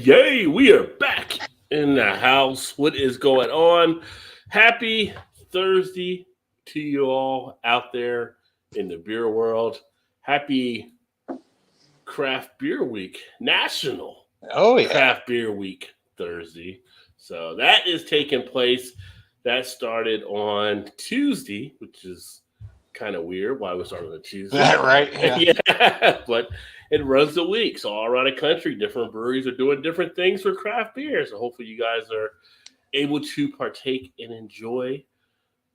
Yay, we are back in the house. What is going on? Happy Thursday to you all out there in the beer world. Happy Craft Beer Week, National Oh yeah. Craft Beer Week Thursday. So that is taking place. That started on Tuesday, which is kind of weird. Why we started on Tuesday? Right. Yeah. Yeah, but it runs the week. So all around the country, different breweries are doing different things for craft beer. So hopefully you guys are able to partake and enjoy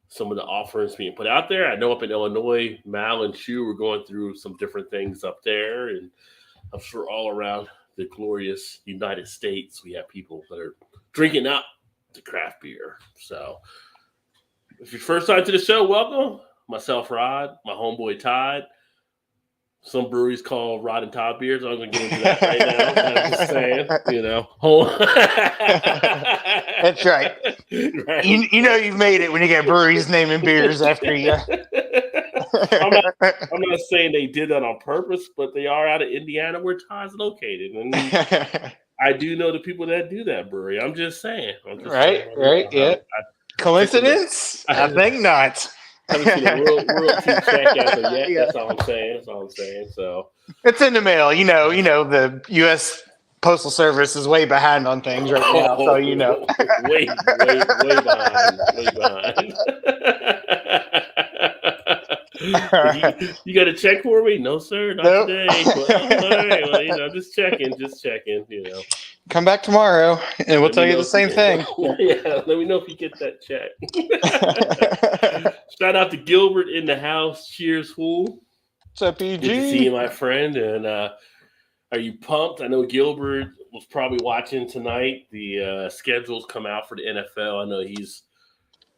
some of the offerings being put out there. I know up in Illinois, Mal and Chu were going through some different things up there, and I'm sure all around the glorious United States, we have people that are drinking up the craft beer. So if you're first time to the show, welcome. Myself, Rod, my homeboy Todd. Some breweries call Rod and Todd beers. I'm going to get into that right now. I'm just saying, That's right. Right. You know you've made it when you got breweries naming beers after you. I'm not saying they did that on purpose, but they are out of Indiana where Todd's located. And I do know the people that do that brewery. I'm just saying. Right. Yeah. Coincidence? I think not. I haven't seen a royalty check as of yet. Yeah. That's all I'm saying. So it's in the mail. You know, the U.S. Postal Service is way behind on things right now. So you know, way behind. You got a check for me? No, sir, not today. Well, just checking. Come back tomorrow, and we'll tell you the same thing. Yeah, let me know if you get that check. Shout out to Gilbert in the house. Cheers, fool. What's up, PG? Good to see you, my friend. And are you pumped? I know Gilbert was probably watching tonight. The schedules come out for the NFL. I know he's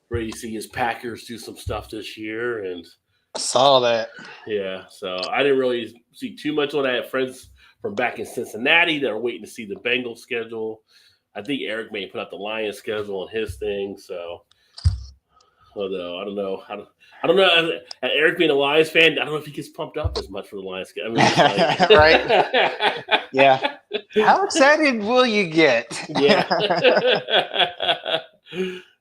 ready to see his Packers do some stuff this year, and I saw that. Yeah, so I didn't really see too much on that. I had friends from back in Cincinnati that are waiting to see the Bengals schedule. I think Eric may put out the Lions schedule on his thing. So, although I don't know. Eric being a Lions fan, I don't know if he gets pumped up as much for the Lions schedule. Right? Yeah. How excited will you get? Yeah.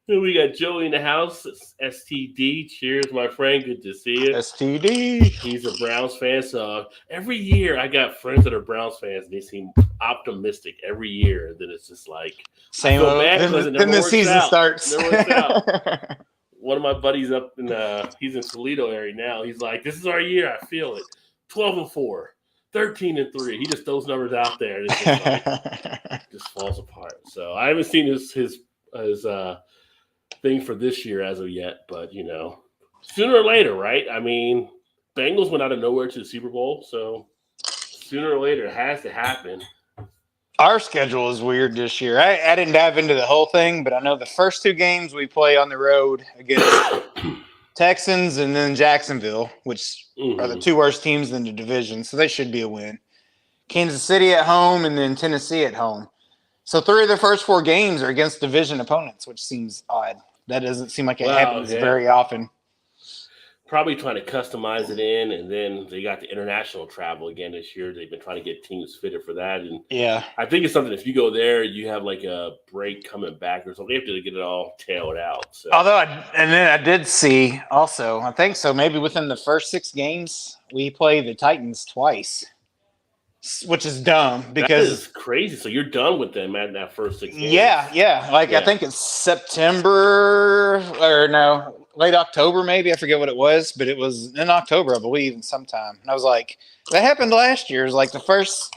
We got Joey in the house. STD. Cheers, my friend. Good to see you. STD. He's a Browns fan. So every year I got friends that are Browns fans, and they seem optimistic every year. And then it's just like same old. Then the season starts. It never works out. One of my buddies up in he's in Toledo area now. He's like, "This is our year. I feel it. 12-4, 13-3." He just throws numbers out there, and it's just like just falls apart. So I haven't seen his thing for this year as of yet, but sooner or later, right? I mean, Bengals went out of nowhere to the Super Bowl, so sooner or later it has to happen. Our schedule is weird this year. I didn't dive into the whole thing, but I know the first two games we play on the road against Texans and then Jacksonville, which are the two worst teams in the division, so they should be a win. Kansas City at home and then Tennessee at home. So 3 of the first 4 games are against division opponents, which seems odd. That doesn't seem like it happens very often. Probably trying to customize it in, and then they got the international travel again this year. They've been trying to get teams fitted for that, and I think it's something. If you go there, you have like a break coming back or something. They have to get it all tailored out. So. Although, I did see also, I think so. Maybe within the first 6 games, we play the Titans twice. Which is dumb because that is crazy. So you're done with them at that first 6 games. Yeah. I think it's September or no, late October maybe. I forget what it was, but it was in October, I believe, and sometime. And I was like, that happened last year. It was like the first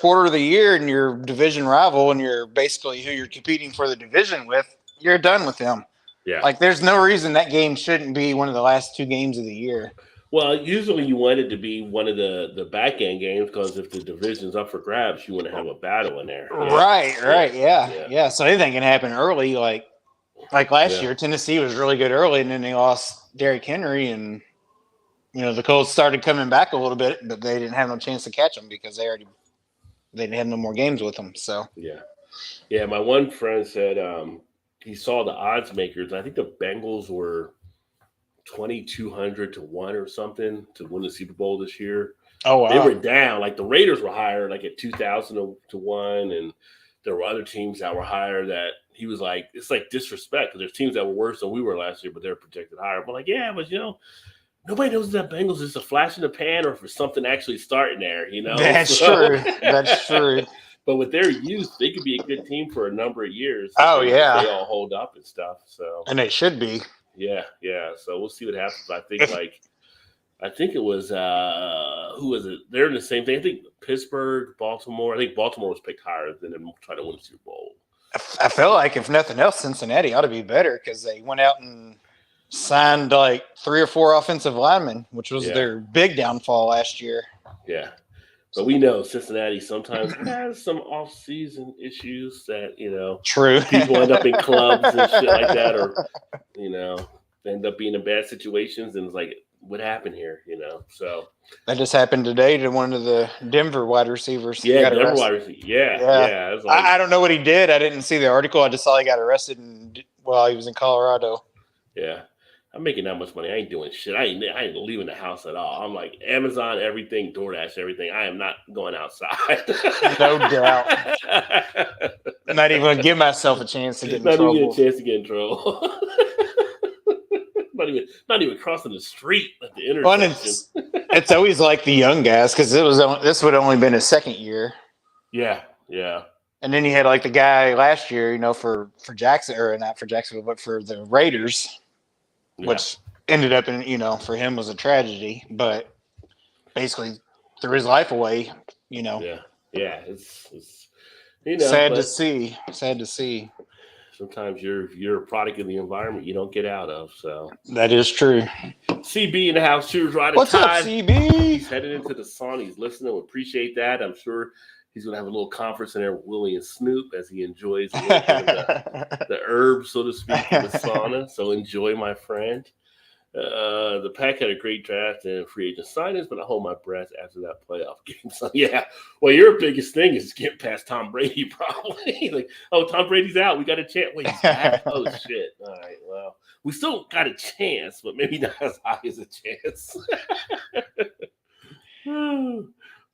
quarter of the year, and your division rival, and you're basically who you're competing for the division with. You're done with them. Yeah. Like there's no reason that game shouldn't be one of the last 2 games of the year. Well, usually you want it to be one of the back end games because if the division's up for grabs, you want to have a battle in there. Right. Yeah. So anything can happen early. Like last year, Tennessee was really good early, and then they lost Derrick Henry, and the Colts started coming back a little bit, but they didn't have no chance to catch them because they didn't have no more games with them. So yeah. My one friend said he saw the odds makers. I think the Bengals were 2,200 to 1 or something to win the Super Bowl this year. Oh, wow. They were down. Like the Raiders were higher, like at 2,000 to 1, and there were other teams that were higher that he was like, it's like disrespect because there's teams that were worse than we were last year, but they're projected higher. But like, yeah, but nobody knows if that Bengals is a flash in the pan or if it's something actually starting there, That's true. That's true. But with their youth, they could be a good team for a number of years. Oh, They all hold up and stuff. So and they should be. Yeah. So we'll see what happens. I think it was who was it? They're in the same thing. I think Pittsburgh, Baltimore. I think Baltimore was picked higher than them trying to win the Super Bowl. I feel like if nothing else, Cincinnati ought to be better because they went out and signed like 3 or 4 offensive linemen, which was their big downfall last year. Yeah. But we know Cincinnati sometimes has some off-season issues that, True. People end up in clubs and shit like that, or, end up being in bad situations. And it's like, what happened here, So that just happened today to one of the Denver wide receivers. Yeah, Denver wide receiver. Yeah. Like, I don't know what he did. I didn't see the article. I just saw he got arrested while he was in Colorado. Yeah. I'm making that much money. I ain't doing shit. I ain't leaving the house at all. I'm like Amazon, everything, DoorDash, everything. I am not going outside. No doubt. Not even going to give myself a chance to get in trouble. Not even a chance to get in trouble. Not even crossing the street at the intersection. Well, it's always like the young guys because this would have only been his second year. Yeah. And then you had like the guy last year, for Jackson, or not for Jacksonville, but for the Raiders. Yeah. Which ended up in, for him was a tragedy, but basically threw his life away, Yeah. It's sad to see. Sad to see. Sometimes you're a product of the environment you don't get out of. So that is true. CB in the house, Shooters Riding What's Tide. Up, CB? He's headed into the sun. He's listening. We appreciate that. I'm sure he's going to have a little conference in there with Willie and Snoop as he enjoys the herbs, so to speak, in the sauna. So enjoy, my friend. The Pack had a great draft and free agent signings, but I hold my breath after that playoff game. So, yeah. Well, your biggest thing is getting past Tom Brady, probably. Like, oh, Tom Brady's out. We got a chance. Wait, he's back? Oh, shit. All right, well. We still got a chance, but maybe not as high as a chance.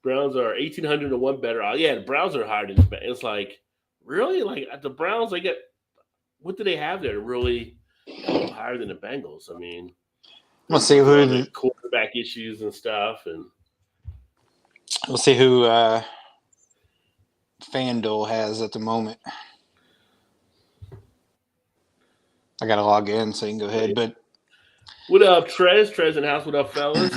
Browns are 1,800 to 1 better. Yeah, the Browns are higher than the. It's like, really? Like, the Browns, what do they have there to really go higher than the Bengals? I mean, we'll see who the quarterback issues and stuff, and we'll see who FanDuel has at the moment. I got to log in, so you can go ahead. But what up, Trez? Trez in the house. What up, fellas?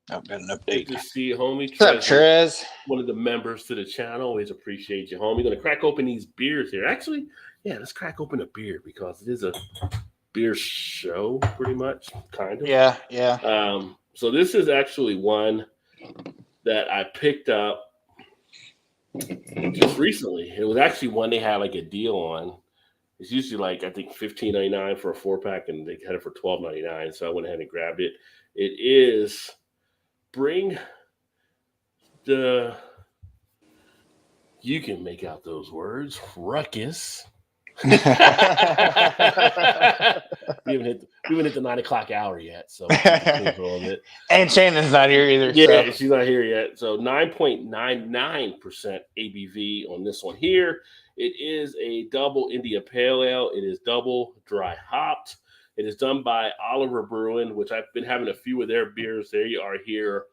I've got an update. Good to see you, homie. What's up, Trez? One of the members to the channel. Always appreciate you, homie. Going to crack open these beers here. Actually, yeah, let's crack open a beer because it is a beer show, pretty much, kind of. Yeah. So this is actually one that I picked up just recently. It was actually one they had like a deal on. It's usually like, I think, $15.99 for a 4-pack, and they had it for $12.99. So I went ahead and grabbed it. It is you can make out those words, ruckus. We haven't hit the 9 o'clock hour yet, so and Shannon's not here either. Yeah, so. She's not here yet. So 9.99% ABV on this one here. It is a double India Pale Ale. It is double dry hopped. It is done by Oliver Brewing, which I've been having a few of their beers. They are here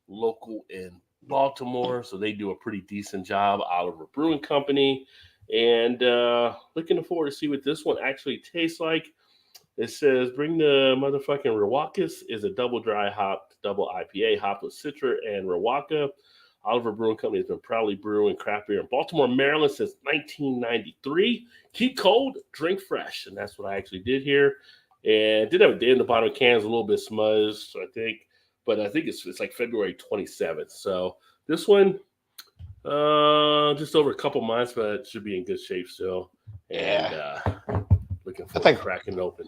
local in Baltimore, so they do a pretty decent job. Oliver Brewing Company. And looking forward to see what this one actually tastes like. It says, bring the motherfucking Rawaka. Is a double dry hopped, double IPA, hopped with Citra and Rawaka. Oliver Brewing Company has been proudly brewing craft beer in Baltimore, Maryland since 1993. Keep cold, drink fresh. And that's what I actually did here. And it did have a date in the bottom of the can, a little bit smudged, I think. But I think it's like February 27th. So this one, just over a couple months, but it should be in good shape still. And looking forward to cracking it open.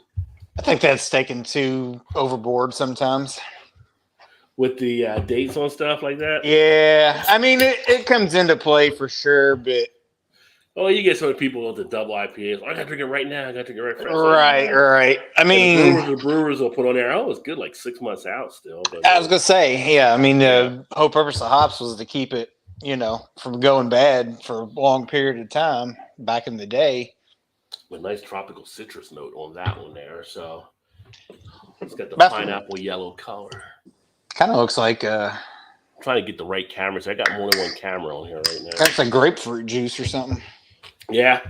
I think that's taken too overboard sometimes. With the dates on stuff like that? Yeah. I mean, it comes into play for sure, but Oh, you get some people with the double IPAs. Oh, I got to drink it right now. I got to drink it right fresh. Right. I mean, the brewers will put on there. Oh, it's good, like 6 months out still. But I was gonna say, yeah. I mean, the whole purpose of hops was to keep it, from going bad for a long period of time back in the day. A nice tropical citrus note on that one there. So it's got the pineapple yellow color. Kind of looks like I'm trying to get the right cameras. I got more than one camera on here right now. That's a grapefruit juice or something. Yeah.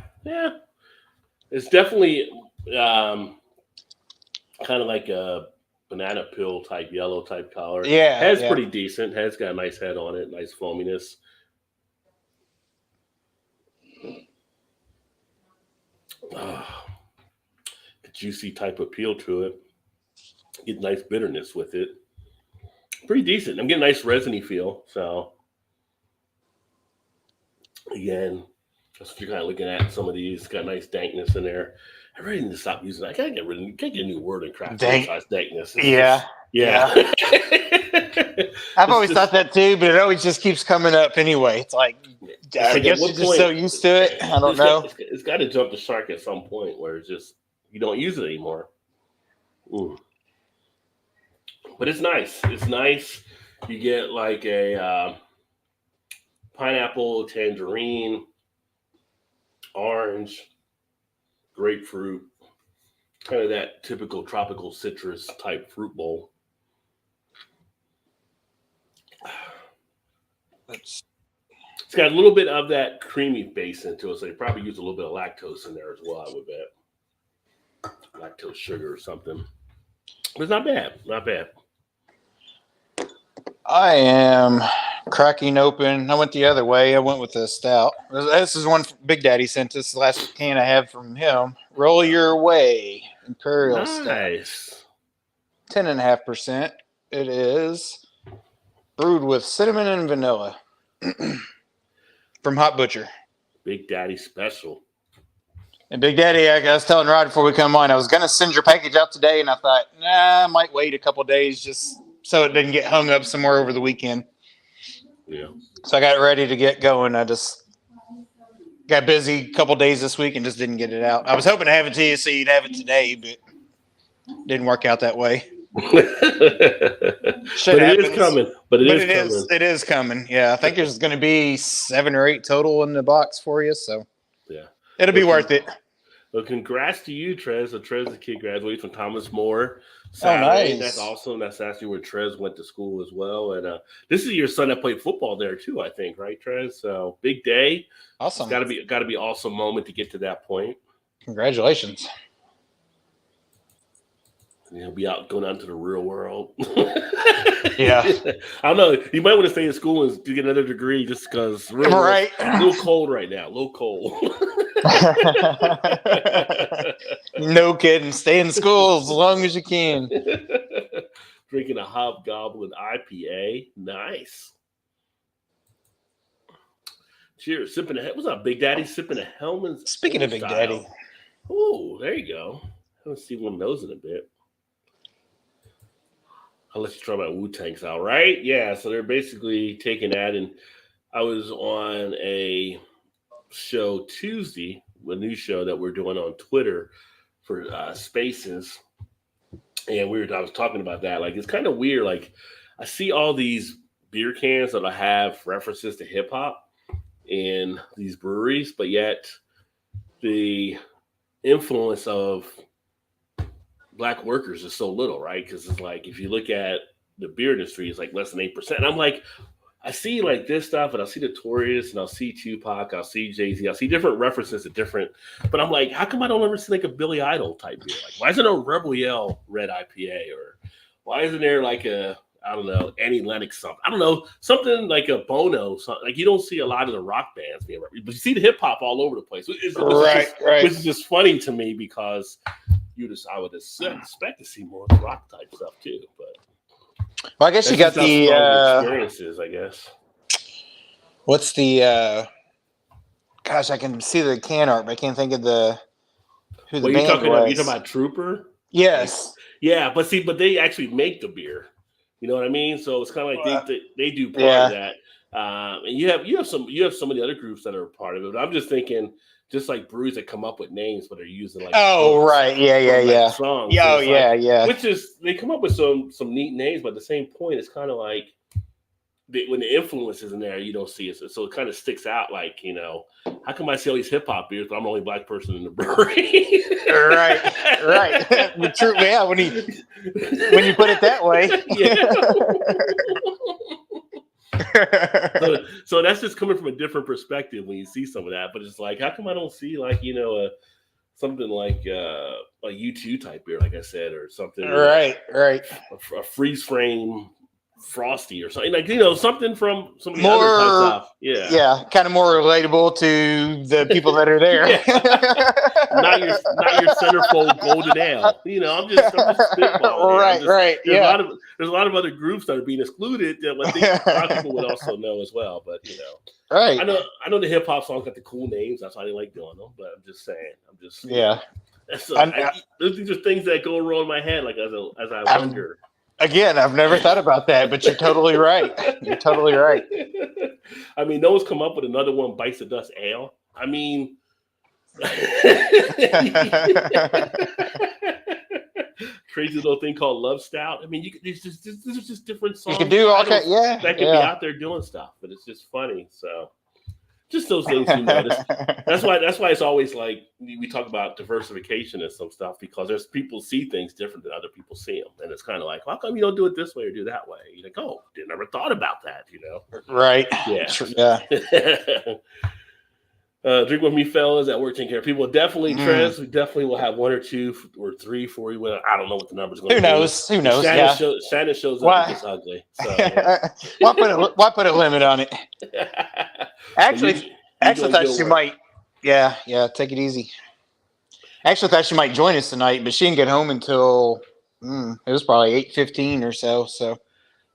It's definitely kind of like a banana peel type yellow type color. Yeah. Head's pretty decent. Head's got a nice head on it, nice foaminess. The juicy type of peel to it. Get nice bitterness with it. Pretty decent. I'm getting a nice resiny feel. So again, that's what you're kind of looking at. Some of these got nice dankness in there. I really need to stop using that. I can't get a new word in craft beer besides dankness. Yeah. I've always thought that too, but it always just keeps coming up anyway. It's like, I guess you're just so used to it. I don't know. It's got to jump the shark at some point where it's just you don't use it anymore. But it's nice. It's nice. You get like a pineapple, tangerine, orange, grapefruit, kind of that typical tropical citrus type fruit bowl. It's got a little bit of that creamy base into it, so they probably use a little bit of lactose in there as well, I would bet. Lactose sugar or something. But it's not bad. Not bad. I am cracking open. I went the other way. I went with the stout. This is one Big Daddy sent us. The last can I have from him. Roll Your Way Imperial Stout. 10.5%. It is brewed with cinnamon and vanilla from Hot Butcher. Big Daddy special. And Big Daddy, I was telling Rod before we come on, I was going to send your package out today, and I thought, I might wait a couple of days just so it didn't get hung up somewhere over the weekend. Yeah. So I got ready to get going. I just got busy a couple of days this week and just didn't get it out. I was hoping to have it to you so you'd have it today, but didn't work out that way. But it is coming. It is coming. Yeah, I think there's going to be 7 or 8 total in the box for you. So yeah, it'll be worth it. Well, congrats to you, Trez. So Trez, the kid, graduated from Thomas More Saturday. Oh, nice. That's awesome. That's actually where Trez went to school as well. And this is your son that played football there too, I think, right, Trez? So big day. Awesome. It's got to be awesome moment to get to that point. Congratulations. He'll be out going out into the real world. Yeah. I don't know. You might want to stay in school and get another degree just because right. A little cold right now. A little cold. No kidding. Stay in school as long as you can. Drinking a Hobgoblin IPA. Nice. Cheers. Sipping a what's up, Big Daddy? Sipping a Hellman's. Speaking of Big Daddy. Oh, there you go. I haven't seen one of those in a bit. I'll let you try my Wu-Tang style, right? Yeah, so they're basically taking that, and I was on a show Tuesday, a new show that we're doing on Twitter for Spaces, and I was talking about that. Like, it's kind of weird. Like, I see all these beer cans that have references to hip-hop in these breweries, but yet the influence of Black workers is so little, right? Because it's like if you look at the beer industry, it's like less than 8%. And I'm like, I see like this stuff, and I'll see Notorious, and I'll see Tupac, I'll see Jay-Z, I'll see different references to different. But I'm like, how come I don't ever see like a Billy Idol type beer? Like, why isn't there a Rebel Yell red IPA, or why isn't there like a I don't know Annie Lennox something? I don't know something like a Bono. Something like you don't see a lot of the rock bands being, but you see the hip hop all over the place. Which is just funny to me because. I would expect to see more rock type stuff too, but I guess you got the experiences. I guess. What's the? Gosh, I can see the can art, but I can't think of who the band was. You talking about Trooper? Yes. Yeah, but they actually make the beer. You know what I mean? So it's kind of like they do part of that. And you have some of the other groups that are part of it. But I'm just thinking, just like breweries that come up with names, but they're using like right, yeah. songs. Yeah, So yeah. Which is they come up with some neat names, but at the same point, it's kind of like when the influence is in there, you don't see it. So it kind of sticks out. Like how come I see all these hip hop beers, but I'm the only black person in the brewery? right. True. Yeah, when you put it that way. So that's just coming from a different perspective when you see some of that. But it's like, how come I don't see like something like a U2 type beer, like I said, or something? Right. A freeze frame Frosty or something, like something from some of the more, other type stuff. Yeah, kind of more relatable to the people that are there. not your centerfold golden ale. I'm just spitballing. Right. There's a lot of other groups that are being excluded that I think a lot of people would also know as well. But right. I know the hip hop songs got the cool names. That's why they like doing them. But I'm just saying. These are things that go wrong in my head, like as I wonder. Again, I've never thought about that, but you're totally right. I mean, no one's come up with another one bites the dust ale. I mean, crazy little thing called Love Stout. I mean, these are just different songs. You can do all that, that can be out there doing stuff, but it's just funny. So, just those things you notice. That's why it's always like we talk about diversification and some stuff, because there's people see things different than other people see them, and it's kind of like, how come you don't do it this way or do that way? You're like, oh, never thought about that, Right? Yeah. Drink with me, fellas. At work, taking care of people. Definitely, Trez. We definitely will have 1 or 2 or 3 for you. I don't know what the number's going to be. Who knows? Shannon shows up and gets ugly. So, why put a limit on it? Actually, thought she might. Yeah. Take it easy. Actually, thought she might join us tonight, but she didn't get home until it was probably 8:15 or so. So,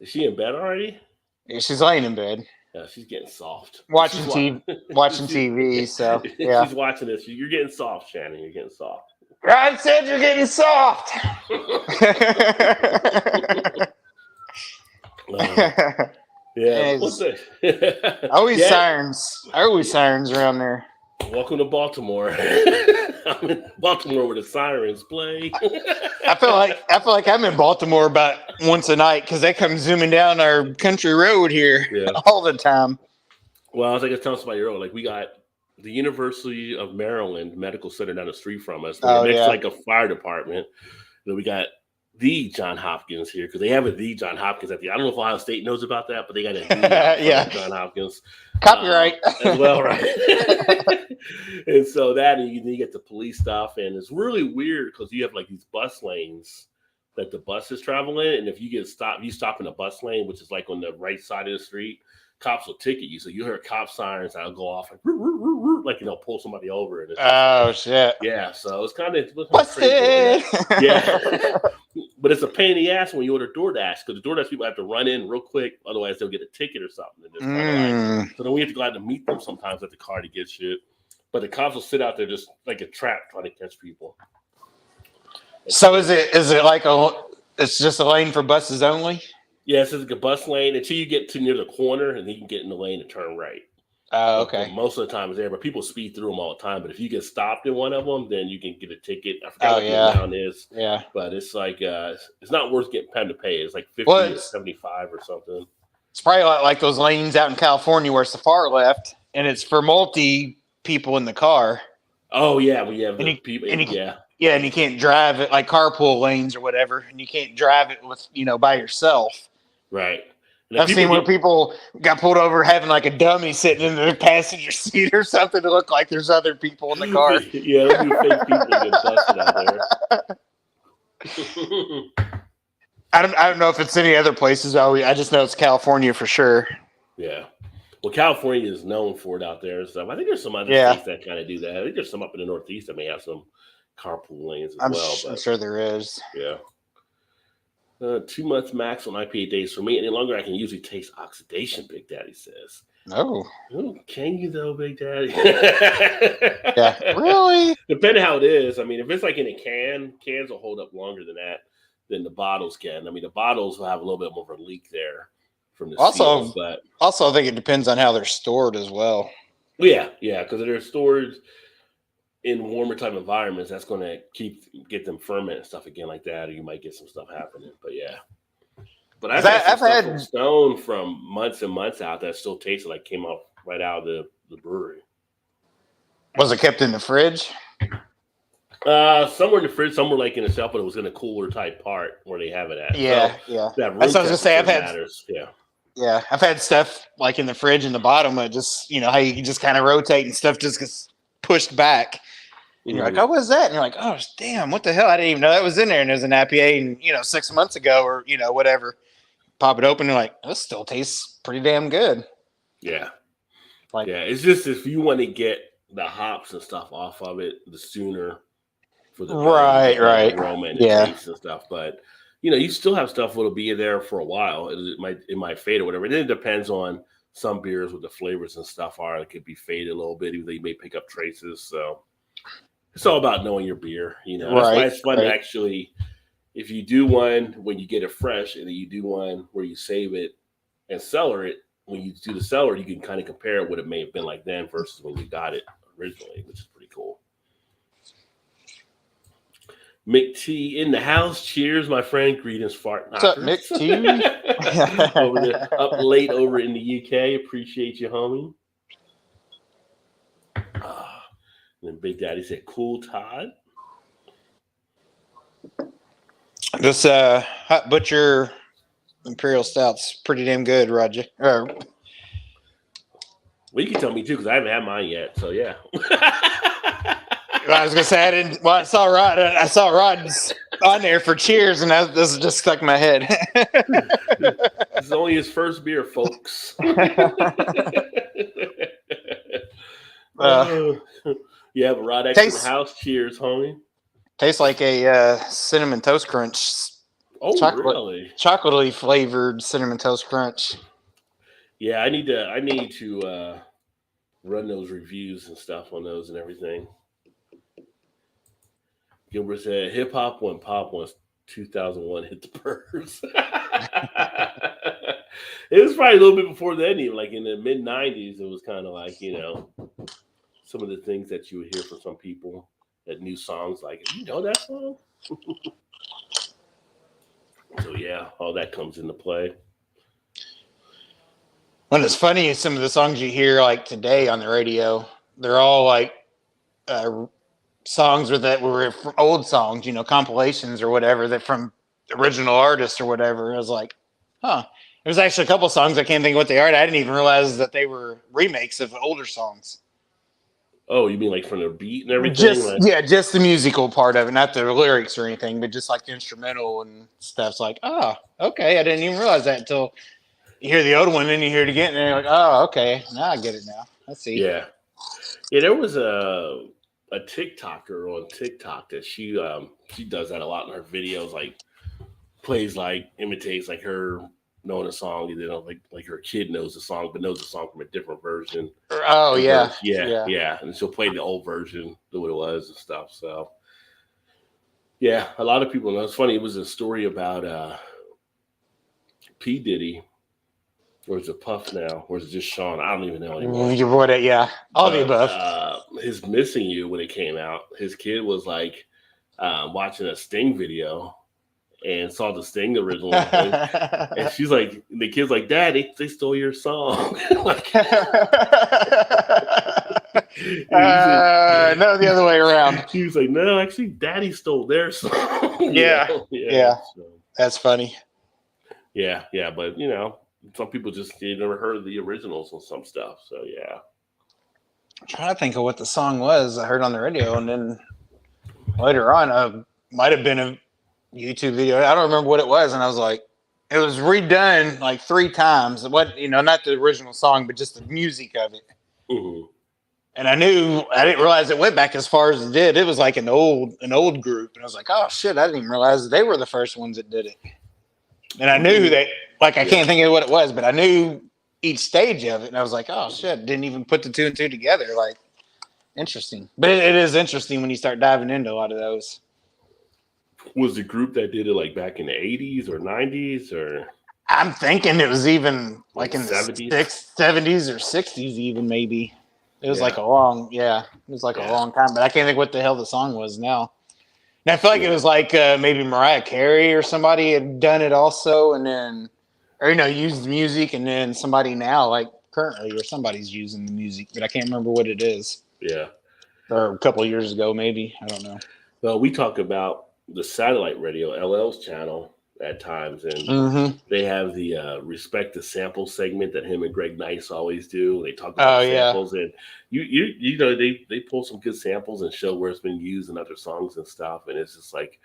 is she in bed already? Yeah, she's laying in bed. Yeah, she's getting soft. Watching TV. So yeah, she's watching this. You're getting soft, Shannon. You're getting soft. I said you're getting soft. Yeah. Always sirens around there. Welcome to Baltimore. I'm in Baltimore where the sirens play. I feel like I'm in Baltimore about once a night because they come zooming down our country road here all the time. Well, I was like telling somebody earlier, like we got the University of Maryland Medical Center down the street from us. Next, like a fire department. Then we got the John Hopkins here because they have the John Hopkins at the. I don't know if Ohio State knows about that, but they got a John Hopkins copyright as well, right? And so and you get the police stuff, and it's really weird because you have like these bus lanes that the buses travel in, and if you get stopped, you stop in a bus lane, which is like on the right side of the street. Cops will ticket you, so you hear cop sirens that'll go off like pull somebody over. And shit! Yeah, so it's kind of crazy. Yeah, but it's a pain in the ass when you order DoorDash because the DoorDash people have to run in real quick, otherwise they'll get a ticket or something. And so then we have to go out to meet them sometimes at the car to get shit. But the cops will sit out there just like a trap trying to catch people. So is it like it's just a lane for buses only? Yeah, it's like a bus lane until you get to near the corner, and then you can get in the lane and turn right. Oh, okay. Most of the time it's there, but people speed through them all the time. But if you get stopped in one of them, then you can get a ticket. I forgot what the amount is. Yeah. But it's like it's not worth getting time to pay. It's like 50 or 75 or something. It's probably like those lanes out in California where it's the far left, and it's for multi people in the car. Oh yeah, we have people. Yeah, and you can't drive it like carpool lanes or whatever, and you can't drive it with by yourself. Right. I've seen where people got pulled over having like a dummy sitting in their passenger seat or something to look like there's other people in the car. Yeah, there'll be fake people get busted out there. I don't know if it's any other places. I just know it's California for sure. Yeah. Well, California is known for it out there and stuff. I think there's some other states that kind of do that. I think there's some up in the Northeast that may have some carpool lanes as well. I'm sure there is. Yeah. 2 months max on IPA days for me. Any longer, I can usually taste oxidation, Big Daddy says. Oh. Ooh, can you, though, Big Daddy? Yeah. Really? Depending how it is. I mean, if it's like in a can, cans will hold up longer than that, than the bottles can. I mean, the bottles will have a little bit more of a leak there. from the Also, seal. But I think it depends on how they're stored as well. yeah, because they're stored in warmer type environments, that's going to get them ferment and stuff again like that, or you might get some stuff happening. But yeah, but I've had some stuff from Stone from months and months out that still tasted like came out right out of the brewery. Was it kept in the fridge? Some were in the fridge, some were like in a shelf, but it was in a cooler type part where they have it at. Yeah, so yeah. That room That's what I was gonna say. matters. Yeah, I've had stuff like in the fridge in the bottom. It just, how you can just kind of rotate and stuff just gets pushed back. And you're like, oh, what's that? And you're like, oh, damn, what the hell? I didn't even know that was in there. And there's an IPA, and 6 months ago, or whatever. Pop it open, and you're like, this still tastes pretty damn good. Yeah, it's just if you want to get the hops and stuff off of it, the sooner for the right, aroma and the taste and stuff. But you still have stuff that'll be in there for a while. It might fade or whatever. And then it depends on some beers with the flavors and stuff it could be faded a little bit, even though you may pick up traces. So it's all about knowing your beer. That's why it's fun to actually, if you do one when you get it fresh, and then you do one where you save it and cellar it. When you do the cellar, you can kind of compare what it may have been like then versus when you got it originally, which is pretty cool. Mick T in the house. Cheers, my friend. Greetings, fart knockers. What's up, Mick T? Up late over in the UK. Appreciate you, homie. And then Big Daddy said, "Cool, Todd." This Hot Butcher Imperial Stout's pretty damn good, Roger. Well, you can tell me too because I haven't had mine yet. So yeah. I was gonna say I didn't. Well, I saw Rod's on there for cheers, and this just stuck in my head. This is only his first beer, folks. Yeah, but Rod actually house. Cheers, homie. Tastes like a cinnamon toast crunch. Oh, really? Chocolatey flavored cinnamon toast crunch. Yeah, I need to run those reviews and stuff on those and everything. Gilbert said, "Hip hop when pop once 2001 hit the purse." It was probably a little bit before then, even like in the mid '90s. It was kind of like some of the things that you would hear from some people that knew songs like, "You know that song?" So yeah, all that comes into play. When it's funny, some of the songs you hear like today on the radio, they're all like songs that were old songs, compilations or whatever, that from original artists or whatever. I was like, huh. There's actually a couple songs I can't think of what they are. I didn't even realize that they were remakes of older songs. Oh, you mean like from the beat and everything? Just the musical part of it, not the lyrics or anything, but just like the instrumental and stuff. It's like, oh, okay. I didn't even realize that until you hear the old one, then you hear it again, and you're like, oh, okay. Now I get it now. Let's see. Yeah. There was a TikToker on TikTok that she does that a lot in her videos, like plays like imitates like her knowing a song, like her kid knows the song but knows the song from a different version. Oh yeah. And she'll play the old version, do what it was and stuff. So yeah, a lot of people know. It's funny, it was a story about P. Diddy. Or is it Puff now? Or is it just Sean? I don't even know anymore. All the above. His Missing You, when it came out, his kid was like watching a Sting video and saw the Sting original. And she's like, the kid's like, "Dad, they stole your song." Like, no, the other way around. He was like, "No, actually, Daddy stole their song." Yeah. So. That's funny. Yeah, but some people just never heard of the originals and some stuff. So yeah. I'm trying to think of what the song was I heard on the radio, and then later on, might have been a YouTube video. I don't remember what it was, and I was like, it was redone like 3 times. What not the original song, but just the music of it. Mm-hmm. And I didn't realize it went back as far as it did. It was like an old group, and I was like, oh shit, I didn't even realize they were the first ones that did it. And I knew that, like, I can't think of what it was, but I knew each stage of it. And I was like, oh, shit, didn't even put the 2 and 2 together. Like, interesting. But it is interesting when you start diving into a lot of those. Was the group that did it, like, back in the 80s or 90s? Or I'm thinking it was even like in the 70s. 70s or 60s, even maybe. It was like a long time, but I can't think what the hell the song was now. And I feel like it was like maybe Mariah Carey or somebody had done it also, and then, or used music, and then somebody now, like currently, or somebody's using the music, but I can't remember what it is. Yeah. Or a couple of years ago, maybe. I don't know. Well, we talk about the satellite radio, LL's channel, at times, and they have the respect the sample segment that him and Greg Nice always do. They talk about samples, and you know they pull some good samples and show where it's been used in other songs and stuff, and it's just like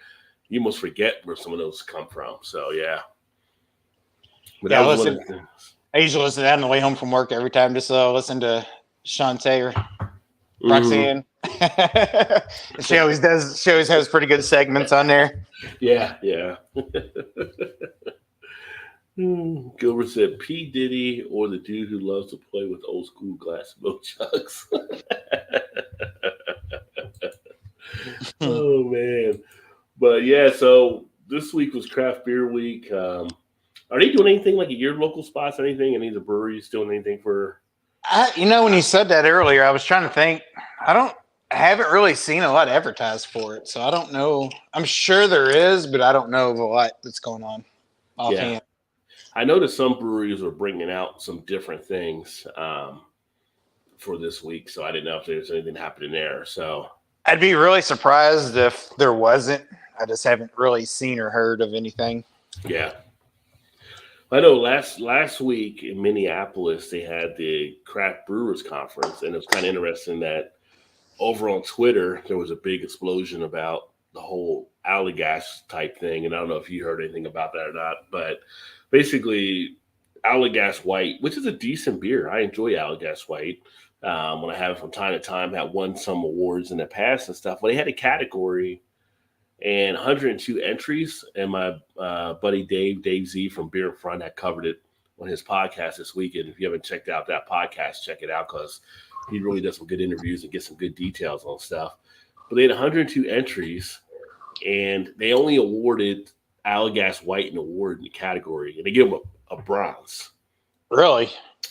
you almost forget where some of those come from. So yeah, but I usually listen to that on the way home from work every time, just listen to Shantae or Roxanne. She always does. She always has pretty good segments on there. Yeah. Gilbert said, P. Diddy or the dude who loves to play with old school glass milk jugs. Oh, man. But, yeah, so this week was Craft Beer Week. Are they doing anything like at your local spots, anything? Any of the breweries doing anything for... when you said that earlier, I was trying to think. I haven't really seen a lot advertised for it, so I don't know. I'm sure there is, but I don't know of a lot that's going on offhand. Yeah. I noticed some breweries are bringing out some different things for this week, so I didn't know if there's anything happening there. So I'd be really surprised if there wasn't. I just haven't really seen or heard of anything. Yeah. I know last week in Minneapolis, they had the Craft Brewers Conference, and it was kind of interesting that over on Twitter, there was a big explosion about the whole Allagash type thing. And I don't know if you heard anything about that or not, but basically Allagash White, which is a decent beer. I enjoy Allagash White when I have it from time to time, had won some awards in the past and stuff. But they had a category and 102 entries. And my buddy Dave Z from Beer in Front had covered it on his podcast this weekend. If you haven't checked out that podcast, check it out because he really does some good interviews and gets some good details on stuff. But they had 102 entries, and they only awarded Allagash White an award in the category, and they give them a bronze. Really?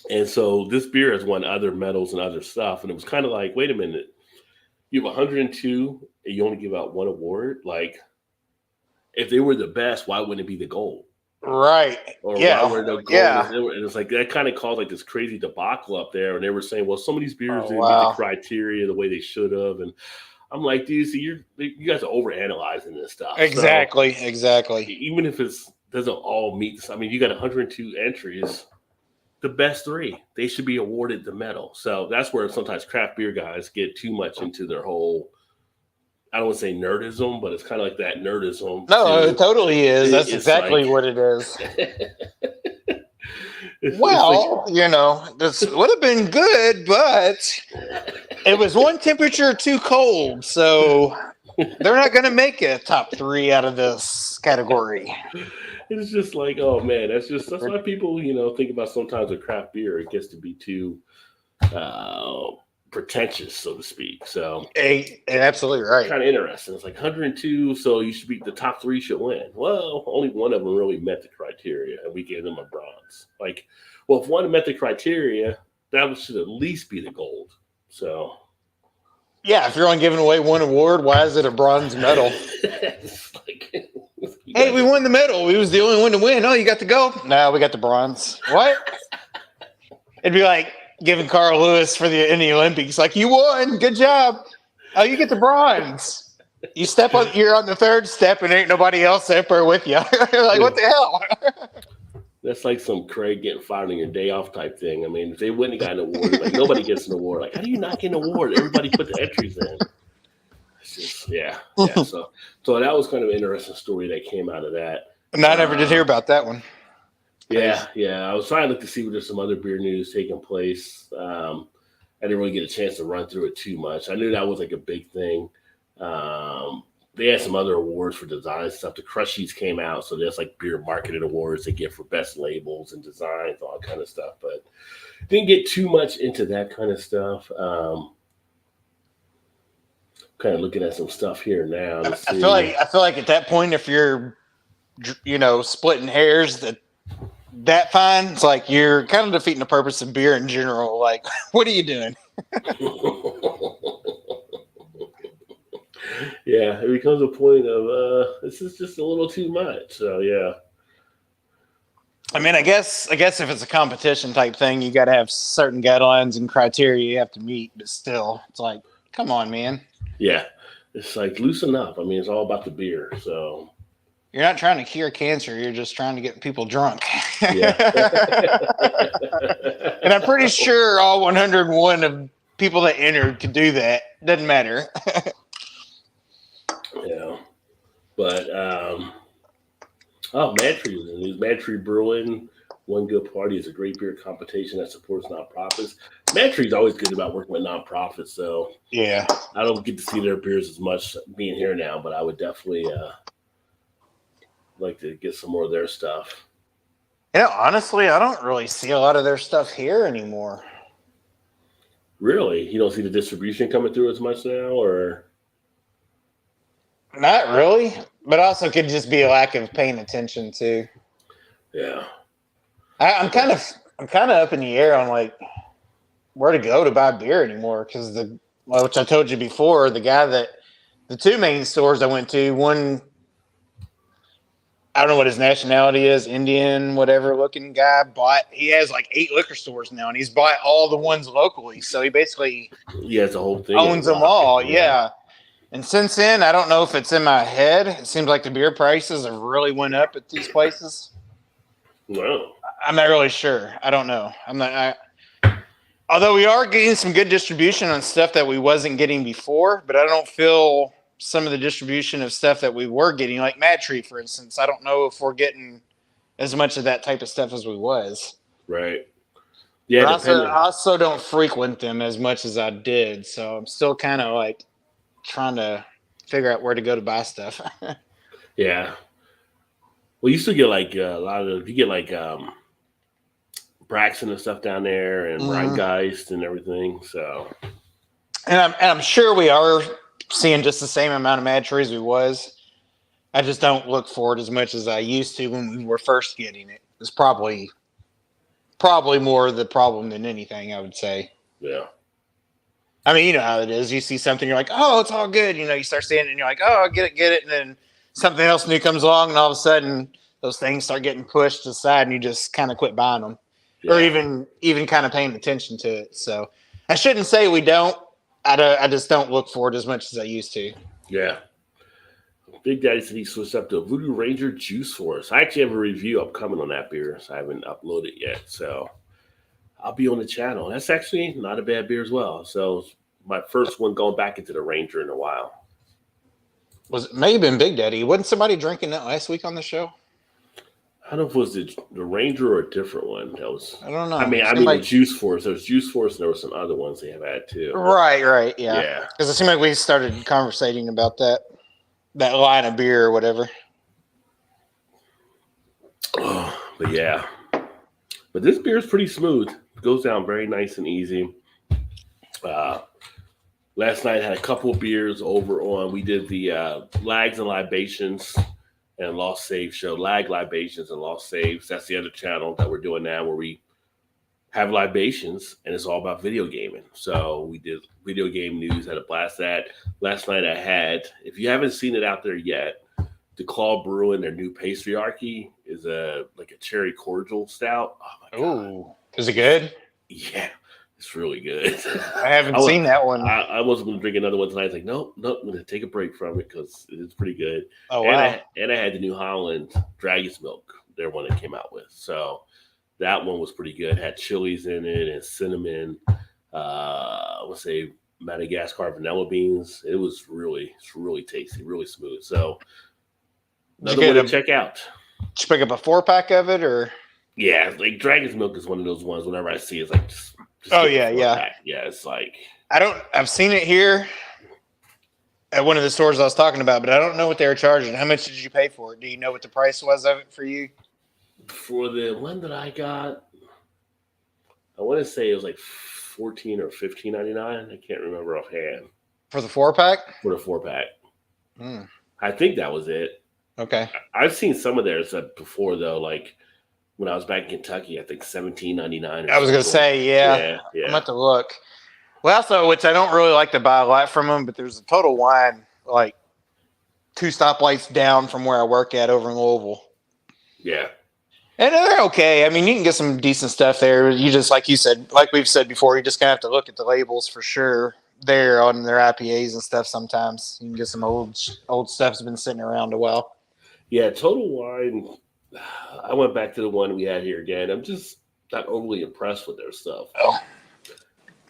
And so this beer has won other medals and other stuff, and it was kind of like, wait a minute, you have 102, and you only give out one award? Like, if they were the best, why wouldn't it be the gold? Right. Or why were the gold? And it's like that kind of caused like this crazy debacle up there. And they were saying, well, some of these beers didn't meet the criteria the way they should have. And I'm like, dude, see, you guys are overanalyzing this stuff. Exactly. Even if it doesn't all meet this, I mean, you got 102 entries. The best three, they should be awarded the medal. So that's where sometimes craft beer guys get too much into their whole, I don't want to say nerdism, but it's kind of like that nerdism. No, it totally is. That's exactly what it is. Well, this would have been good, but it was one temperature too cold, so they're not going to make a top 3 out of this category. It's just like, oh man, that's why people, think about sometimes with craft beer, it gets to be too pretentious, so to speak. So absolutely right. Kind of interesting. It's like 102, so you should be the top 3 should win. Well, only one of them really met the criteria, and we gave them a bronze. Like, well, if one met the criteria, that should at least be the gold. So, yeah, if you're only giving away one award, why is it a bronze medal? Hey, we won the medal. We was the only one to win. Oh, you got the gold? No, we got the bronze. What? It'd be like giving Carl Lewis in the Olympics. Like, you won. Good job. Oh, you get the bronze. You're on the 3rd step and ain't nobody else up there with you. Like, what the hell? That's like some Craig getting fired on your day off type thing. I mean, if they wouldn't have gotten an award, like nobody gets an award. Like, how do you not get an award? Everybody put the entries in. It's just, yeah. So that was kind of an interesting story that came out of that. And I never did hear about that one. Yeah. I was trying to look to see if there's some other beer news taking place. I didn't really get a chance to run through it too much. I knew that was like a big thing. They had some other awards for design stuff. The Crush Sheets came out, so there's like beer marketing awards they get for best labels and designs, all that kind of stuff. But didn't get too much into that kind of stuff. Kind of looking at some stuff here now. I feel like at that point, if you're, splitting hairs, that that fine, it's like you're kind of defeating the purpose of beer in general. Like, what are you doing? Yeah, it becomes a point of this is just a little too much. So yeah. I mean, I guess if it's a competition type thing, you got to have certain guidelines and criteria you have to meet. But still, it's like, come on, man. Yeah, it's like loosen up. I mean, it's all about the beer. So You're not trying to cure cancer. You're just trying to get people drunk. yeah. And I'm pretty sure all 101 of people that entered could do that. Doesn't matter. Yeah, but Mad Tree was in the news. Mad Tree Brewing, One Good Party is a great beer competition that supports nonprofits. Mad Tree's always good about working with nonprofits, so Yeah. I don't get to see their beers as much being here now, but I would definitely like to get some more of their stuff. Yeah, honestly, I don't really see a lot of their stuff here anymore. Really? You don't see the distribution coming through as much now, or? Not really, but also could just be a lack of paying attention too. Yeah. I'm kind of up in the air on like where to go to buy beer anymore because which I told you before, the two main stores I went to, one I don't know what his nationality is, Indian, whatever looking guy, he has like 8 liquor stores now and he's bought all the ones locally. So he basically it's a whole thing. Owns them all. Yeah. And since then, I don't know if it's in my head. It seems like the beer prices have really went up at these places. No. I'm not really sure. I don't know. Although we are getting some good distribution on stuff that we wasn't getting before, but I don't feel some of the distribution of stuff that we were getting, like Mad Tree, for instance. I don't know if we're getting as much of that type of stuff as we was. Right. Yeah. I also don't frequent them as much as I did, so I'm still kind of like trying to figure out where to go to buy stuff. Yeah. Well, you still get like a lot of Braxton and stuff down there, and Rheingeist and everything. So, and I'm sure we are seeing just the same amount of Mad Tree as we was. I just don't look for it as much as I used to when we were first getting it. It's probably more the problem than anything, I would say. Yeah. I mean, you know how it is. You see something, you're like, oh, it's all good. You know, you start seeing it and you're like, oh, get it. And then something else new comes along and all of a sudden those things start getting pushed aside and you just kind of quit buying them or even kind of paying attention to it. So I shouldn't say we don't. I just don't look for it as much as I used to. Yeah. Big Daddy said he switched up to Voodoo Ranger Juice Force. I actually have a review upcoming on that beer, so I haven't uploaded yet. So I'll be on the channel. That's actually not a bad beer as well. So my first one going back into the Ranger in a while. It may have been Big Daddy. Wasn't somebody drinking that last week on the show? I don't know if it was the Ranger or a different one. That was. I don't know. I mean the Juice Force. There was Juice Force, and there were some other ones they have had too. Right, yeah. Because it seemed like we started conversating about that line of beer or whatever. Oh, but yeah. But this beer is pretty smooth. It goes down very nice and easy. Last night I had a couple of beers over on. We did the Lags and Libations and Lost Saves show. Lag Libations and Lost Saves. That's the other channel that we're doing now where we have libations and it's all about video gaming. So we did video game news, had a blast at. Last night I had, if you haven't seen it out there yet, the Claw Brewing, their new pastryarchy is a cherry cordial stout. Oh my god! Ooh, is it good? Yeah, it's really good. I haven't seen that one. I wasn't going to drink another one tonight. I was like, nope, I'm going to take a break from it because it's pretty good. Oh wow! And I had the New Holland Dragon's Milk, their one that came out with. So that one was pretty good. Had chilies in it and cinnamon. I would say Madagascar vanilla beans. It's really tasty, really smooth. So another one to check out. Did you pick up a 4-pack of it, or? Yeah, like Dragon's Milk is one of those ones. Whenever I see it, it's like just oh yeah. Yeah, it's like I've seen it here at one of the stores I was talking about, but I don't know what they were charging. How much did you pay for it? Do you know what the price was of it for you? For the one that I got, I want to say it was like $14 or $15.99. I can't remember offhand. For the 4-pack? For the 4-pack. I think that was it. Okay. I've seen some of theirs before though, like when I was back in Kentucky. I think $17.99. I was gonna say, Yeah. I'm about to look. Well, also, which I don't really like to buy a lot from them, but there's a Total Wine like 2 stoplights down from where I work at over in Louisville. Yeah. And they're okay. I mean, you can get some decent stuff there. You just, like you said, like we've said before, you just kind of have to look at the labels for sure there on their IPAs and stuff sometimes. You can get some old stuff that's been sitting around a while. Yeah, Total Wine. I went back to the one we had here again. I'm just not overly impressed with their stuff. Oh.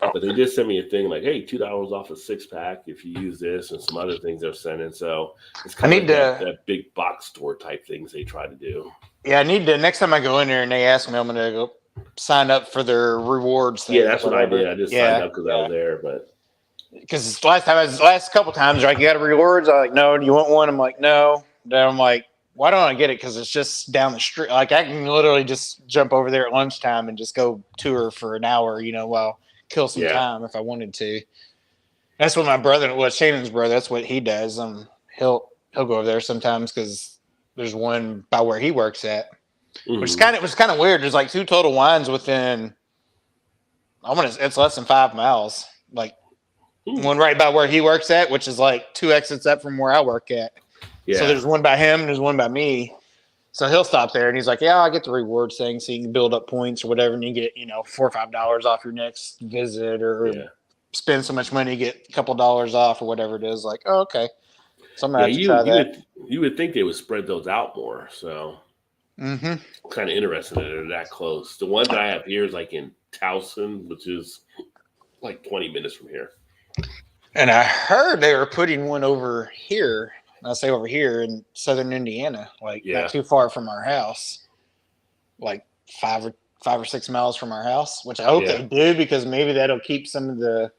But they did send me a thing like, hey, $2 off a 6-pack if you use this, and some other things they're sending. So it's kind of like that big box store type things they try to do. Yeah, I need to, next time I go in there and they ask me, I'm going to go sign up for their rewards thing. Yeah, that's what I did. I just signed up because I was there. But because last couple times, like, you got a rewards. I'm like, no, do you want one? I'm like, no. Then I'm like, why don't I get it? Because it's just down the street. Like, I can literally just jump over there at lunchtime and just go tour for an hour, while kill some time if I wanted to. That's what my brother, Shannon's brother, that's what he does. He'll go over there sometimes because there's one by where he works at, which was kind of weird. There's like 2 Total Wines within, it's less than 5 miles. Like one right by where he works at, which is like 2 exits up from where I work at. Yeah. So there's one by him and there's one by me. So he'll stop there and he's like, yeah, I'll get the rewards thing so you can build up points or whatever. And you get, $4 or $5 off your next visit or spend so much money, you get a couple dollars off or whatever it is. Like, oh, okay. So I'm going to try that. You would think they would spread those out more. So kind of interested that they're that close. The one that I have here is like in Towson, which is like 20 minutes from here. And I heard they were putting one over here. I say over here in southern Indiana, like not too far from our house, like 5 or 6 miles from our house, which I hope they do because maybe that'll keep some of the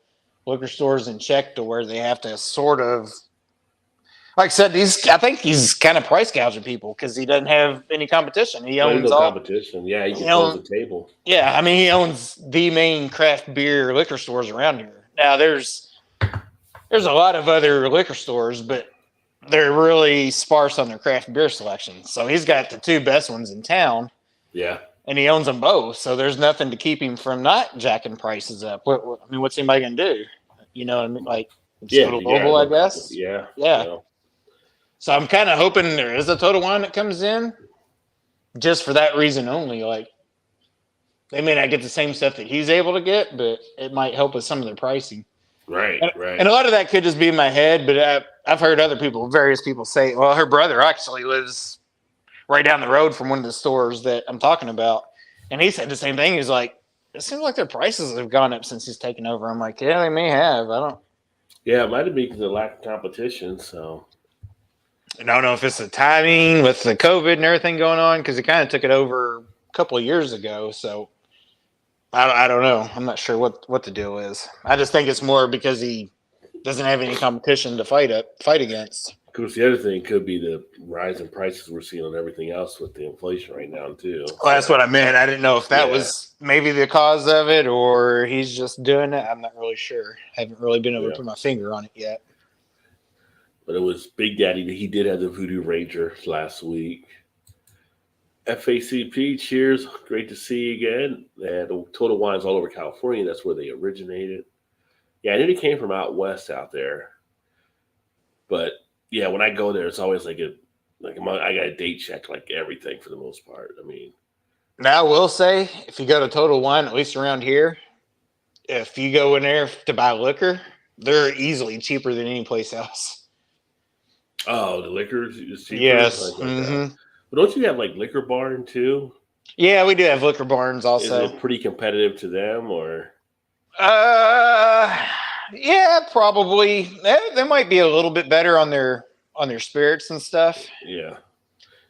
liquor stores in check to where they have to sort of, like I said, I think he's kind of price gouging people because he doesn't have any competition. He owns all competition. Yeah, he can close the table. Yeah, I mean, he owns the main craft beer liquor stores around here. Now, there's a lot of other liquor stores, but they're really sparse on their craft beer selection. So he's got the 2 best ones in town. Yeah. And he owns them both. So there's nothing to keep him from not jacking prices up. What's anybody going to do? You know what I mean? Like, go to Louisville, I guess. Yeah. So I'm kind of hoping there is a Total Wine that comes in just for that reason only. Like, they may not get the same stuff that he's able to get, but it might help with some of their pricing. Right. And a lot of that could just be in my head, but I've heard various people say, well, her brother actually lives right down the road from one of the stores that I'm talking about. And he said the same thing. He's like, it seems like their prices have gone up since he's taken over. I'm like, yeah, they may have. Yeah, it might have been because of lack of competition. So I don't know if it's the timing with the COVID and everything going on because he kind of took it over a couple of years ago. So I don't know. I'm not sure what the deal is. I just think it's more because he doesn't have any competition to fight against. Of course, the other thing could be the rise in prices we're seeing on everything else with the inflation right now, too. Well, that's what I meant. I didn't know if that was maybe the cause of it or he's just doing it. I'm not really sure. I haven't really been able to put my finger on it yet. But it was Big Daddy. He did have the Voodoo Ranger last week. FACP, cheers. Great to see you again. They had the Total Wines all over California. That's where they originated. Yeah, I knew it came from out west out there. But, yeah, when I go there, it's always I got a date check like everything for the most part. I mean. Now, I will say, if you go to Total Wine, at least around here, if you go in there to buy liquor, they're easily cheaper than any place else. Oh, the liquor is cheaper? Yes. But don't you have like Liquor Barn too? Yeah, we do have Liquor Barns also. Is it pretty competitive to them or? Yeah, probably. They might be a little bit better on their spirits and stuff. Yeah.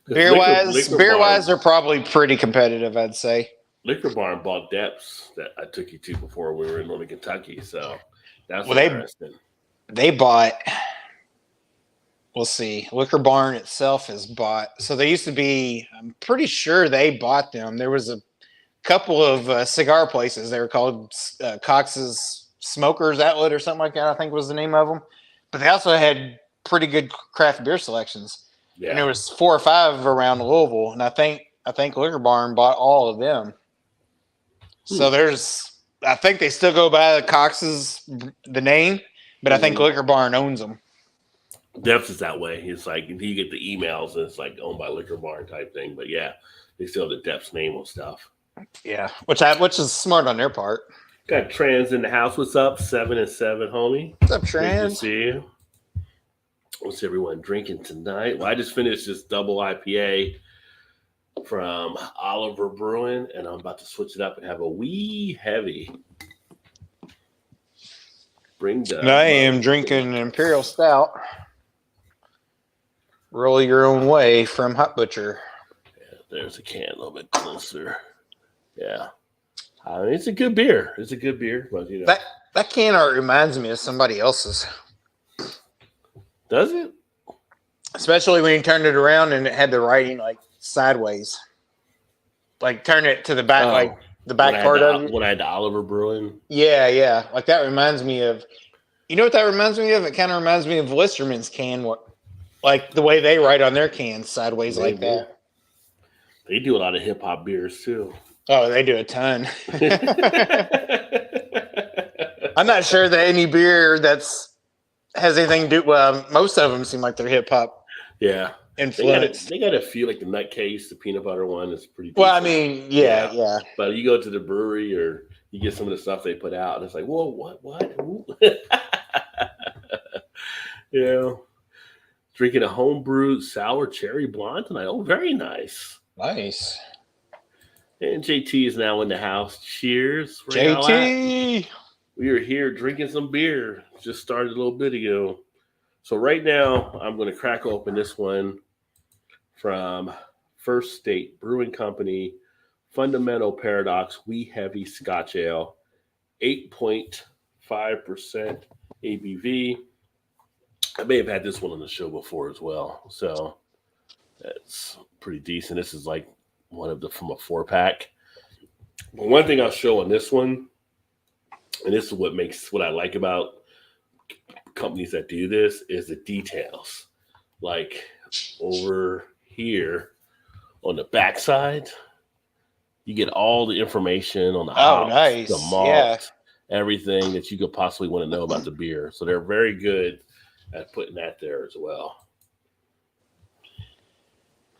Beer wise, they're probably pretty competitive, I'd say. Liquor Barn bought Depths that I took you to before we were in Northern Kentucky, so that's interesting. They bought. We'll see. Liquor Barn itself is bought. So they used to be, I'm pretty sure they bought them. There was a couple of cigar places. They were called Cox's Smokers Outlet or something like that, I think was the name of them. But they also had pretty good craft beer selections. Yeah. And there was 4 or 5 around Louisville. And I think I think Liquor Barn bought all of them. So I think they still go by the Cox's, the name, but I think Liquor Barn owns them. Depths is that way. It's like you get the emails and it's like owned by Liquor Barn type thing. But yeah, they still have the Depths name on stuff. Yeah, which is smart on their part. Got Trans in the house. What's up? 7 and 7, homie. What's up, Trans? Good to see you. What's everyone drinking tonight? Well, I just finished this double IPA from Oliver Brewing, and I'm about to switch it up and have a wee heavy. I am drinking an Imperial Stout. Roll your own way from Hot Butcher. Yeah, there's a can a little bit closer. Yeah. It's a good beer. It's a good beer. But, you know. That can art reminds me of somebody else's. Does it? Especially when you turned it around and it had the writing like sideways. Like turn it to the back, like the back part of it. When I had the Oliver Brewing. Yeah. Like that reminds me of, you know what that reminds me of? It kind of reminds me of Listerman's can, like the way they write on their cans sideways like that. They do a lot of hip hop beers too. Oh, they do a ton. I'm not sure that any beer has anything to do. Well, most of them seem like they're hip hop. Yeah. Influence. They got a few, like the Nutcase, the peanut butter one is pretty decent. Well, I mean, yeah. But you go to the brewery or you get some of the stuff they put out, and it's like, whoa, what? Yeah. Drinking a homebrewed sour cherry blonde tonight. Oh, very nice. Nice. And JT is now in the house. Cheers. JT! We are here drinking some beer. Just started a little bit ago. So right now, I'm going to crack open this one from First State Brewing Company, Fundamental Paradox Wee Heavy Scotch Ale, 8.5% ABV. I may have had this one on the show before as well. So that's pretty decent. This is like one of from a 4-pack. But one thing I'll show on this one, and this is what I like about companies that do this, is the details. Like over here on the backside, you get all the information on the hops, nice. The malt, everything that you could possibly want to know about the beer. So they're very good at putting that there as well.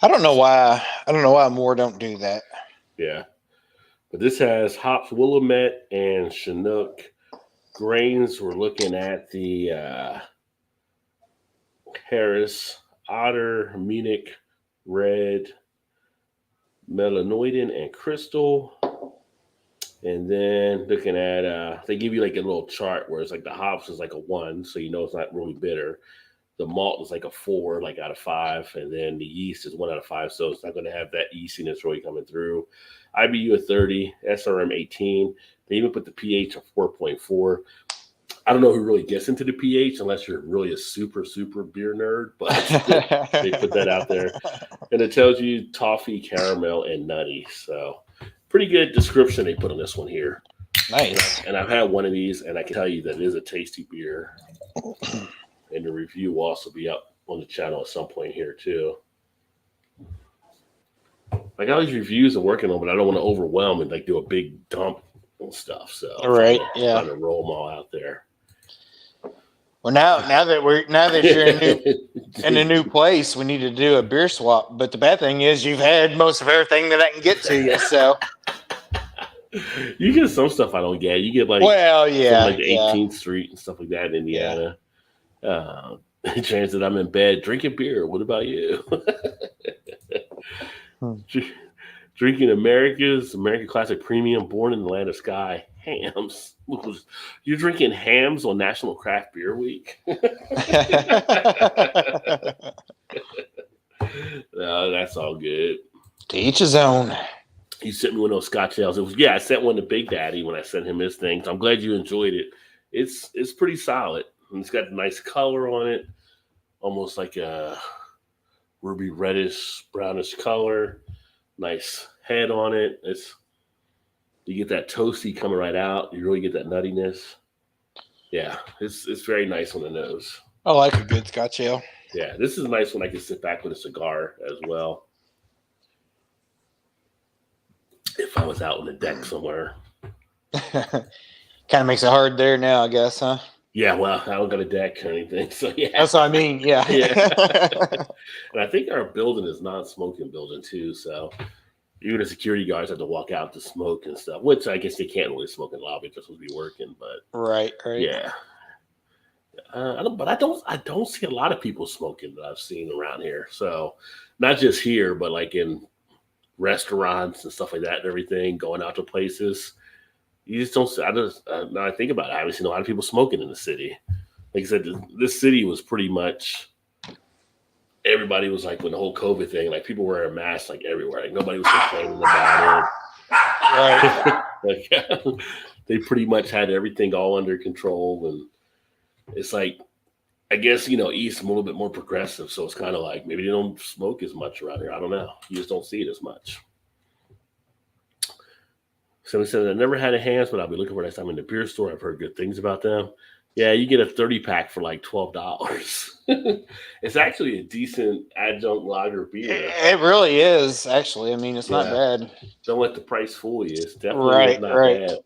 I don't know why more don't do that. Yeah. But this has hops Willamette and Chinook. Grains, we're looking at the Harris, Otter, Munich, Red, Melanoidin, and Crystal. And then looking at, they give you like a little chart where it's like the hops is like a 1, so you know it's not really bitter. The malt is like a 4, like out of 5, and then the yeast is 1 out of 5, so it's not going to have that yeastiness really coming through. IBU at 30, SRM 18. They even put the pH of 4.4. I don't know who really gets into the pH unless you're really a super, super beer nerd, but they put that out there. And it tells you toffee, caramel, and nutty. So pretty good description they put on this one here. Nice. And I've had one of these, and I can tell you that it is a tasty beer. And the review will also be up on the channel at some point here, too. Like, all these reviews I'm working on, but I don't want to overwhelm and, like, do a big dump and stuff. So, right, trying to roll them all out there. Well, now that you're in a new place, we need to do a beer swap. But the bad thing is, you've had most of everything that I can get to you. So you get some stuff I don't get. You get like, like the 18th Street and stuff like that in Indiana. Chance that I'm in bed drinking beer. What about you? Drinking American Classic Premium, born in the land of sky. Hams. You're drinking hams on National Craft Beer Week? No, that's all good. To each his own. He sent me one of those Scotch ales. I sent one to Big Daddy when I sent him his thing. So I'm glad you enjoyed it. It's pretty solid. And it's got a nice color on it, almost like a ruby reddish, brownish color. Nice head on it. You get that toasty coming right out. You really get that nuttiness. Yeah, it's very nice on the nose. I like a good Scotch ale. Yeah, this is a nice one I can sit back with a cigar as well. if I was out on the deck somewhere. Kind of makes it hard there now, I guess, huh? Yeah, well, I don't got a deck or anything, so yeah. That's what I mean. Yeah. And I think our building is non-smoking building too, so even the security guards have to walk out to smoke and stuff, which I guess they can't really smoke in the lobby; just would be working. But right. yeah, I don't see a lot of people smoking that I've seen around here. So not just here, but like in restaurants and stuff like that and everything, going out to places. You just don't. Now I think about it, I haven't seen a lot of people smoking in the city. Like I said, this city was pretty much everybody was like, when the whole COVID thing, like people wearing masks like everywhere. Like nobody was complaining about it. Right. Like they pretty much had everything all under control, and it's like, I guess East a little bit more progressive, so it's kind of like maybe they don't smoke as much around here. I don't know. You just don't see it as much. Somebody said, I never had a Hams, but I'll be looking for next time in the beer store. I've heard good things about them. Yeah, you get a 30-pack for like $12. It's actually a decent adjunct lager beer. It really is, actually. I mean, it's not bad. Don't let the price fool you. It's definitely not bad.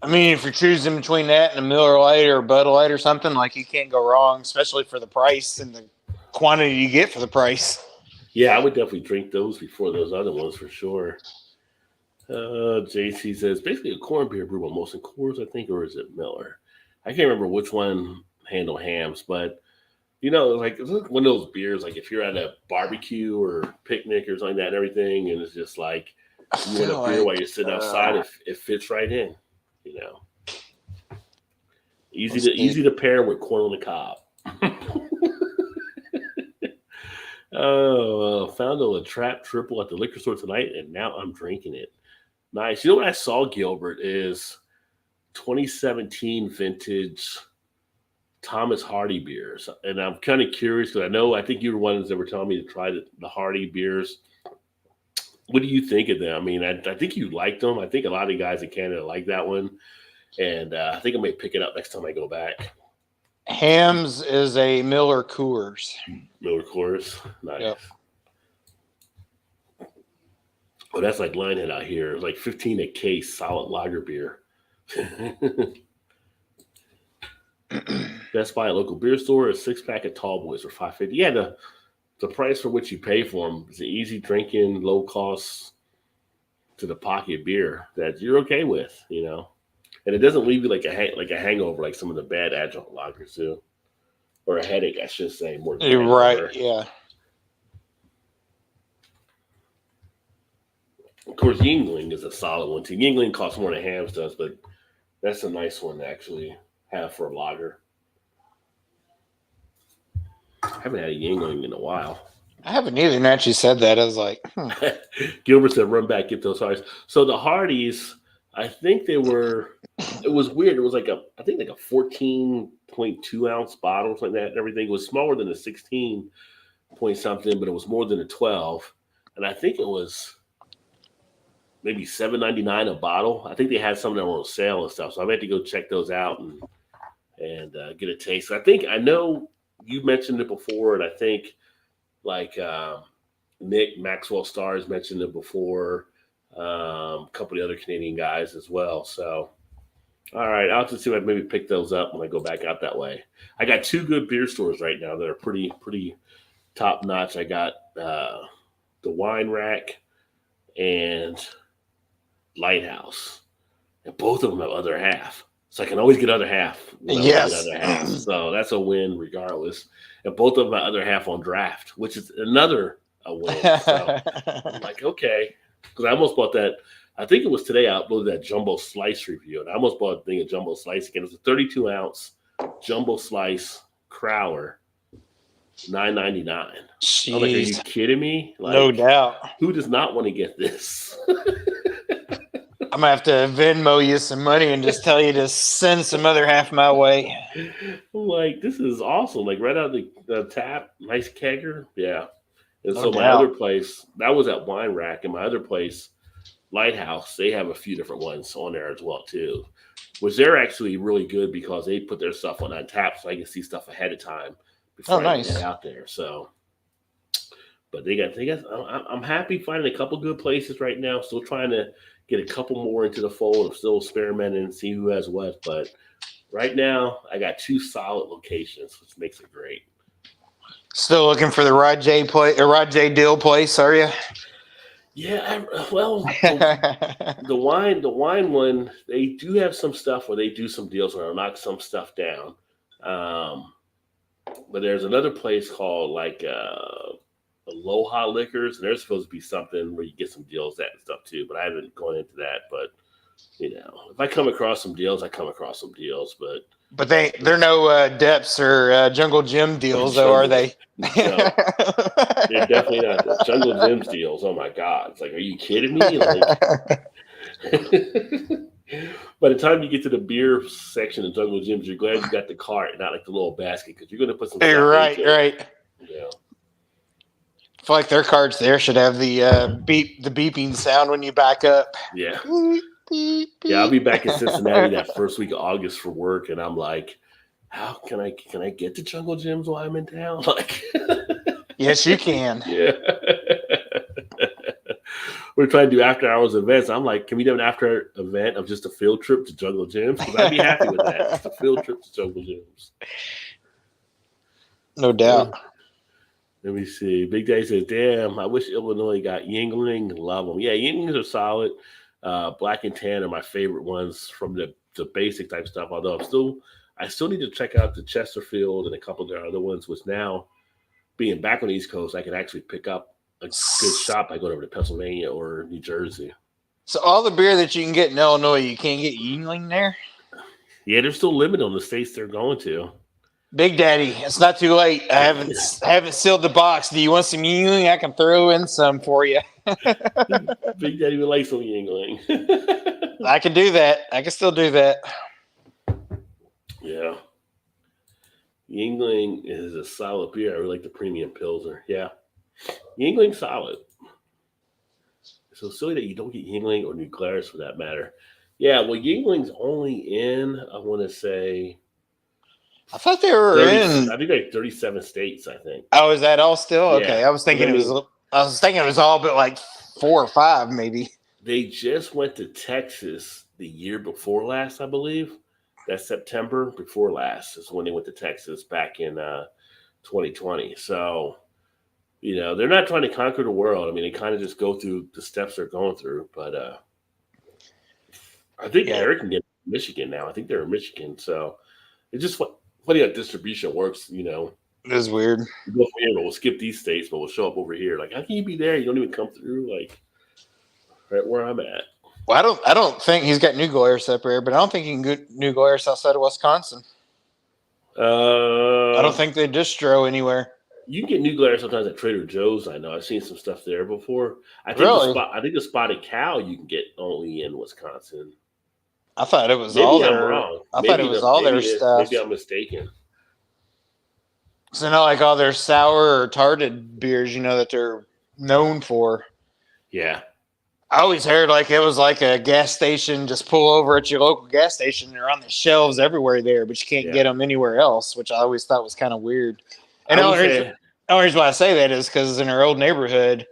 I mean, if you're choosing between that and a Miller Lite or Bud Light or something, like, you can't go wrong, especially for the price and the quantity you get for the price. Yeah, I would definitely drink those before those other ones for sure. JC says basically a corn beer brewed by Molson Coors, I think, or is it Miller? I can't remember which one handled Hams, but like it's like one of those beers. Like if you're at a barbecue or picnic or something like that and everything, and it's just like you want a beer while you're sitting outside, it fits right in. Easy to pair with corn on the cob. Oh, found a trap triple at the liquor store tonight, and now I'm drinking it. Nice. You know what I saw, Gilbert, is 2017 vintage Thomas Hardy beers. And I'm kind of curious because I think you were ones that were telling me to try the Hardy beers. What do you think of them? I mean, I think you liked them. I think a lot of the guys in Canada like that one. And I think I may pick it up next time I go back. Hams is a Miller Coors. Miller Coors. Nice. Yep. Oh, that's like Lionhead out here. It's like 15 a case, solid lager beer. Best Buy at local beer store, a 6-pack of Tall Boys for $5.50. Yeah, the price for what you pay for them is an easy drinking, low cost to the pocket beer that you're okay with, and it doesn't leave you like a hangover like some of the bad adjunct lagers do, or a headache, I should say. More than you're right, yeah. Of course, Yingling is a solid one too. Yingling costs more than Hams does, but that's a nice one to actually have for a lager. I haven't had a Yingling in a while. I haven't either. Now that you said that, I was like, Gilbert said, run back, get those Hardys. So the Hardys, I think it was weird. It was like a 14.2 ounce bottle or something like that. And everything was smaller than a 16 point something, but it was more than a 12. And I think it was maybe $7.99 a bottle. I think they had some that were on sale and stuff. So I had to go check those out and get a taste. I know you mentioned it before, and I think like Nick Maxwell Stars mentioned it before. A couple of other Canadian guys as well. So, all right, I'll have to see if I maybe pick those up when I go back out that way. I got 2 good beer stores right now that are pretty top notch. I got the Wine Rack and Lighthouse, and both of them have other half, so I can always get other half. Yes, other half. So that's a win regardless. And both of them have other half on draft, which is another a win. So I'm like, okay, because I almost bought that. I think it was today I uploaded that Jumbo Slice review, and I almost bought a thing of Jumbo Slice again. It was a 32 ounce Jumbo Slice Crowler, $9.99. I'm like, are you kidding me? Like, no doubt. Who does not want to get this? I'm gonna have to Venmo you some money and just tell you to send some other half my way. I'm like, this is awesome. Like right out of the tap, nice kegger. Yeah. And so my other place, that was at Wine Rack, and my other place, Lighthouse, they have a few different ones on there as well too, which they're actually really good because they put their stuff on tap, so I can see stuff ahead of time before I get out there. So, But they got. I'm happy finding a couple good places right now. Still trying to get a couple more into the fold. I'm still experimenting and see who has what. But right now, I got 2 solid locations, which makes it great. Still looking for the Rod J Dill place, are you? Yeah, the wine one, they do have some stuff where they do some deals where they'll knock some stuff down. Um, but there's another place called like Aloha Liquors, and there's supposed to be something where you get some deals at and stuff too. But I haven't gone into that. But if I come across some deals, I come across some deals. But they're no Depths or Jungle Gym deals, though, are they? No, they're definitely not the Jungle Gyms deals. Oh my god! It's like, are you kidding me? Like, by the time you get to the beer section of Jungle Gyms, you're glad you got the cart, not like the little basket, because you're going to put some stuff right, into right. it. Yeah. I feel like their carts there should have the beeping sound when you back up. Yeah. Beep, beep, beep. Yeah, I'll be back in Cincinnati that first week of August for work, and I'm like, how can I get to Jungle Gyms while I'm in town? Like, yes, you can. Yeah. We're trying to do after hours events. I'm like, can we do an after event of just a field trip to Jungle Gyms? Because I'd be happy with that. Just a field trip to Jungle Gyms. No doubt. Let me see. Big Daddy says, damn, I wish Illinois got Yingling. Love them. Yeah, Yinglings are solid. Black and tan are my favorite ones from the basic type stuff. Although I still need to check out the Chesterfield and a couple of their other ones, which now, being back on the East Coast, I can actually pick up a good shop. I go over to Pennsylvania or New Jersey. So all the beer that you can get in Illinois, you can't get Yingling there? Yeah, they're still limited on the states they're going to. Big Daddy, it's not too late. I haven't sealed the box. Do you want some Yingling? I can throw in some for you. Big Daddy would like some Yingling. I can do that. I can still do that. Yeah. Yingling is a solid beer. I really like the premium Pilsner. Yeah. Yingling's solid. So silly that you don't get Yingling or New Glarus for that matter. Yeah, well, Yingling's only in, I want to say, I thought they were 30, in. I think like 37 states, I think. Oh, is that all still? Okay. Yeah. I was thinking it was all but like 4 or 5 maybe. They just went to Texas the year before last, I believe. That's September before last is when they went to Texas back in 2020. So, they're not trying to conquer the world. I mean, they kind of just go through the steps they're going through. But I think Eric can get Michigan now. I think they're in Michigan. So it's just funny how distribution works, It is weird. We go from here, but we'll skip these states, but we'll show up over here. Like, how can you be there? You don't even come through, like, right where I'm at. Well, I don't think he's got New Glarus up here, but I don't think you can get New Glarus outside of Wisconsin. I don't think they distro anywhere. You can get New Glarus sometimes at Trader Joe's. I know I've seen some stuff there before. I think the Spotted Cow you can get only in Wisconsin. I thought it was maybe all I'm their. wrong. I thought it was all their stuff. Maybe I'm mistaken. So not like all their sour or tarted beers, that they're known for. Yeah. I always heard like it was like a gas station. Just pull over at your local gas station. They're on the shelves everywhere there, but you can't get them anywhere else, which I always thought was kind of weird. And the only reason why I say that is because in our old neighborhood,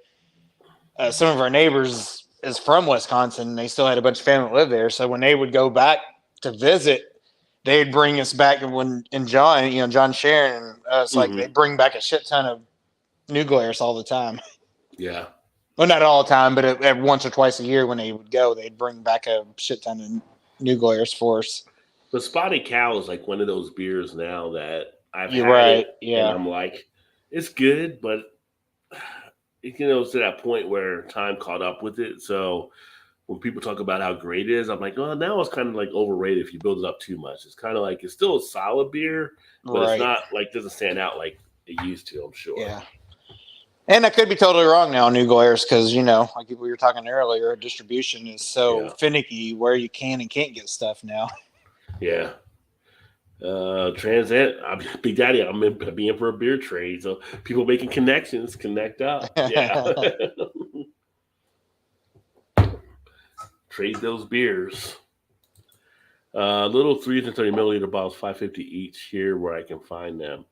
some of our neighbors is from Wisconsin. They still had a bunch of family that lived there. So when they would go back to visit, they'd bring us back. John Sharon, it's like they bring back a shit ton of New Glarus all the time. Yeah. Well, not all the time, but every once or twice a year when they would go, they'd bring back a shit ton of New Glarus for us. The Spotted Cow is like one of those beers now that I've had right. it, yeah. And I'm like, it's good, but it's to that point where time caught up with it. So when people talk about how great it is, I'm like, well, now it's kind of like overrated if you build it up too much. It's kind of like it's still a solid beer, but it's not like doesn't stand out like it used to. I'm sure. Yeah. And I could be totally wrong now on New Glarus because, like we were talking earlier, distribution is so finicky where you can and can't get stuff now. Yeah. Transat, Big Daddy, I'm in for a beer trade. So people making connections, connect up. Yeah. Trade those beers. Little 330 milliliter bottles, $5.50 each here where I can find them.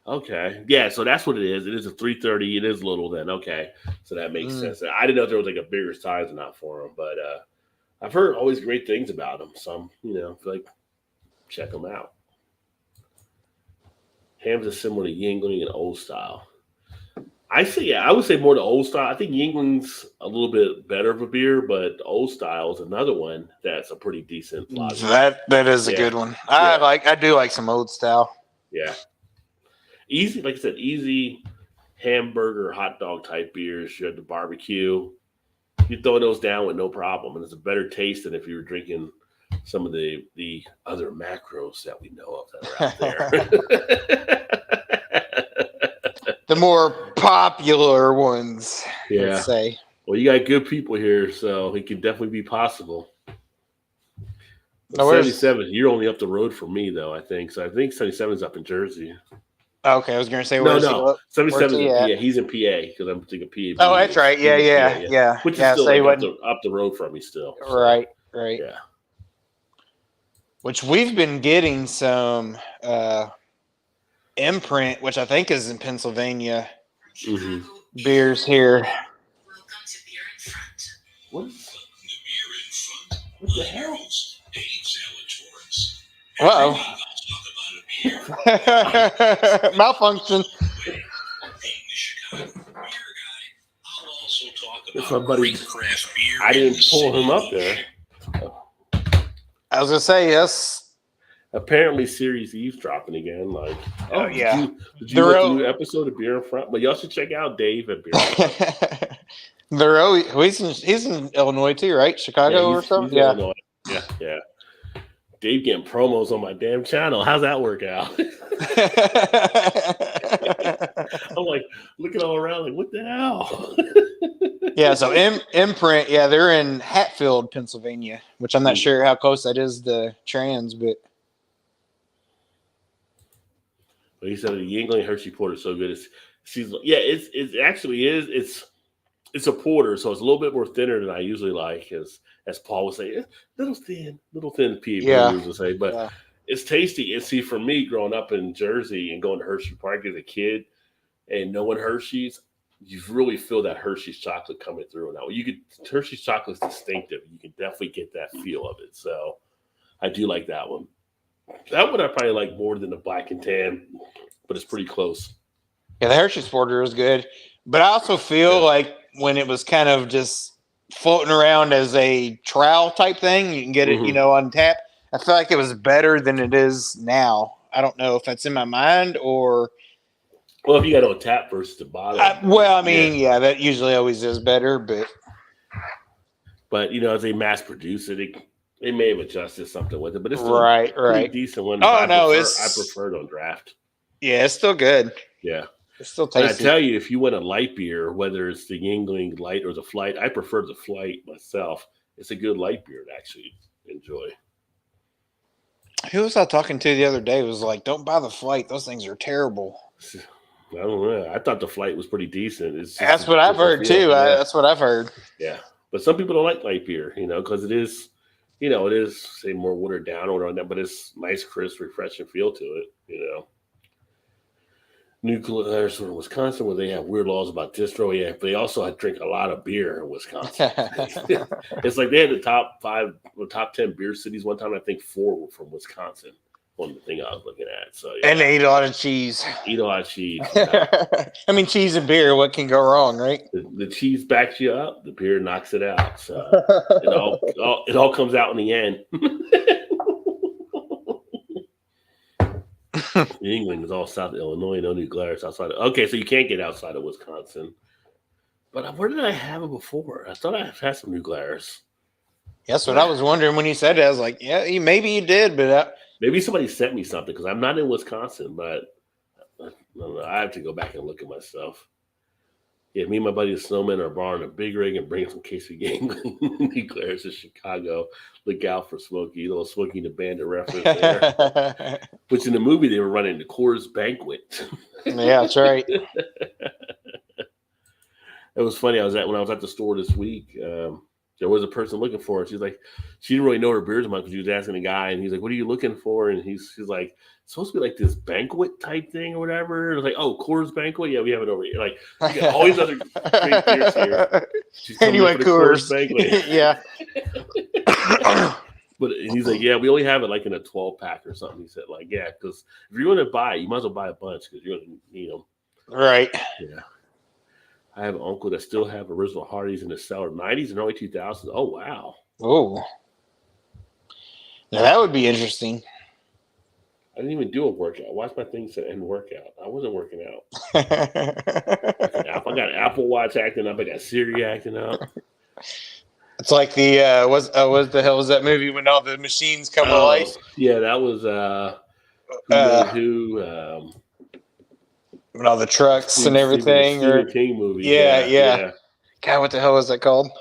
Okay. Yeah, so that's what it is. It is a 330. It is little then. Okay. So that makes sense. I didn't know if there was like a bigger size or not for them, but I've heard always great things about them. So I'm, feel like check them out. Hams is similar to Yingling and Old Style. I say, yeah, I would say more the Old Style. I think Yingling's a little bit better of a beer, but the Old Style is another one that's a pretty decent lager. That is a Yeah. good one. Yeah. I do like some Old Style. Yeah. Easy, like I said, easy hamburger, hot dog type beers. You're at the barbecue. You throw those down with no problem, and it's a better taste than if you were drinking some of the other macros that we know of that are out there. The more popular ones, Yeah. let's say. Well, you got good people here, so it can definitely be possible. No, 77, you're only up the road from me, though, I think. So I think 77 is up in Jersey. Okay, I was going to say, No. 77 is in at? PA. He's in PA because I'm thinking PA. Oh, that's right. Yeah. Which is yeah, still so like up the road from me still. So. Right. Yeah. Which we've been getting some Imprint, which I think is in Pennsylvania, beers here. What the hell? Uh-oh. Malfunction. That's my buddy. I didn't pull him up there. I was going to say, yes. Apparently, Siri's eavesdropping again. Like, yeah. Did you watch the new episode of Beer in Front? But y'all should check out Dave at Beer in Front. He's in Illinois too, right? Chicago or something? Yeah. Illinois. Yeah. Dave getting promos on my damn channel. How's that work out? I'm like looking all around, like, what the hell? Yeah, so Imprint, they're in Hatfield, Pennsylvania, which I'm not sure how close that is to Trans, but. He said the Yingling Hershey Porter is so good. It actually is. It's a porter, so it's a little bit more thinner than I usually like, as Paul would say, little thin PA would say, but it's tasty. And see, for me, growing up in Jersey and going to Hershey Park as a kid and knowing Hershey's, you really feel that Hershey's chocolate coming through. Now, Hershey's chocolate is distinctive. You can definitely get that feel of it. So I do like that one. That one I probably like more than the black and tan, but it's pretty close. Yeah, the Hershey's Porter is good. But I also feel like when it was kind of just floating around as a trial type thing, you can get it, on tap. I feel like it was better than it is now. I don't know if that's in my mind or. Well, if you got it on tap versus the bottle. That usually always is better, but. But, as they mass produce it, they may have adjusted something with it, but it's still a pretty decent one. I prefer it on draft. Yeah, it's still good. Yeah. It's still tasty. And I tell you, if you want a light beer, whether it's the Yingling Light or the Flight, I prefer the Flight myself. It's a good light beer to actually enjoy. Who was I talking to the other day? It was like, don't buy the Flight. Those things are terrible. I don't know. I thought the Flight was pretty decent. That's what I've heard too. That's what I've heard. Yeah. But some people don't like light beer, because it is, it is, say, more watered down or that, but it's nice, crisp, refreshing feel to it, Nuclear in Wisconsin, where they have weird laws about distro. Yeah, but they also drink a lot of beer in Wisconsin. It's like they had the top 10 beer cities one time. I think 4 were from Wisconsin. One thing I was looking at. So and they eat a lot of cheese. I mean, cheese and beer. What can go wrong, right? The cheese backs you up. The beer knocks it out. So it all comes out in the end. England is all South Illinois, no New Glarus outside. Okay, so you can't get outside of Wisconsin. But where did I have it before? I thought I had some New Glarus. That's what I was wondering when he said it. I was like, yeah, maybe you did, but maybe somebody sent me something because I'm not in Wisconsin. But I have to go back and look at myself. Yeah, me and my buddy the Snowman are borrowing a big rig and bringing some case of New Glarus to Chicago. Look out for Smokey, little Smokey the Bandit reference there. Which in the movie they were running the Coors Banquet. Yeah, that's right. It was funny. When I was at the store this week. there was a person looking for it. She's like, she didn't really know her beers much because she was asking the guy, and he's like, "What are you looking for?" And she's like, "It's supposed to be like this banquet type thing or whatever." And I was like, "Oh, Coors Banquet, yeah, we have it over here." Like, we got all these other great beers here. She's coming in for the Coors Banquet. Yeah. But he's like, "Yeah, we only have it like in a 12-pack or something." He said, "Like, yeah, because if you're going to buy it, you might as well buy a bunch because you're going to need them." Right. Yeah. I have an uncle that still have original Hardys in the cellar, 90s and early 2000s. Oh, wow. Oh. Now that would be interesting. I didn't even do a workout. Watch my thing said end workout. I wasn't working out. I got Apple Watch acting up. I got Siri acting up. It's like the what the hell was that movie when all the machines come to life? Yeah, that was Who Made Who. When all the trucks and everything. Stephen King movie. Yeah. God, what the hell was that called?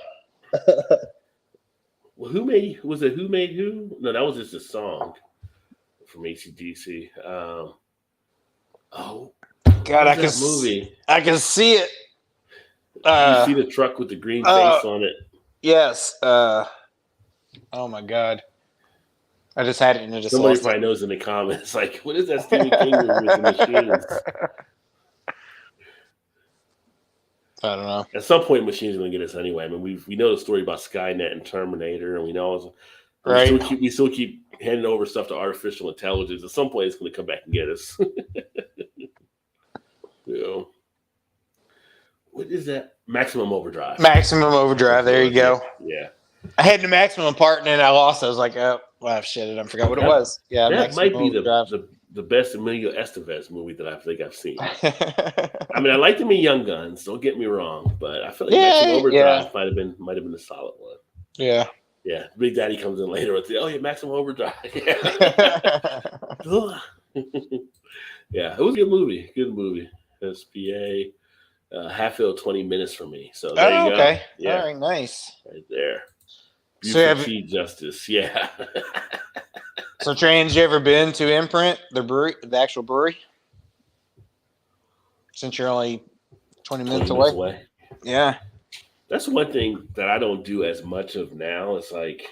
Well, Who Made Who? No, that was just a song from AC/DC. Oh, God, I can see it. You see the truck with the green face on it. Yes. Oh my God. I just had it and it just somebody probably knows in the comments. Like, what is that Stephen King movie with the machines? I don't know. At some point, machines are going to get us anyway. I mean, we know the story about Skynet and Terminator, and we know we still keep handing over stuff to artificial intelligence. At some point, it's going to come back and get us. What is that? Maximum Overdrive. Maximum Overdrive. There you go. Yeah. I had the maximum part, and then I lost. I was like, oh, well, shit, I forgot what it was. Yeah, that might be the best Emilio Estevez movie that I think I've seen. I mean, I liked him in Young Guns. Don't get me wrong, but I feel like Maximum Overdrive might have been a solid one. Yeah. Yeah. Big Daddy comes in later with Maximum Overdrive. Yeah, it was a good movie. Good movie. SPA. Hatfield 20 minutes for me. So there you go. Okay. Yeah. All right, nice. Right there. Beautiful Cheat Justice. Yeah. So, Trans, you ever been to Imprint, the actual brewery? Since you're only 20 minutes away? Yeah. That's one thing that I don't do as much of now. It's like,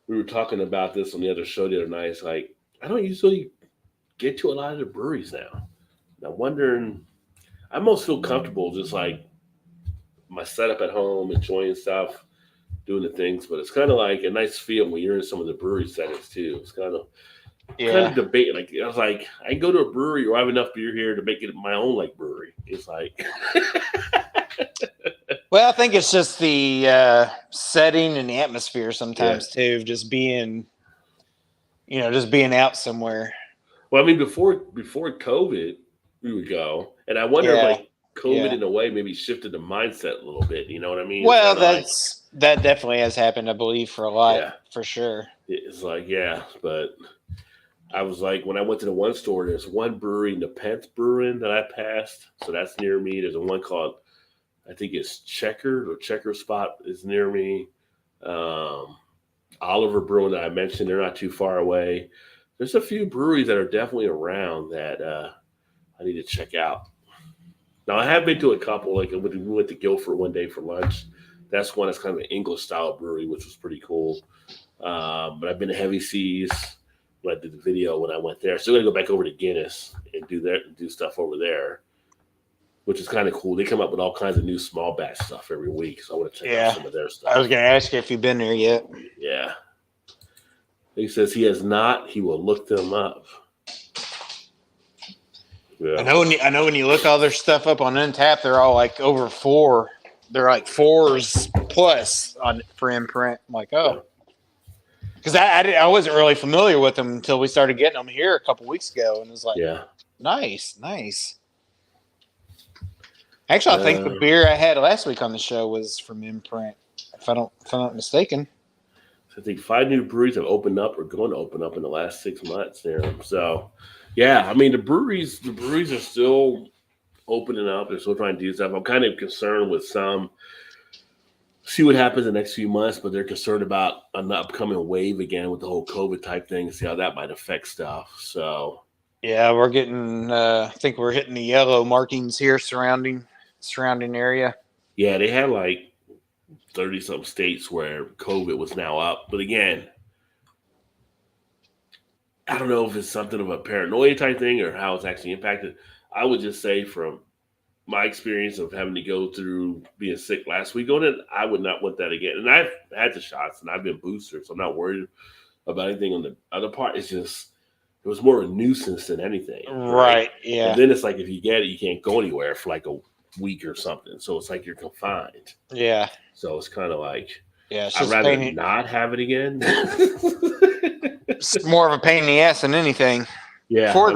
we were talking about this on the other show the other night. It's like, I don't usually get to a lot of the breweries now. And I'm wondering, I most feel comfortable just like my setup at home, enjoying stuff, doing the things, but it's kind of like a nice feel when you're in some of the brewery settings too. It's kind of debate. Like, I was like, I can go to a brewery or I have enough beer here to make it my own like brewery. It's like, well, I think it's just the setting and the atmosphere sometimes too, of just being out somewhere. Well, I mean, before COVID, we would go, and I wonder if like COVID in a way maybe shifted the mindset a little bit. You know what I mean? Well, that definitely has happened, I believe, for a lot, for sure. It's like, but I was like, when I went to the one store, there's one brewery, Nepenthe Brewing, that I passed. So that's near me. There's a one called, I think it's Checker Spot is near me. Oliver Brewing that I mentioned, they're not too far away. There's a few breweries that are definitely around that I need to check out. Now, I have been to a couple. Like, we went to Guilford one day for lunch. That's one that's kind of an English-style brewery, which was pretty cool. But I've been to Heavy Seas when I did the video when I went there. So I'm going to go back over to Guinness and do stuff over there, which is kind of cool. They come up with all kinds of new small batch stuff every week. So I want to check out some of their stuff. I was going to ask you if you've been there yet. Yeah. He says he has not. He will look them up. Yeah. I know when you look all their stuff up on Untappd, they're all like over 4. They're like 4s plus for Imprint. I'm like, oh. Because I wasn't really familiar with them until we started getting them here a couple weeks ago. And it was like, nice. Actually, I think the beer I had last week on the show was from Imprint, if I'm not mistaken. I think 5 new breweries have opened up or going to open up in the last 6 months there. So, I mean, the breweries are still opening up. They're still trying to do stuff. I'm kind of concerned with some. See what happens in the next few months, but they're concerned about an upcoming wave again with the whole COVID type thing. See how that might affect stuff. So, we're getting. I think we're hitting the yellow markings here surrounding area. Yeah, they had like 30-something states where COVID was now up. But again, I don't know if it's something of a paranoia type thing or how it's actually impacted. I would just say from my experience of having to go through being sick last week on it, I would not want that again. And I've had the shots and I've been boosted, so I'm not worried about anything on the other part. It's just it was more a nuisance than anything. Right. Yeah. And then it's like if you get it, you can't go anywhere for like a week or something. So it's like you're confined. Yeah. So it's kind of like I'd rather not have it again. It's more of a pain in the ass than anything. Yeah. For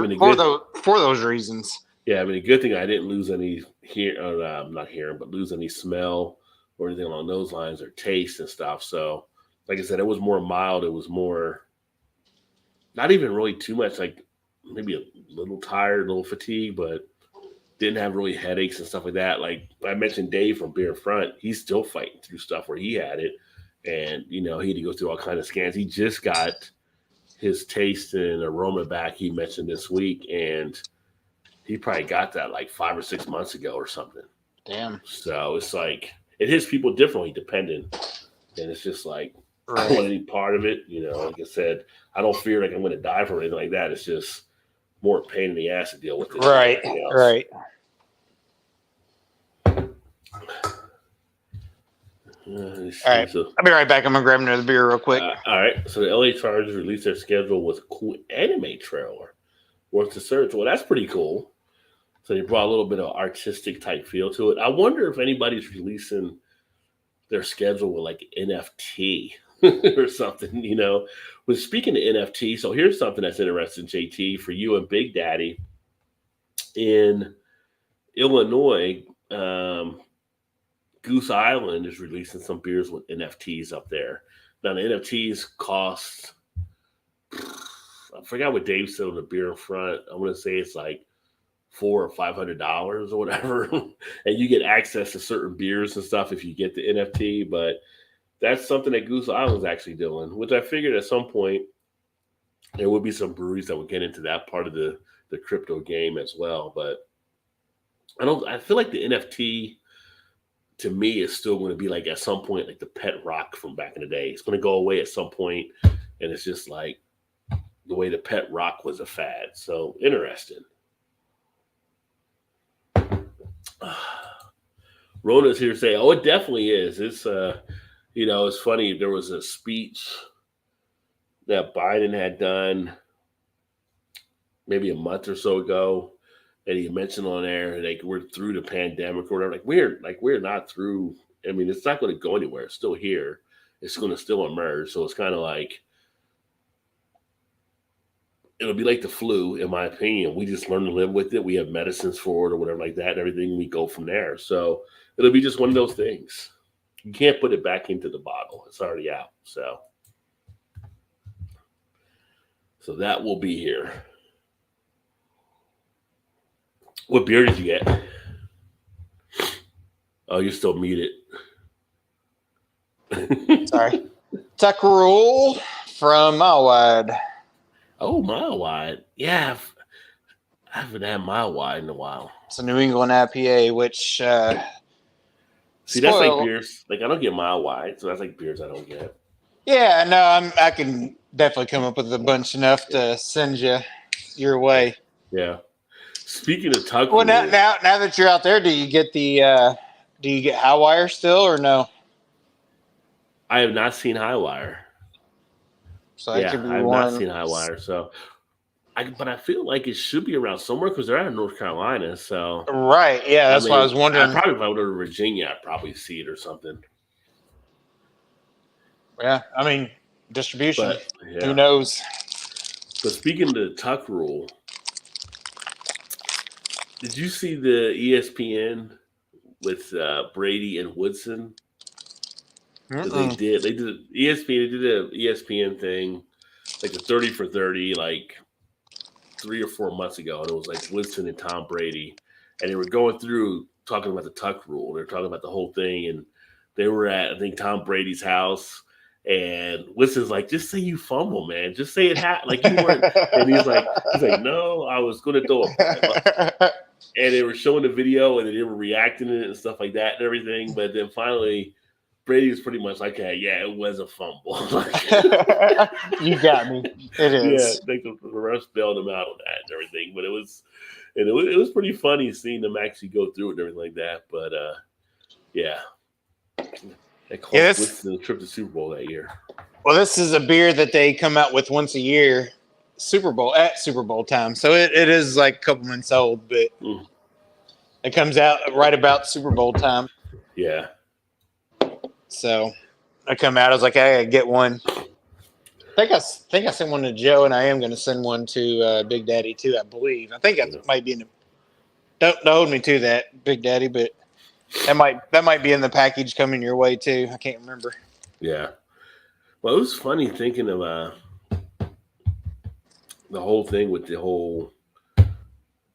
those reasons. Yeah, I mean, a good thing I didn't lose any not hearing, but lose any smell or anything along those lines or taste and stuff. So, like I said, it was more mild. It was more, not even really too much, like maybe a little tired, a little fatigued, but didn't have really headaches and stuff like that. Like I mentioned, Dave from Beer Front, he's still fighting through stuff where he had it, and he had to go through all kind of scans. He just got his taste and aroma back. He mentioned this week, and he probably got that like 5 or 6 months ago or something. Damn. So it's like it hits people differently depending, and it's just like I don't want any part of it. Like I said, I don't fear like I'm going to die from anything like that. It's just more pain in the ass to deal with it. Right. Right. All right. So, I'll be right back. I'm going to grab another beer real quick. All right. So the LA Chargers released their schedule with a cool anime trailer worth the search. Well, that's pretty cool. So they brought a little bit of artistic type feel to it. I wonder if anybody's releasing their schedule with like NFT or something, But speaking of NFT, so here's something that's interesting, JT, for you and Big Daddy. In Illinois, Goose Island is releasing some beers with NFTs up there. Now, the NFTs cost, I forgot what Dave said on the beer in front. I want to say it's like $400 or $500 or whatever. And you get access to certain beers and stuff if you get the NFT. But that's something that Goose Island's actually doing, which I figured at some point there would be some breweries that would get into that part of the crypto game as well. But I feel like the NFT to me is still going to be like at some point like the pet rock from back in the day. It's going to go away at some point, and it's just like the way the pet rock was a fad. So interesting. Rona's here to say, oh, it definitely is. It's it's funny. There was a speech that Biden had done maybe a month or so ago, and he mentioned on there like we're through the pandemic or whatever. We're not through. I mean, it's not going to go anywhere. It's still here. It's going to still emerge. So it's kind of like it'll be like the flu, in my opinion. We just learn to live with it. We have medicines for it or whatever like that, and everything. We go from there. So it'll be just one of those things. You can't put it back into the bottle. It's already out. So that will be here. What beer did you get? Oh, you're still muted. Sorry. Tuck Rule from Mile Wide. Oh, Mile Wide. Yeah, I haven't had Mile Wide in a while. It's a New England IPA, which see, that's like beers. Like I don't get Mile Wide, so that's like beers I don't get. Yeah, no, I can definitely come up with a bunch enough to send you your way. Yeah. Speaking of Tuck, well, now that you're out there, do you get High Wire still or no? I have not seen High Wire. So I have not seen High Wire. So, but I feel like it should be around somewhere because they're out of North Carolina. So right, yeah, that's why I was wondering. If I would go to Virginia, I'd probably see it or something. Yeah, I mean distribution. But, yeah. Who knows? But speaking of the Tuck Rule. Did you see the ESPN with Brady and Woodson? They did ESPN. They did an ESPN thing, like a 30 for 30, like 3 or 4 months ago, and it was like Woodson and Tom Brady, and they were going through talking about the Tuck Rule. They were talking about the whole thing, and they were at I think Tom Brady's house. And Winston's like, just say you fumble, man. Just say it like you weren't. And he's like, no, I was going to throw it. And they were showing the video, and they were reacting to it and stuff like that and everything. But then finally, Brady was pretty much like, yeah, it was a fumble. You got me. It is. Yeah, the refs bailed him out on that and everything. But it was pretty funny seeing them actually go through it and everything like that. But yeah. That cost Winston the trip to Super Bowl that year. Well, this is a beer that they come out with once a year, Super Bowl time. So it is like a couple months old, but it comes out right about Super Bowl time. Yeah. So I come out. I was like, I gotta get one. I think I sent one to Joe, and I am going to send one to Big Daddy too. I believe. I think that might be in the. Don't hold me to that, Big Daddy, but that might be in the package coming your way too. I can't remember. Yeah. Well, it was funny thinking of the whole thing with the whole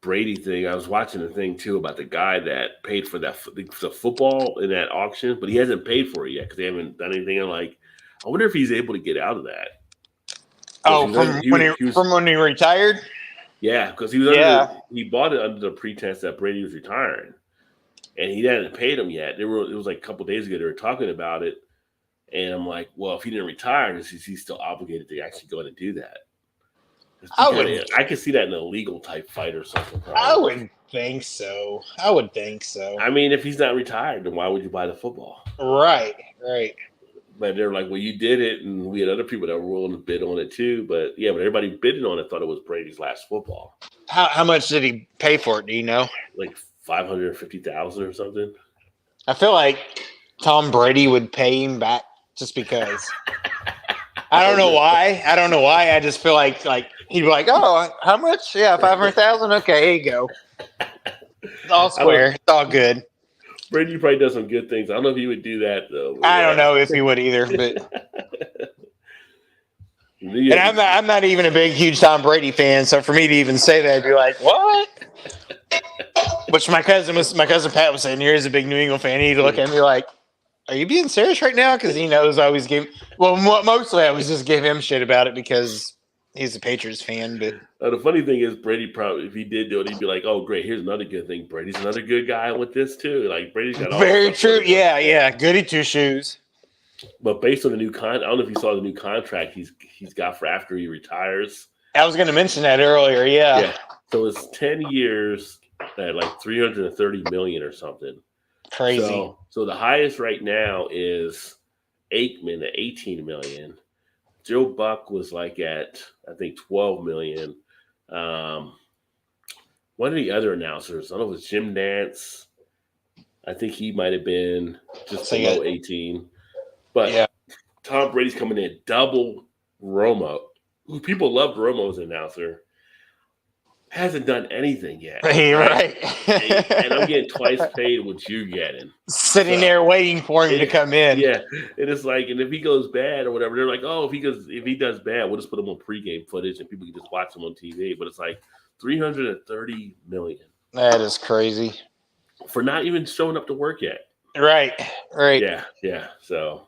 Brady thing. I was watching a thing too about the guy that paid for the football in that auction, but he hasn't paid for it yet because they haven't done anything. I'm like, I wonder if he's able to get out of that. Oh, from when he retired? Yeah, because he bought it under the pretense that Brady was retiring, and he hadn't paid him yet. It was like a couple of days ago they were talking about it, and I'm like, well, if he didn't retire, is he still obligated to actually go in and do that? I could see that in a legal type fight or something. Probably. I would think so. I mean, if he's not retired, then why would you buy the football? Right. But they're like, well, you did it, and we had other people that were willing to bid on it too. But everybody bidding on it thought it was Brady's last football. How much did he pay for it? Do you know? Like $550,000 or something. I feel like Tom Brady would pay him back just because. I don't know why. I just feel like he'd be like, oh, how much? Yeah, 500,000. Okay, here you go. It's all square. It's all good. Brady probably does some good things. I don't know if he would do that though. I don't know if he would either, but. And I'm not even a big, huge Tom Brady fan, so for me to even say that, I'd be like, what? Which my cousin Pat was saying, here's a big New England fan. He'd look at me like, are you being serious right now? Because he knows I always give. Well, mostly I always just give him shit about it because he's a Patriots fan. But the funny thing is, Brady probably, if he did do it, he'd be like, "Oh, great! Here's another good thing. Brady's another good guy with this too. Like Brady's got all very true. Yeah, goody two shoes. But based on the new I don't know if you saw the new contract he's got for after he retires. I was going to mention that earlier. Yeah. So it's 10 years at like $330 million or something. Crazy. So the highest right now is Aikman at $18 million. Joe Buck was like at I think $12 million. One of the other announcers, I don't know if it was Jim Nance. I think he might have been just below 18. But Tom Brady's coming in double Romo. People loved Romo as an announcer. Hasn't done anything yet. Right. And I'm getting twice paid what you're getting. Sitting there waiting for him to come in. Yeah. And it's like, and if he goes bad or whatever, they're like, oh, if he does bad, we'll just put him on pregame footage and people can just watch him on TV. But it's like $330 million. That is crazy. For not even showing up to work yet. Right. Yeah. So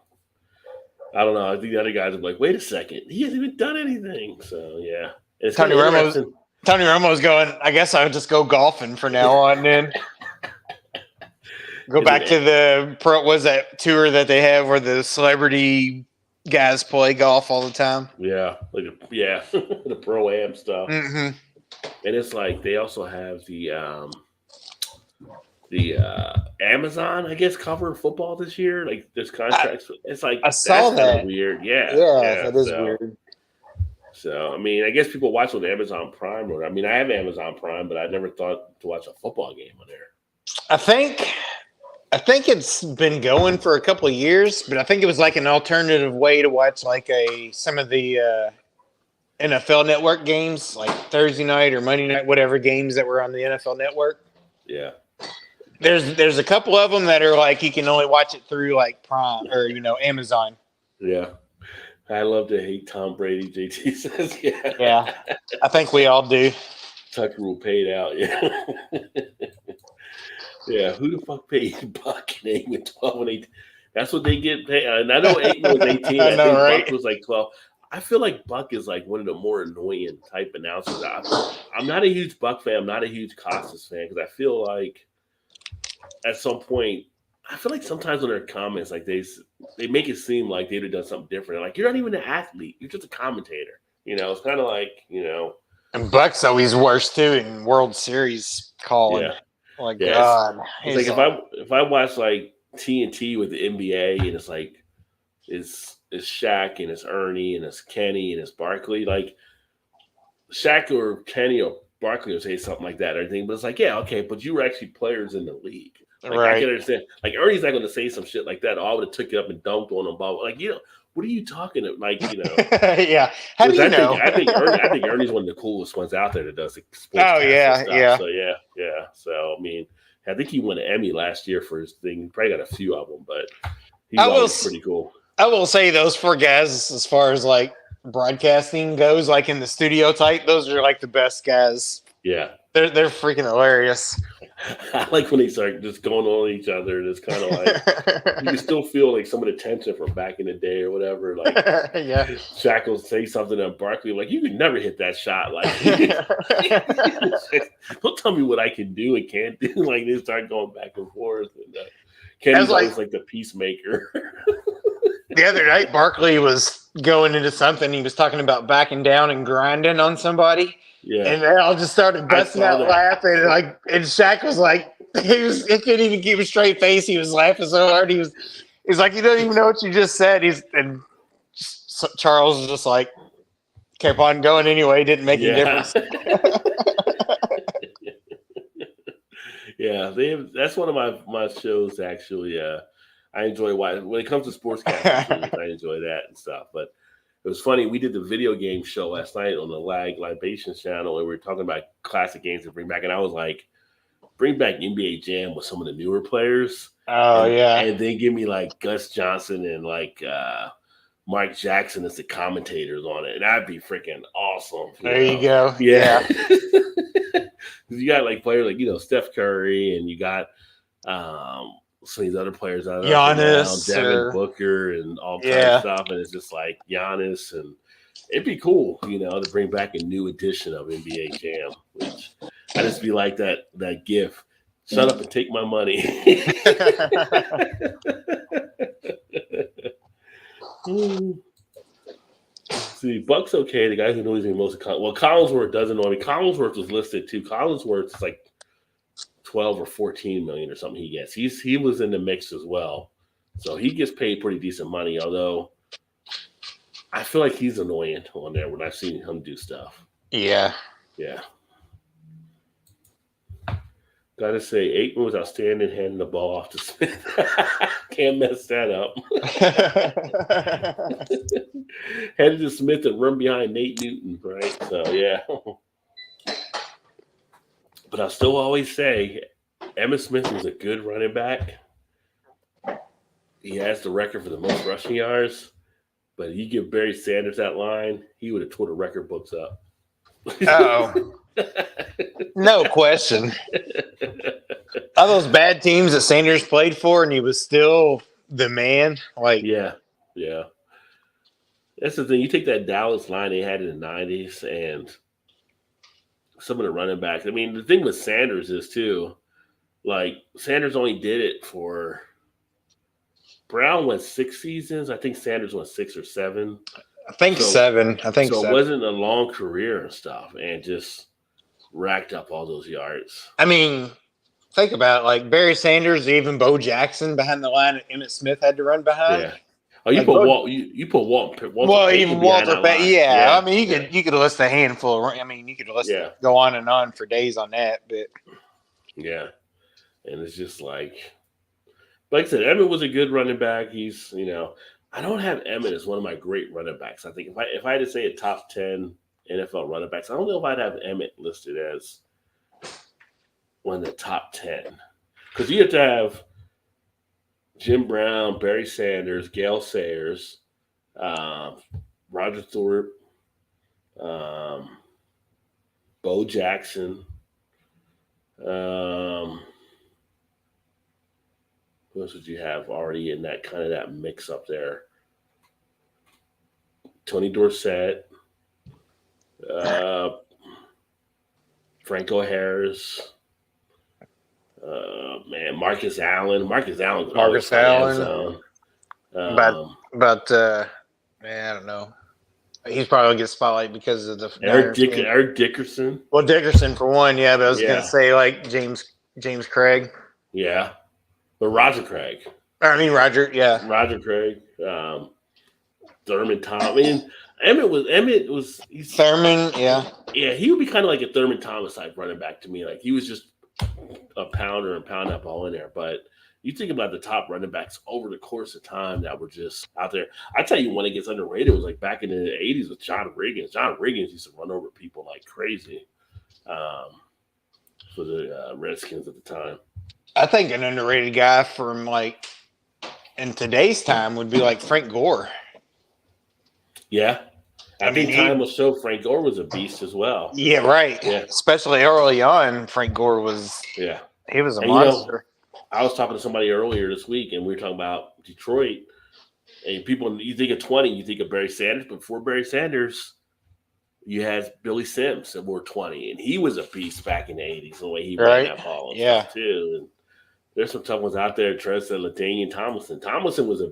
I don't know. I think the other guys are like, wait a second. He hasn't even done anything. So yeah. It's Tony Romo's going, I guess I would just go golfing from now on then. Go back to the that tour that they have where the celebrity guys play golf all the time. Yeah. The Pro-Am stuff. Mm-hmm. And it's like they also have the Amazon, I guess, cover football this year. Like there's contracts. It's like I saw that. Weird. Yeah, that is weird. So I mean, I guess people watch on Amazon Prime. I mean, I have Amazon Prime, but I never thought to watch a football game on there. I think it's been going for a couple of years, but I think it was like an alternative way to watch like some of the NFL Network games, like Thursday night or Monday night, whatever games that were on the NFL Network. Yeah. There's a couple of them that are like you can only watch it through like Prime or Amazon. Yeah. I love to hate Tom Brady, JT says. Yeah. I think we all do. Tucker will pay it out, yeah. Yeah, who the fuck paid Buck and Aikman 12 and 18? That's what they get paid. And I know Aikman was 18. I think right? Buck was like 12. I feel like Buck is like one of the more annoying type announcers. I'm not a huge Buck fan. I'm not a huge Costas fan because I feel like at some point I feel like sometimes when they're comments, like they make it seem like they'd have done something different. Like you're not even an athlete; you're just a commentator. It's kind of like And Buck's always worse too in World Series calling. yeah, Like yeah. God, It's like if I watch like TNT with the NBA, and it's like it's Shaq and it's Ernie and it's Kenny and it's Barkley. Like Shaq or Kenny or Barkley will say something like that or anything, but it's like, yeah, okay, but you were actually players in the league. Like I can right. understand. Like Ernie's not going to say some shit like that. Oh, I would have took it up and dunked on him. But like, what are you talking about? Like, Yeah. How do which you know? I think Ernie's one of the coolest ones out there that does the Oh sportscasting yeah, stuff. yeah. So yeah. So I mean, I think he won an Emmy last year for his thing. He probably got a few of them, but he's I will. always pretty cool. I will say those four guys, as far as like broadcasting goes, like in the studio type, those are like the best guys. Yeah. They're freaking hilarious. I like when they start just going on each other, and it's kind of like you can still feel like some of the tension from back in the day or whatever. Like yeah. Shaq will say something to Barkley, like you could never hit that shot. Like don't tell me what I can do and can't do. Like they start going back and forth. And Kenny's always like the peacemaker. The other night, Barkley was going into something. He was talking about backing down and grinding on somebody. Yeah. And they all just started busting out laughing. And Shaq was like, he couldn't even keep a straight face. He was laughing so hard. He's like, you don't even know what you just said. And Charles was just like, kept on going anyway. Didn't make any difference. Yeah, that's one of my shows actually. I enjoy when it comes to sportscasting. I enjoy that and stuff. But it was funny. We did the video game show last night on the Libations channel, and we were talking about classic games to bring back. And I was like, bring back NBA Jam with some of the newer players. Oh, yeah. And they give me like Gus Johnson and like Mike Jackson as the commentators on it. And that'd be freaking awesome. There you go. Yeah. You got like players like, Steph Curry, and you got some of these other players out there, Giannis, Devin Booker, and all kinds of stuff. And it's just like Giannis, and it'd be cool, to bring back a new edition of NBA Jam. Which I just be like that gif. Shut up and take my money. See, Buck's okay. The guy who knows me most of Collinsworth doesn't know me. Collinsworth was listed too. Collinsworth is like 12 or 14 million or something he gets. He was in the mix as well. So he gets paid pretty decent money, although I feel like he's annoying on there when I've seen him do stuff. Yeah. Yeah. Gotta say, Aikman was outstanding handing the ball off to Smith. Can't mess that up. Headed to Smith and run behind Nate Newton, right? So, yeah. But I still always say Emmitt Smith was a good running back. He has the record for the most rushing yards. But you give Barry Sanders that line, he would have tore the record books up. Oh. No question. All those bad teams that Sanders played for, and he was still the man. Yeah. That's the thing. You take that Dallas line they had in the 90s, and some of the running backs. I mean, the thing with Sanders is too, like Sanders only did it for. Brown went 6 seasons. I think Sanders went 6 or 7. I think 7. So it wasn't a long career and stuff, and just racked up all those yards. I mean, think about it, like Barry Sanders, even Bo Jackson behind the line that Emmitt Smith had to run behind. Yeah. Oh, you put Walt. You put Walter. Well, even Walter. Yeah. I mean, you could list a handful. I mean, you could list go on and on for days on that. But yeah, and it's just like I said, Emmitt was a good running back. He's I don't have Emmitt as one of my great running backs. I think if I had to say a top 10 NFL running backs, I don't know if I'd have Emmitt listed as one of the top 10. Because you have to have Jim Brown, Barry Sanders, Gale Sayers, Roger Thorpe, Bo Jackson. Who else would you have already in that kind of that mix up there? Tony Dorsett, Franco Harris, Man, Marcus Allen. Marcus Allen could always Marcus find the end Allen. zone. But man, I don't know. He's probably gonna get spotlight because of the Niners game. Eric Dickerson. Well, Dickerson for one, yeah. But I was gonna say like James Craig. Yeah, but Roger Craig. Roger. Yeah, Roger Craig. Thurman Thomas. I mean, Emmett was Thurman. Yeah, he would be kind of like a Thurman Thomas type running back to me. Like he was just a pounder and pound that ball in there. But you think about the top running backs over the course of time that were just out there. I tell you, one that gets underrated was like back in the 80s with John Riggins. John Riggins used to run over people like crazy for the Redskins at the time. I think an underrated guy from like in today's time would be like Frank Gore. Yeah. Time will show Frank Gore was a beast as well. Yeah, right. Yeah. Especially early on, Frank Gore was he was a monster. I was talking to somebody earlier this week, and we were talking about Detroit. And people, you think of 20, you think of Barry Sanders. But before Barry Sanders, you had Billy Sims that wore 20. And he was a beast back in the 80s, the way he ran that ball and stuff, too. And there's some tough ones out there. Trez and LaDainian Tomlinson. Tomlinson was a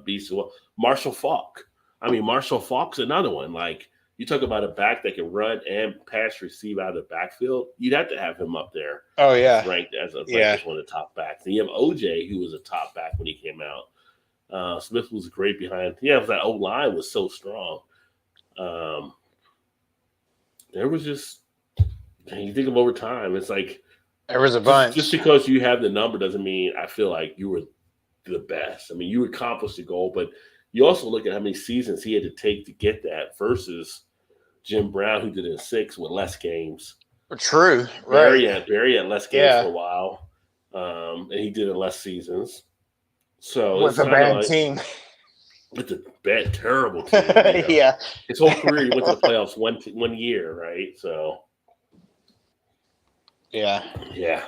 beast as well. Marshall Faulk. Marshall Faulk's another one. Like, you talk about a back that can run and pass receive out of the backfield, you'd have to have him up there. Oh, yeah. Ranked as one of the top backs. And you have OJ, who was a top back when he came out. Smith was great behind. That O-line was so strong. There was just, you think of over time, it's like, there was a bunch. Just because you have the number doesn't mean I feel like you were the best. You accomplished the goal, but you also look at how many seasons he had to take to get that versus Jim Brown, who did it in 6 with less games. True. Barry had less games for a while, and he did it less seasons. So with a bad team. With a bad, terrible team. Yeah. His whole career, he went to the playoffs one year, right? So. Yeah. Yeah.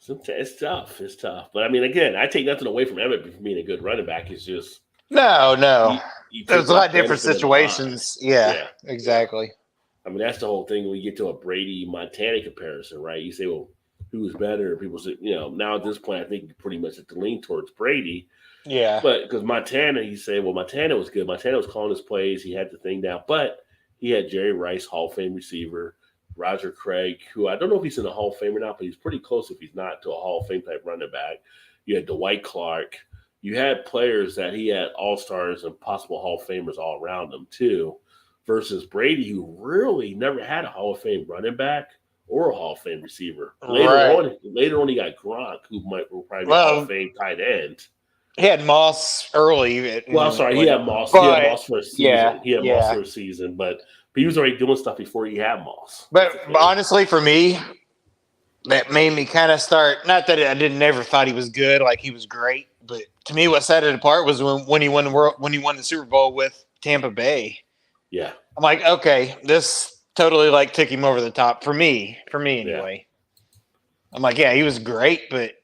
It's tough. It's tough. But, again, I take nothing away from Emmett from being a good running back. It's just. No. There's a lot of different situations. Yeah, exactly. That's the whole thing when we get to a Brady-Montana comparison, right? You say, well, who's better? People say, now at this point, I think you pretty much have to lean towards Brady. Yeah. But because Montana, you say, well, Montana was good. Montana was calling his plays. He had the thing down. But he had Jerry Rice, Hall of Fame receiver. Roger Craig, who I don't know if he's in the Hall of Fame or not, but he's pretty close if he's not to a Hall of Fame type running back. You had Dwight Clark. You had players that he had all-stars and possible Hall of Famers all around him too, versus Brady, who really never had a Hall of Fame running back or a Hall of Fame receiver. Later on, he got Gronk, who will probably be a Hall of Fame tight end. He had Moss early. He had Moss. He had Moss for a season. Moss for a season, but he was already doing stuff before he had Moss. But honestly, for me, that made me kind of start. Not that I never thought he was good, like he was great, but to me, what set it apart was when he won the Super Bowl with Tampa Bay. Yeah, I'm like, okay, this totally took him over the top for me anyway. Yeah. I'm like, yeah, he was great, but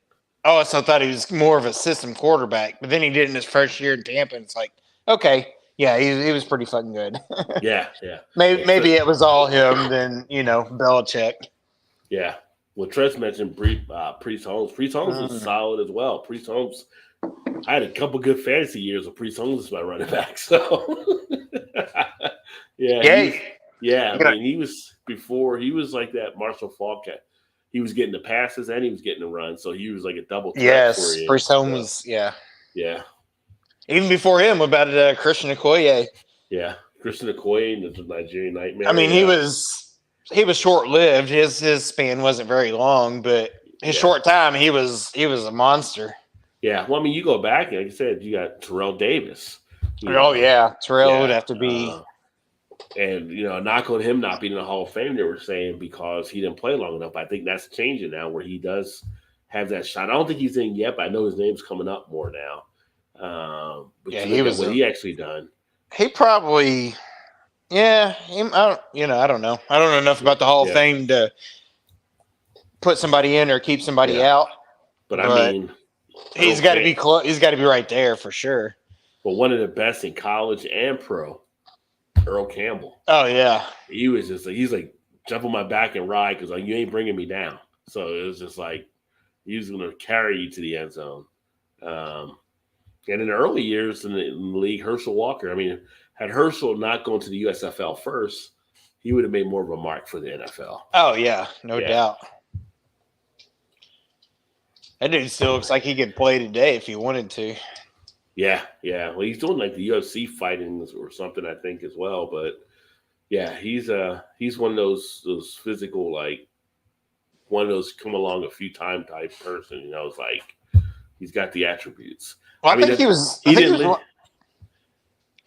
I also thought he was more of a system quarterback. But then he did in his first year in Tampa, and it's like, okay. Yeah, he was pretty fucking good. Yeah. Maybe it was all him than, Belichick. Yeah. Well, Trez mentioned Priest Holmes. Priest Holmes is solid as well. Priest Holmes, I had a couple good fantasy years with Priest Holmes as my running back. So, yeah. He was like that Marshall Faulk. He was getting the passes and he was getting the run. So he was like a double threat. Yes, Priest Holmes, yeah. Yeah. Even before him, what about Christian Okoye? Yeah, Christian Okoye and the Nigerian Nightmare. He was short-lived. His span wasn't very long, but his short time, he was a monster. Yeah, well, you go back, like I said, you got Terrell Davis. Terrell would have to be. And knock on him not being in the Hall of Fame. They were saying because he didn't play long enough. I think that's changing now, where he does have that shot. I don't think he's in yet, but I know his name's coming up more now. But he was what he actually done. He probably, I don't know. I don't know enough about the Hall of Fame to put somebody in or keep somebody out. But he's got to be close. He's got to be right there for sure. But one of the best in college and pro, Earl Campbell. Oh yeah, he was just he's like jump on my back and ride because you ain't bringing me down. So it was just like he was going to carry you to the end zone. And in the early years in the league, Herschel Walker, I mean, had Herschel not gone to the USFL first, he would have made more of a mark for the NFL. Oh, yeah, no doubt. That dude still looks like he could play today if he wanted to. Yeah. Well, he's doing like the UFC fighting or something, I think, as well. But yeah, he's one of those physical, like one of those come along a few time type person. You know, it's like he's got the attributes. Well, I think he was. He Go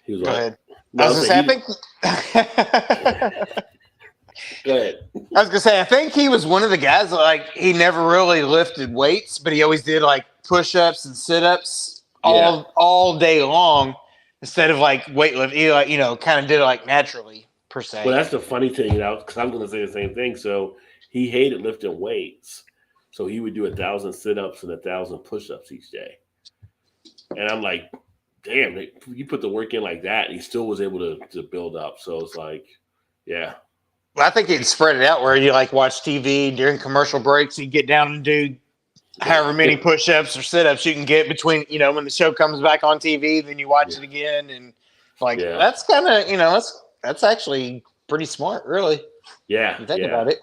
what? ahead. No, I was going to say, Go ahead. I was gonna say, I think he was one of the guys that, like, he never really lifted weights, but he always did like push-ups and sit-ups all day long instead of like weightlifting. He, like, kind of did it like naturally per se. Well, that's the funny thing, because I'm gonna say the same thing. So he hated lifting weights, so he would do 1,000 sit-ups and 1,000 push-ups each day. And I'm like, damn, you put the work in like that, and he still was able to build up. So it's like, yeah. Well, I think he'd spread it out where you like watch TV during commercial breaks. You get down and do however many push-ups or sit-ups you can get between, when the show comes back on TV, then you watch it again. And like, that's kind of, that's actually pretty smart, really. Yeah. You think about it.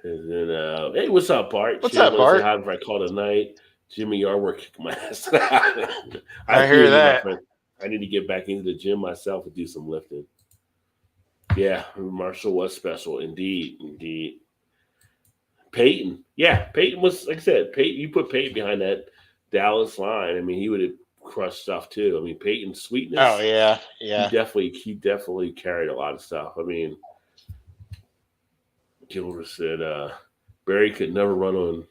And then, hey, what's up, Bart? What's up, Bart? However I call it tonight. Jimmy Yarwork kicked my ass. I hear that. I need to get back into the gym myself and do some lifting. Yeah, Marshall was special. Indeed. Peyton. Yeah, Peyton was, like I said, you put Peyton behind that Dallas line. I mean, he would have crushed stuff too. I mean, Peyton's sweetness. Oh, yeah. He definitely carried a lot of stuff. I mean, Gilbert said Barry could never run on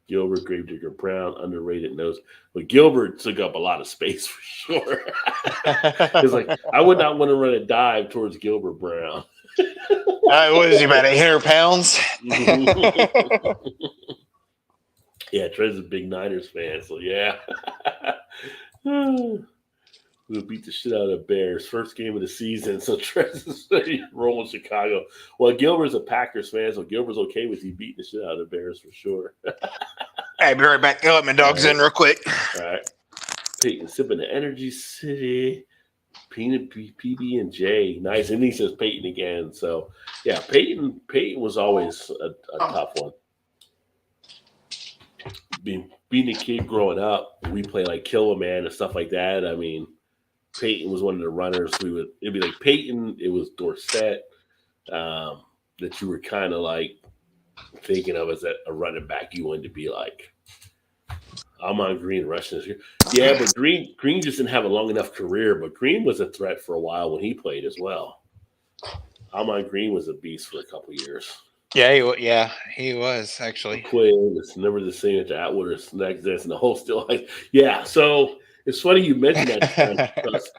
Gilbert, Gravedigger, Brown, underrated nose. But Gilbert took up a lot of space for sure. It's like, I would not want to run a dive towards Gilbert Brown. What is he, about 800 pounds? Yeah, Trez is a big Niners fan, so yeah. We'll beat the shit out of the Bears. First game of the season, so Trez is rolling Chicago. Well, Gilbert's a Packers fan, so Gilbert's okay with you beating the shit out of the Bears for sure. Hey, be right back. Go let my dogs in real quick. All right. Peyton sipping the Energy City. Peanut PB and J. Nice. And he says Peyton again. So yeah, Peyton was always a tough one. Being a kid growing up, we play like Kill a Man and stuff like that. I mean, Peyton was one of the runners. It'd be like Peyton, it was Dorsett, that you were kind of like thinking of as a running back you wanted to be like. I'm on Green rushing this year. Yeah, but Green just didn't have a long enough career, but Green was a threat for a while when he played as well. Amon Green was a beast for a couple years. Yeah, he was actually. Quay was never the same at the Atwater next this and the whole still like yeah. So it's funny you mentioned that because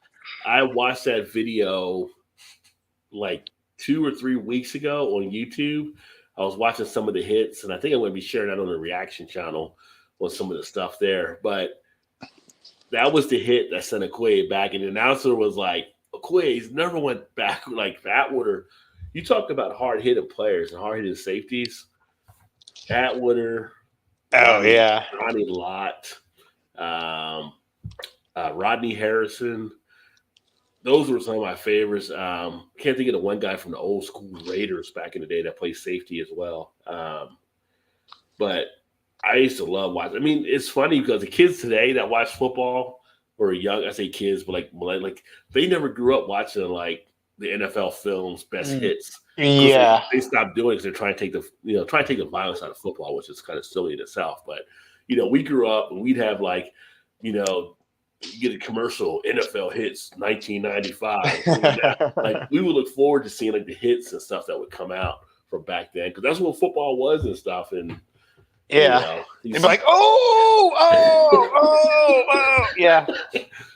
I watched that video like 2 or 3 weeks ago on YouTube. I was watching some of the hits, and I think I'm going to be sharing that on the reaction channel on some of the stuff there. But that was the hit that sent Okoye back, and the announcer was like, "Okoye's never went back like Atwater." You talk about hard-hitting players and hard-hitting safeties. Atwater. Ronnie Lott, Rodney Harrison. Those were some of my favorites. Can't think of the one guy from the old school Raiders back in the day that played safety as well. But I used to love watching. I mean, it's funny because the kids today that watch football or young, I say kids, but like they never grew up watching like the NFL films, best hits. Yeah, they stopped doing it because they're trying to take the violence out of football, which is kind of silly in itself. But we grew up and we'd have like, you get a commercial NFL hits 1995. Like we would look forward to seeing like the hits and stuff that would come out from back then because that's what football was and stuff. And yeah, you'd be like, yeah.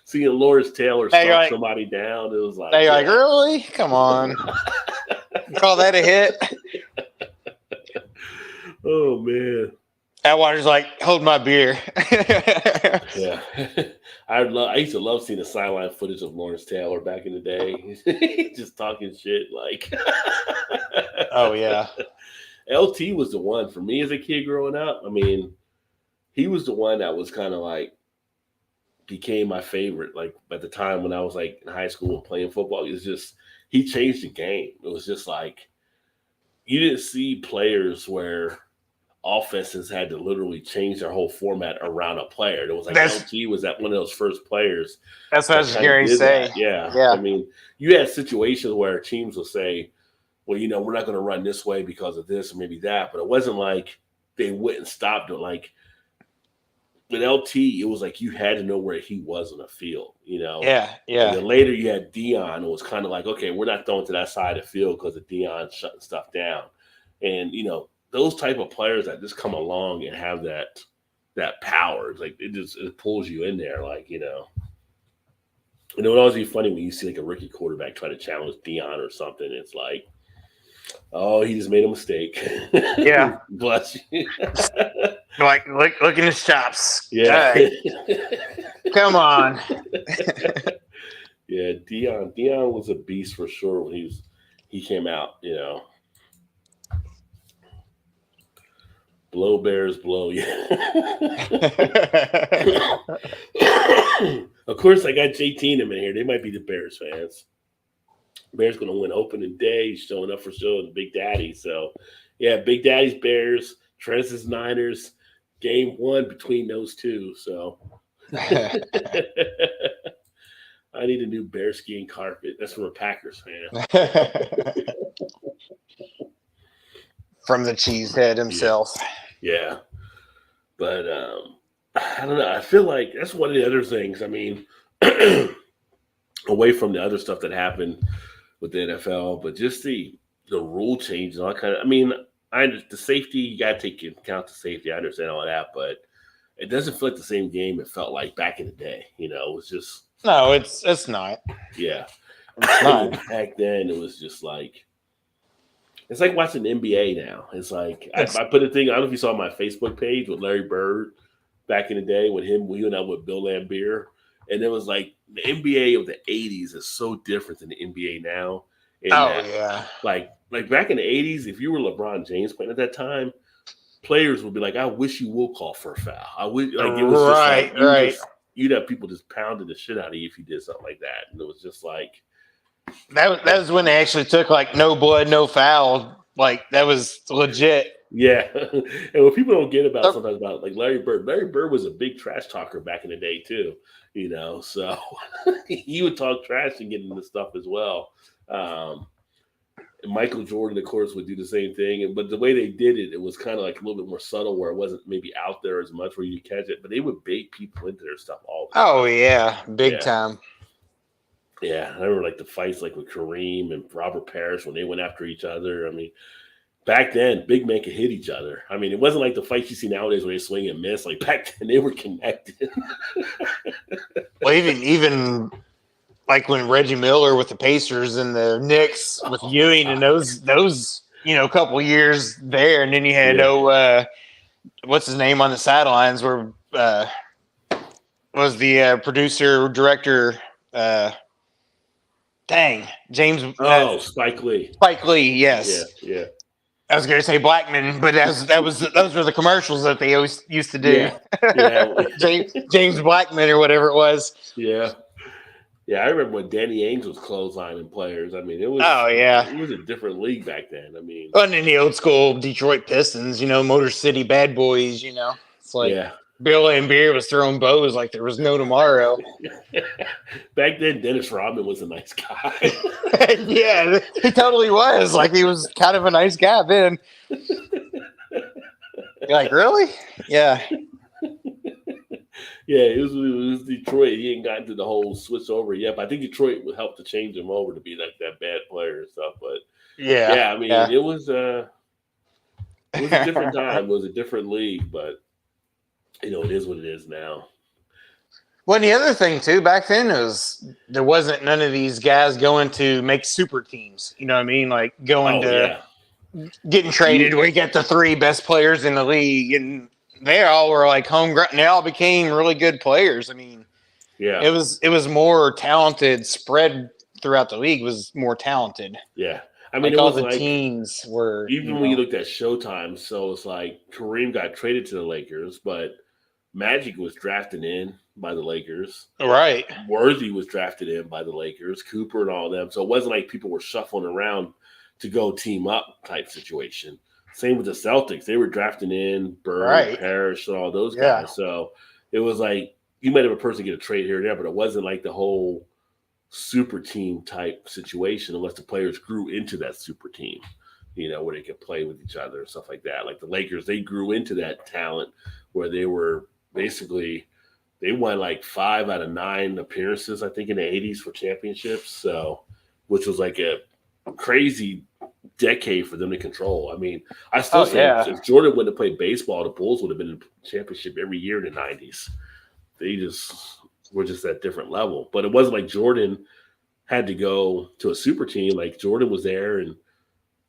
Seeing Lawrence Taylor stomp somebody down, it was like, you're like, really? Come on, you call that a hit? Oh man. Atwater's like, hold my beer. Yeah. I used to love seeing the sideline footage of Lawrence Taylor back in the day. Just talking shit like oh yeah. LT was the one for me as a kid growing up. I mean, he was the one that was kind of like became my favorite. Like at the time when I was like in high school and playing football, it was just he changed the game. It was just like you didn't see players where offenses had to literally change their whole format around a player. It was like LT was that one of those first players. That's what I was going to say. Yeah. I mean, you had situations where teams will say, well, you know, we're not going to run this way because of this or maybe that. But it wasn't like they wouldn't stop doing like with LT, it was like you had to know where he was on the field, you know? Yeah. And then later you had Dion. It was kind of like, okay, we're not throwing to that side of the field because of Dion shutting stuff down. And, you know, those type of players that just come along and have that power, it's like it pulls you in there, like, you know. And it would always be funny when you see like a rookie quarterback try to challenge Dion or something. It's like, oh, he just made a mistake. Yeah. Bless you. Like, look in his chops. Yeah. Come on. Yeah, Dion was a beast for sure when he came out, you know. Blow Bears, blow, yeah. Of course, I got JT in here. They might be the Bears fans. Bears going to win opening day. He's showing up for show the Big Daddy. So, yeah, Big Daddy's Bears, Trez's Niners. Game 1 between those two. So, I need a new bearskin carpet. That's from a Packers fan. From the cheesehead himself. Yeah. But I don't know. I feel like that's one of the other things. I mean, away from the other stuff that happened with the NFL, but just the rule change and all kind of. I mean, the safety, you got to take into account the safety. I understand all that, but it doesn't feel like the same game it felt like back in the day. You know, it was just. No, it's not. Yeah. It's not. Back then, it was just like. It's like watching the NBA now. It's like I put a thing. I don't know if you saw my Facebook page with Larry Bird back in the day with him. We went out with Bill Laimbeer, and it was like the NBA of the '80s is so different than the NBA now. And yeah, like back in the '80s, if you were LeBron James playing at that time, players would be like, "I wish you will call for a foul." I would like it was right. You'd have people just pounding the shit out of you if you did something like that, and it was just like. That was when they actually took like no blood, no foul. Like that was legit. Yeah. And what people don't get about sometimes about like Larry Bird was a big trash talker back in the day too, you know. So he would talk trash and get into stuff as well. And Michael Jordan, of course, would do the same thing. But the way they did it, it was kind of like a little bit more subtle where it wasn't maybe out there as much where you catch it, but they would bait people into their stuff all the time. Oh yeah, big time. Yeah, I remember like the fights like with Kareem and Robert Parrish when they went after each other. I mean, back then, big men could hit each other. I mean, it wasn't like the fights you see nowadays where they swing and miss. Like back then, they were connected. Well, even like when Reggie Miller with the Pacers and the Knicks with Ewing and those couple years there, and then you had what's his name on the sidelines where was the producer director. James. Spike Lee. Spike Lee, yes. Yeah. I was going to say Blackman, but those were the commercials that they always used to do. Yeah. James Blackman or whatever it was. Yeah. Yeah, I remember when Danny Ainge was clotheslining players. I mean, it was. Oh yeah, it was a different league back then. I mean, and in the old school Detroit Pistons, Motor City Bad Boys. It's like. Yeah. Bill Laimbeer was throwing bows like there was no tomorrow. Back then, Dennis Rodman was a nice guy. Yeah, he totally was. Like, he was kind of a nice guy then. You're like, really? Yeah. Yeah, it was Detroit. He ain't gotten to the whole switch over yet. But I think Detroit would help to change him over to be like that bad player and stuff. But I mean, it was a different time. It was a different league, but it is what it is now. Well, and the other thing too, back then there wasn't none of these guys going to make super teams. You know what I mean? Like getting traded. We get the 3 best players in the league, and they all were like homegrown. They all became really good players. I mean, yeah, it was more talented. Spread throughout the league was more talented. Yeah, I mean, Like it all was the like teams were, even when you looked at Showtime, so it's like Kareem got traded to the Lakers, but Magic was drafted in by the Lakers. right. Worthy was drafted in by the Lakers, Cooper and all of them. So it wasn't like people were shuffling around to go team up type situation. Same with the Celtics. They were drafting in Bird, Right. Parrish, and all those Yeah. guys. So it was like you might have a person get a trade here and there, but it wasn't like the whole super team type situation unless the players grew into that super team, where they could play with each other and stuff like that. Like the Lakers, they grew into that talent where they were basically they won like 5 out of 9 appearances, I think, in the 80s for championships. So, which was like a crazy decade for them to control. I mean, I still say if Jordan wouldn't have played baseball, the Bulls would have been in the championship every year in the 90s. They just were just at a different level. But it wasn't like Jordan had to go to a super team. Like Jordan was there and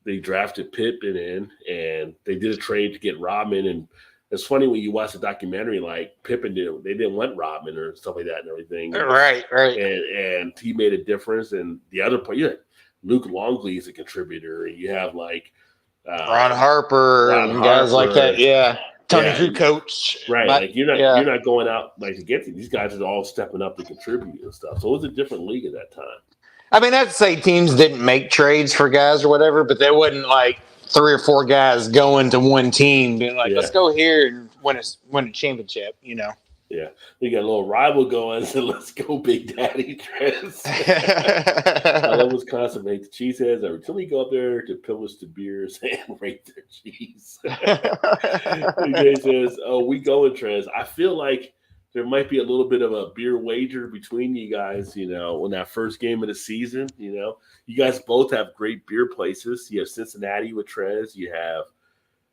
they drafted Pippen in and they did a trade to get Rodman. And it's funny when you watch the documentary, like Pippen they didn't want Rodman or stuff like that and everything. Right. And he made a difference. And the other part, Luke Longley is a contributor. And you have like Ron Harper and guys like that. Yeah. Tony Kukoc. Right. Like you're not going out like to get these guys are all stepping up to contribute and stuff. So it was a different league at that time. I mean, I'd say teams didn't make trades for guys or whatever, but there wasn't like 3 or 4 guys going to one team being like, let's go here and win a championship, Yeah. We got a little rival going, so let's go Big Daddy Trez. I love Wisconsin make the cheeseheads every time we go up there to pillage the beers and rate their cheese. BJ says, we go in Trez. I feel like there might be a little bit of a beer wager between you guys, in that first game of the season. You guys both have great beer places. You have Cincinnati with Trez. You have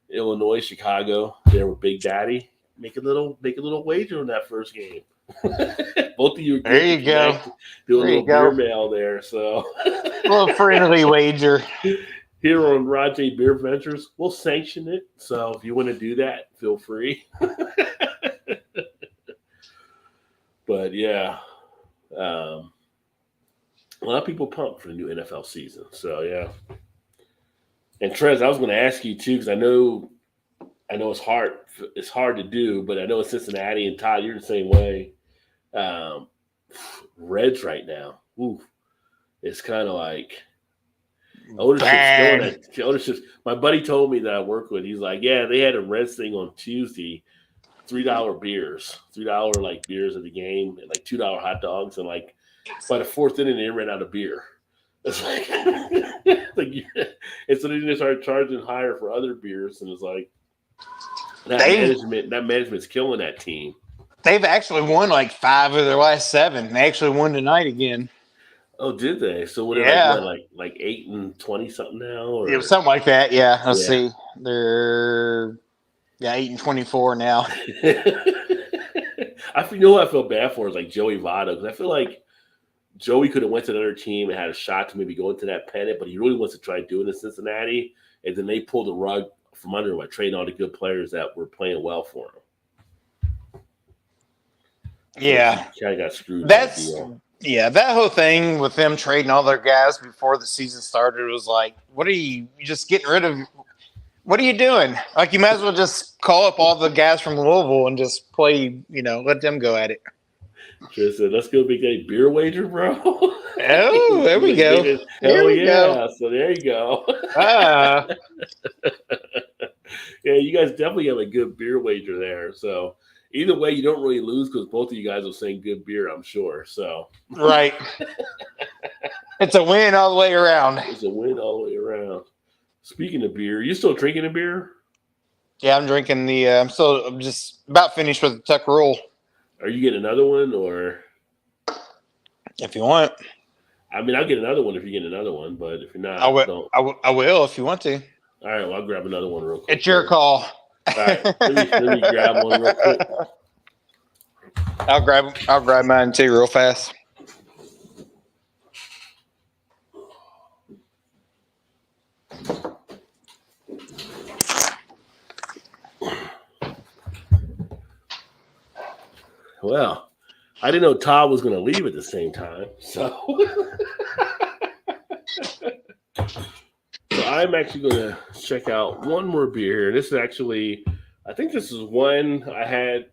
Illinois, Chicago there with Big Daddy. Make a little wager on that first game. Both of you. There you go. Do a little beer mail there. So a little friendly wager. Here on Rajay BeerVentures, we'll sanction it. So if you want to do that, feel free. But yeah, a lot of people pumped for the new NFL season. So yeah. And Trez, I was going to ask you too, because I know it's hard. It's hard to do, but I know in Cincinnati and Todd, you're the same way. Reds right now, it's kind of like ownership's. My buddy told me that I work with. He's like, yeah, they had a Reds thing on Tuesday. $3 beers, $3 like beers at the game, and like $2 hot dogs, and like by the 4th inning they ran out of beer. It's like, and so they just started charging higher for other beers, and it's like that management's killing that team. They've actually won like 5 of their last 7. They actually won tonight again. Oh, did they? So what? Like 8 and 20 something now, or it was something like that. Yeah, let's see. They're 8 and 24 now. I feel bad for is like Joey Votto, because I feel like Joey could have went to another team and had a shot to maybe go into that pennant, but he really wants to try doing it in Cincinnati, and then they pulled the rug from under him by trading all the good players that were playing well for him. Yeah, he kind of got screwed. That whole thing with them trading all their guys before the season started was like, what are you just getting rid of? What are you doing? Like, you might as well just call up all the guys from Louisville and just play, let them go at it. Just said, let's go big day beer wager, bro. Oh, there we go. Hell yeah. So there you go. Yeah, you guys definitely have a good beer wager there. So either way, you don't really lose because both of you guys are saying good beer, I'm sure. So right. It's a win all the way around. It's a win all the way around. Speaking of beer, you still drinking a beer? Yeah, I'm drinking I'm just about finished with the Tuck Rule. Are you getting another one, or? If you want. I mean, I'll get another one if you get another one, but if you're not, don't. I will if you want to. All right, well, I'll grab another one real quick. It's your call. All right, let me grab one real quick. I'll grab mine too real fast. Well, I didn't know Todd was going to leave at the same time, so I'm actually going to check out one more beer here. This is actually, I think this is one I had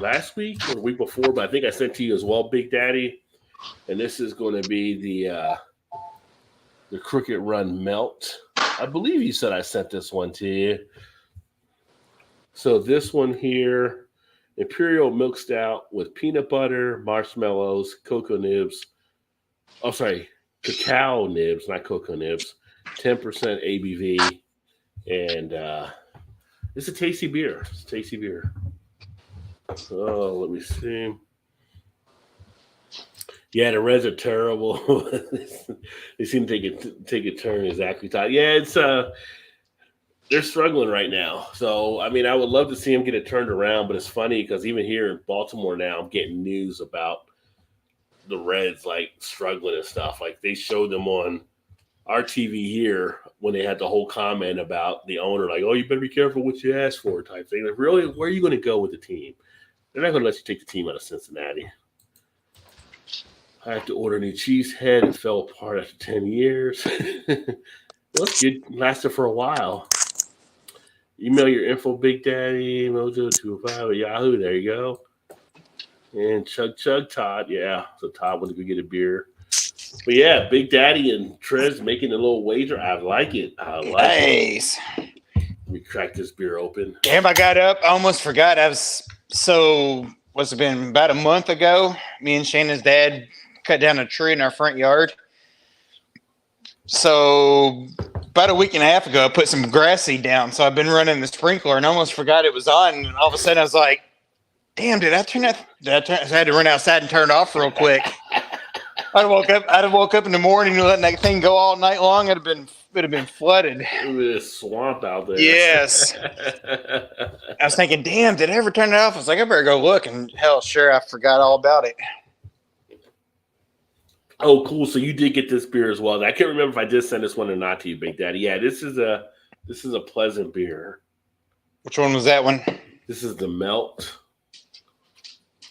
last week or the week before, but I think I sent to you as well, Big Daddy. And this is going to be the Crooked Run Melt. I believe you said I sent this one to you. So this one here, Imperial Milk Stout with peanut butter, marshmallows, cocoa nibs. Oh, sorry, cacao nibs, not cocoa nibs. 10% ABV, and it's a tasty beer. It's a tasty beer. Oh, let me see. Yeah, the Reds are terrible. They seem to take a turn exactly. Yeah, it's they're struggling right now. So, I mean, I would love to see them get it turned around, but it's funny because even here in Baltimore now, I'm getting news about the Reds like struggling and stuff. Like they showed them on our TV here when they had the whole comment about the owner, like, "Oh, you better be careful what you ask for," type thing. Like, really, where are you going to go with the team? They're not going to let you take the team out of Cincinnati. I had to order a new cheesehead. It fell apart after 10 years. Well, it's good. Lasted for a while. Email your info, Big Daddy, Mojo205 at Yahoo. There you go. And Chug Todd. Yeah. So Todd went to go get a beer. But yeah, Big Daddy and Trez making a little wager. I like it. I like nice. it. We cracked this beer open. Damn, I got up. I almost forgot. What's it been? About a month ago, me and Shannon's dad cut down a tree in our front yard. So about a week and a half ago, I put some grass seed down. So I've been running the sprinkler and almost forgot it was on. And all of a sudden I was like, damn, did I turn that? So I had to run outside and turn it off real quick. I'd have woke up in the morning and letting that thing go all night long. It'd have been flooded. It was a swamp out there. Yes. I was thinking, damn, did I ever turn it off? I was like, I better go look. And hell, sure, I forgot all about it. Oh, cool. So you did get this beer as well. I can't remember if I did send this one or not to you, Big Daddy. Yeah, this is a pleasant beer. Which one was that one? This is the Melt.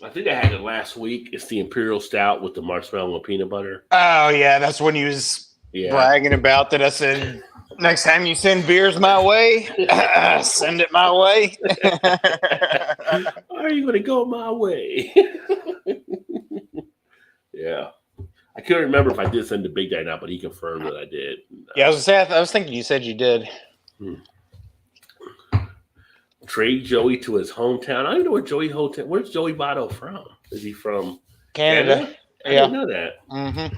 I think I had it last week. It's the Imperial Stout with the marshmallow and peanut butter. Oh, yeah. That's when he was bragging about that. I said, next time you send beers my way, send it my way. Are you going to go my way? Yeah. I couldn't remember if I did send the Big Daddy out, but he confirmed that I did. Yeah, I was thinking you said you did. Trade Joey to his hometown. I don't know where's Joey Votto from? Is he from Canada? I didn't know that. Mm-hmm.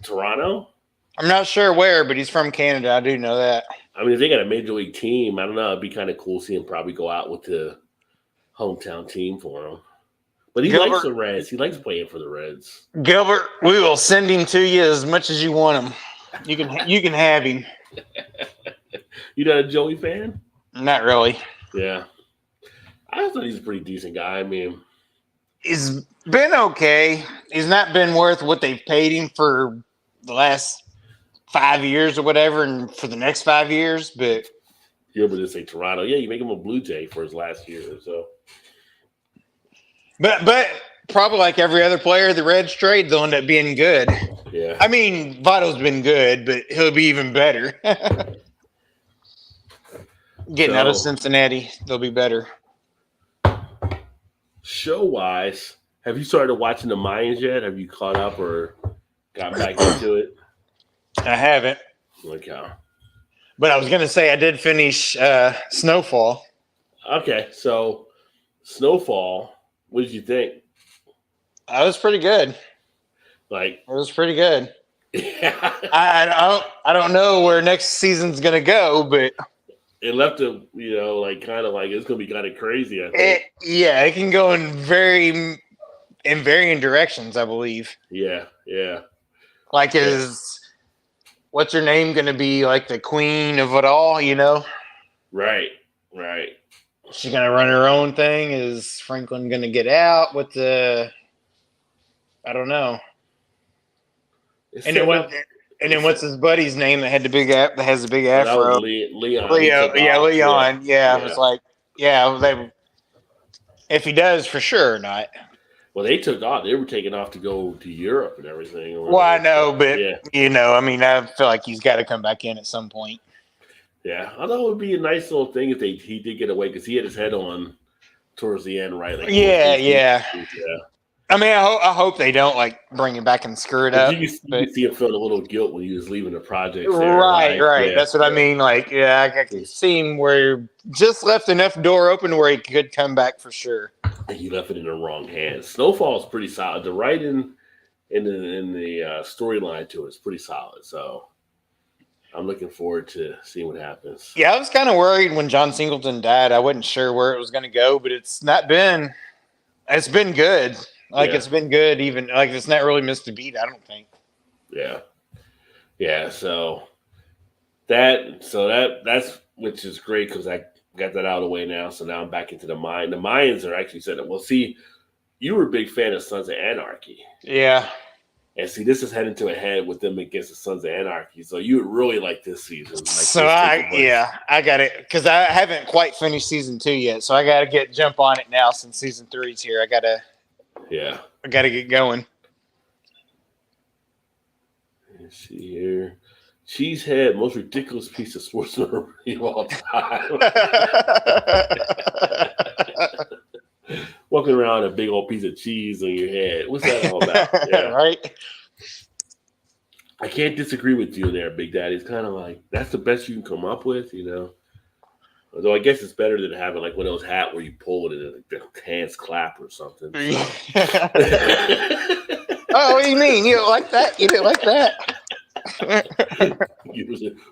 Toronto? I'm not sure where, but he's from Canada. I do know that. I mean, if they got a major league team, I don't know. It'd be kind of cool to see him probably go out with the hometown team for him. But he likes the Reds. He likes playing for the Reds. Gilbert, we will send him to you as much as you want him. You can have him. You not a Joey fan? Not really. Yeah. I thought he's a pretty decent guy. I mean, he's been okay. He's not been worth what they've paid him for the last 5 years or whatever, and for the next 5 years. But Gilbert did say Toronto. Yeah, you make him a Blue Jay for his last year or so. But probably like every other player, the Reds trade, they'll end up being good. Yeah. I mean, Votto's been good, but he'll be even better. Getting out of Cincinnati, they'll be better. Show-wise, have you started watching the Mayans yet? Have you caught up or got back into it? I haven't. Okay. But I was going to say I did finish Snowfall. Okay, so Snowfall, what did you think? That was pretty good. Like, it was pretty good. Yeah. I don't know where next season's going to go, but it left him, like kind of like it's going to be kind of crazy. I think. It can go in varying directions, I believe. Yeah. Like, what's her name going to be like the queen of it all? Right. She's going to run her own thing. Is Franklin going to get out with I don't know. And then what's his buddy's name that has the big afro? That was Leon. Leon. Yeah. It was like, if he does for sure or not. Well, they took off. They were taking off to go to Europe and everything. Or Well, I whatever. know, but Yeah. I mean, I feel like he's got to come back in at some point. Yeah, I thought it would be a nice little thing if he did get away because he had his head on towards the end, right? Like Yeah. yeah. I mean, I hope they don't like bring him back and screw it up. You could see him feeling a little guilt when he was leaving the projects. Right. Yeah, That's what I mean. Like, I could see him where just left enough door open where he could come back for sure. He left it in the wrong hands. Snowfall is pretty solid. The writing in the storyline to it is pretty solid. So I'm looking forward to seeing what happens. Yeah, I was kind of worried when John Singleton died. I wasn't sure where it was going to go, but it's been good. Like, it's been good, even like it's not really missed a beat, I don't think. Yeah. So that's which is great because I got that out of the way now. So now I'm back into the Mayans. The Mayans are actually saying, well, see, you were a big fan of Sons of Anarchy. Yeah. And see, this is heading to a head with them against the Sons of Anarchy. So you would really like this season. I got it because I haven't quite finished season 2 yet. So I got to jump on it now since season 3's here. I got to get going. Let's see here. Cheesehead, most ridiculous piece of sports memorabilia of all time. Walking around a big old piece of cheese on your head. What's that all about? Yeah. Right? I can't disagree with you there, Big Daddy. It's kind of like that's the best you can come up with, Although I guess it's better than having like one of those hats where you pull it and the hands clap or something. So. Oh, what do you mean? You don't like that? You didn't like that?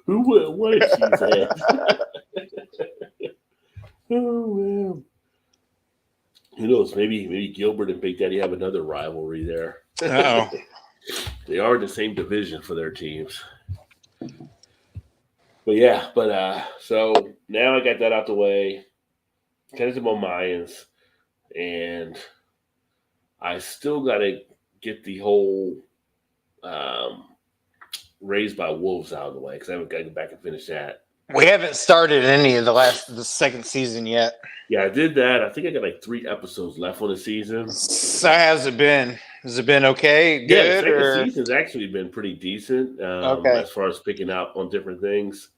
Who would? What if she said? Oh man. Who knows? Maybe Gilbert and Big Daddy have another rivalry there. Oh, they are in the same division for their teams. But so now I got that out the way. Kind of to my Mayans, and I still got to get the whole Raised by Wolves out of the way because I haven't got to go back and finish that. We haven't started any of the second season yet. Yeah, I did that. I think I got like 3 episodes left on the season. So how's it been? Has it been okay? Good? Yeah, the second season's actually been pretty decent as far as picking up on different things.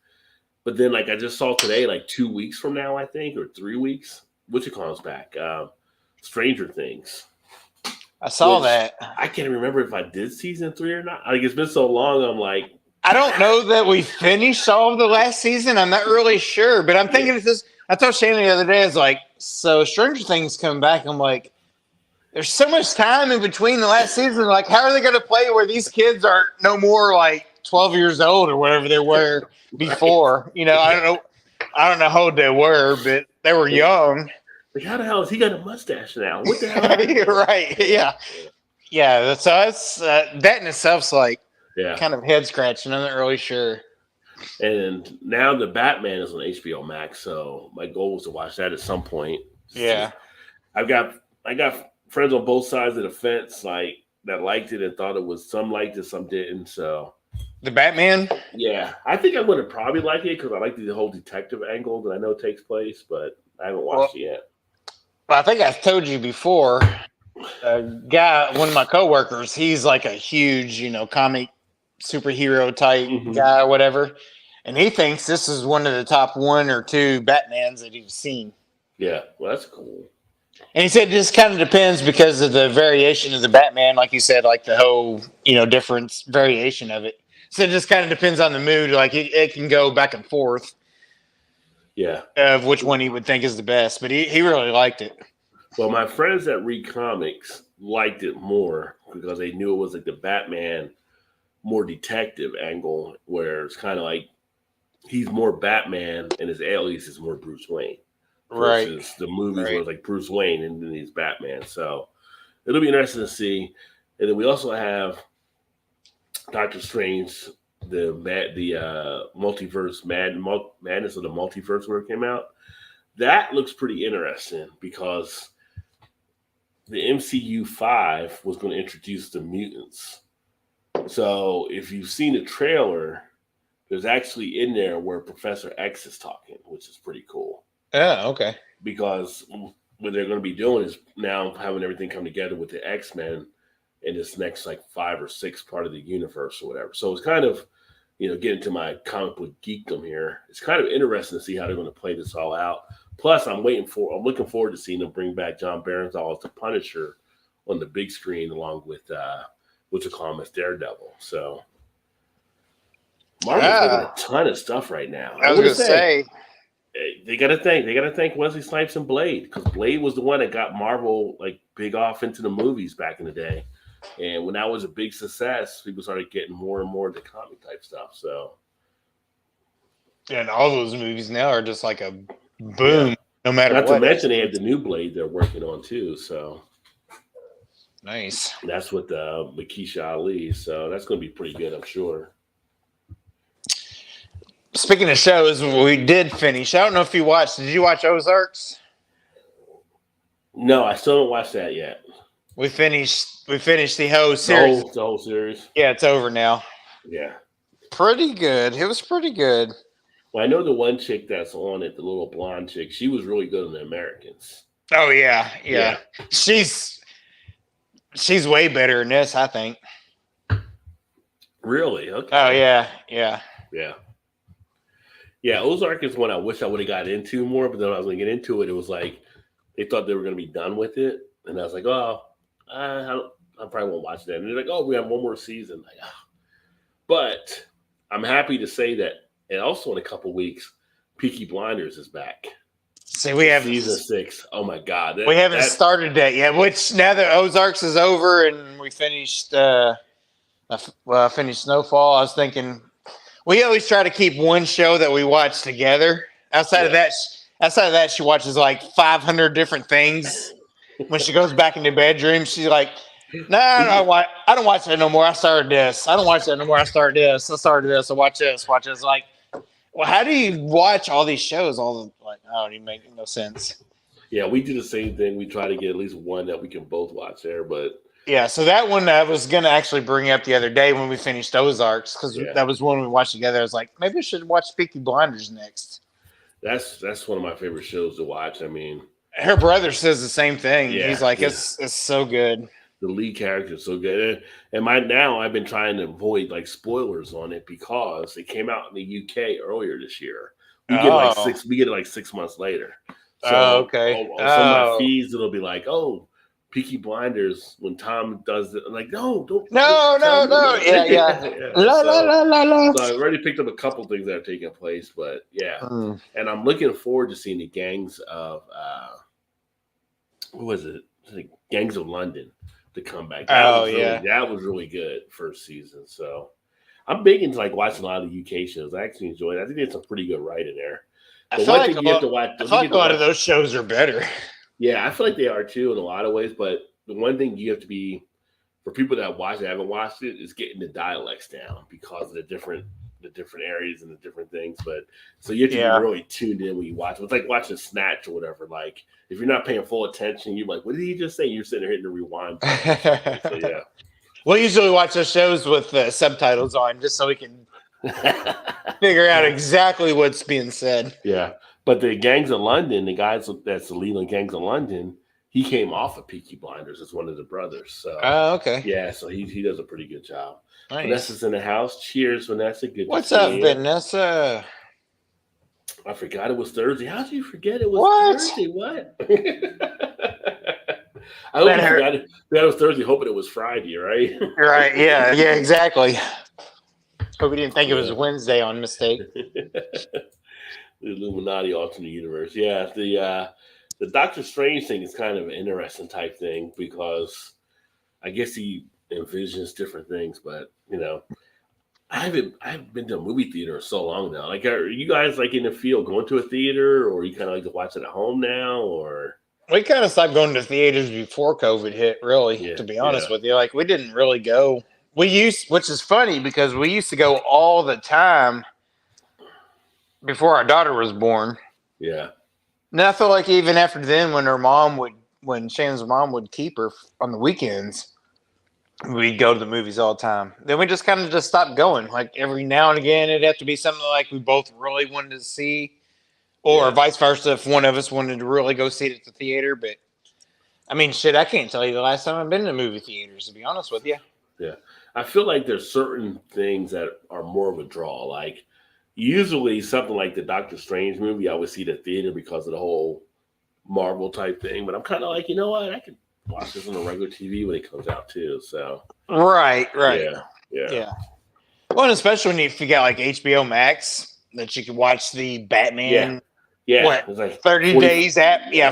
But then, like I just saw today, like 2 weeks from now, I think, or 3 weeks, comes back. Stranger Things. I saw that. I can't remember if I did season 3 or not. Like it's been so long. I'm like, I don't know that we finished all of the last season. I'm not really sure, but I'm thinking this. I told Shannon the other day, I was like, so Stranger Things come back. I'm like, there's so much time in between the last season. Like, how are they going to play where these kids are no more like 12 years old or whatever they were before? I don't know how old they were, but they were young. Like, how the hell has he got a mustache now? What the hell? You're right. Yeah. So that's that in itself's like kind of head scratching. I'm not really sure. And now the Batman is on HBO Max, so my goal was to watch that at some point. Yeah, I got friends on both sides of the fence, like that liked it and thought it was some liked it, some didn't. So the Batman, yeah, I think I'm going to probably like it because I like the whole detective angle that I know takes place, but I haven't watched it yet. Well, I think I've told you before. A guy, one of my coworkers, he's like a huge, comic superhero type guy, whatever. And he thinks this is one of the top 1 or 2 Batmans that he's seen. Yeah, well, that's cool. And he said it just kind of depends because of the variation of the Batman, like you said, like the whole, different variation of it. So it just kind of depends on the mood. Like it can go back and forth. Yeah. Of which one he would think is the best. But he really liked it. Well, my friends that read comics liked it more because they knew it was like the Batman more detective angle where it's kind of like he's more Batman and his alias is more Bruce Wayne. Versus the movies where it's like Bruce Wayne and then he's Batman. So it'll be interesting to see. And then we also have Doctor Strange, the multiverse madness of the multiverse where it came out. That looks pretty interesting because the MCU 5 was going to introduce the mutants. So if you've seen the trailer, there's actually in there where Professor X is talking, which is pretty cool. Oh, okay. Because what they're going to be doing is now having everything come together with the X-Men in this next like 5 or 6 part of the universe or whatever. So it's kind of, getting to my comic book geekdom here. It's kind of interesting to see how they're going to play this all out. Plus, I'm looking forward to seeing them bring back John Bernthal as the Punisher on the big screen, along with what you call him as Daredevil. So Marvel's making a ton of stuff right now. I was going to say. They gotta thank Wesley Snipes and Blade, because Blade was the one that got Marvel like big off into the movies back in the day, and when that was a big success, people started getting more and more into comic type stuff. So, and all those movies now are just like a boom, no matter what. Not to mention they have the new Blade they're working on too. So nice. That's with Makisha Ali. So that's going to be pretty good, I'm sure. Speaking of shows, we did finish. I don't know if you watched. Did you watch Ozarks? No, I still don't watch that yet. We finished the whole series. The whole series? Yeah, it's over now. Yeah. Pretty good. It was pretty good. Well, I know the one chick that's on it, the little blonde chick, she was really good on The Americans. Oh, yeah. She's way better in this, I think. Really? Okay. Oh, yeah. Yeah, Ozark is one I wish I would have got into more, but then when I was going to get into it, it was like they thought they were going to be done with it. And I was like, oh, I probably won't watch that. And they're like, oh, we have one more season. Like, oh. But I'm happy to say that, and also in a couple weeks, Peaky Blinders is back. See, we have season 6. Oh my God, we haven't started that yet. Which now that Ozarks is over and we finished, finished Snowfall, I was thinking we always try to keep one show that we watch together. Outside of that, she watches like 500 different things. When she goes back in the bedroom, she's like, "No, I don't watch that no more. I started this. I don't watch that no more. I started this. I started this. I watch this. Watch this." Like, well, how do you watch all these shows? I don't even make no sense. Yeah, we do the same thing. We try to get at least one that we can both watch there, but. Yeah, so that one I was going to actually bring up the other day when we finished Ozarks, because that was one we watched together. I was like, maybe I should watch Peaky Blinders next. That's one of my favorite shows to watch. I mean, her brother says the same thing. Yeah, he's like, it's so good. The lead character is so good. And I've been trying to avoid like spoilers on it because it came out in the UK earlier this year. We get it like 6 months later. So okay. On some of my feeds, it'll be like, oh, Peaky Blinders when Tom does it. I'm like, no, don't. No. Yeah. La. So I've already picked up a couple things that are taking place, but yeah. And I'm looking forward to seeing the gangs of, what was it? Like Gangs of London to come back. That was really good first season. So I'm big into like watching a lot of the UK shows. I actually enjoy it. I think there's some pretty good writing there. I feel like a lot of those shows are better. Yeah, I feel like they are too in a lot of ways. But the one thing you have to be, for people that watch it, haven't watched it, is getting the dialects down because of the different areas and the different things. But so you have to be really tuned in when you watch it. It's like watching Snatch or whatever. Like if you're not paying full attention, you're like, what did he just say? You're sitting there hitting the rewind button. So yeah. We'll usually watch those shows with subtitles on just so we can figure out exactly what's being said. Yeah. But the Gangs of London, the guys that's the lead on Gangs of London, he came off of Peaky Blinders as one of the brothers. So okay. Yeah, so he does a pretty good job. Nice. Vanessa's in the house. Cheers, Vanessa. Good What's to up, see you. Vanessa? I forgot it was Thursday. How did you forget it was Thursday? What? I hope you forgot it was Thursday, hoping it was Friday, right? Right, yeah, exactly. Hope we didn't think it was Wednesday on mistake. The Illuminati alternate universe. Yeah, the Doctor Strange thing is kind of an interesting type thing because I guess he envisions different things, but I haven't been to a movie theater in so long now. Like, are you guys like in the field going to a theater, or you kind of like to watch it at home now, or? We kind of stopped going to theaters before COVID hit, really, to be honest with you. Like, we didn't really go. Which is funny because we used to go all the time before our daughter was born. Yeah. And I feel like even after then, when Shannon's mom would keep her on the weekends, we'd go to the movies all the time. Then we just kind of stopped going. Like every now and again, it'd have to be something like we both really wanted to see. or vice versa if one of us wanted to really go see it at the theater. But I mean, shit, I can't tell you the last time I've been to movie theaters, to be honest with you. Yeah. I feel like there's certain things that are more of a draw. Like usually something like the Doctor Strange movie, I would see the theater because of the whole Marvel type thing. But I'm kind of like, you know what? I could watch this on a regular TV when it comes out too. So Right. Yeah. Well, and especially if you got like HBO Max that you can watch the Batman. Yeah. What? It's like 30 40, days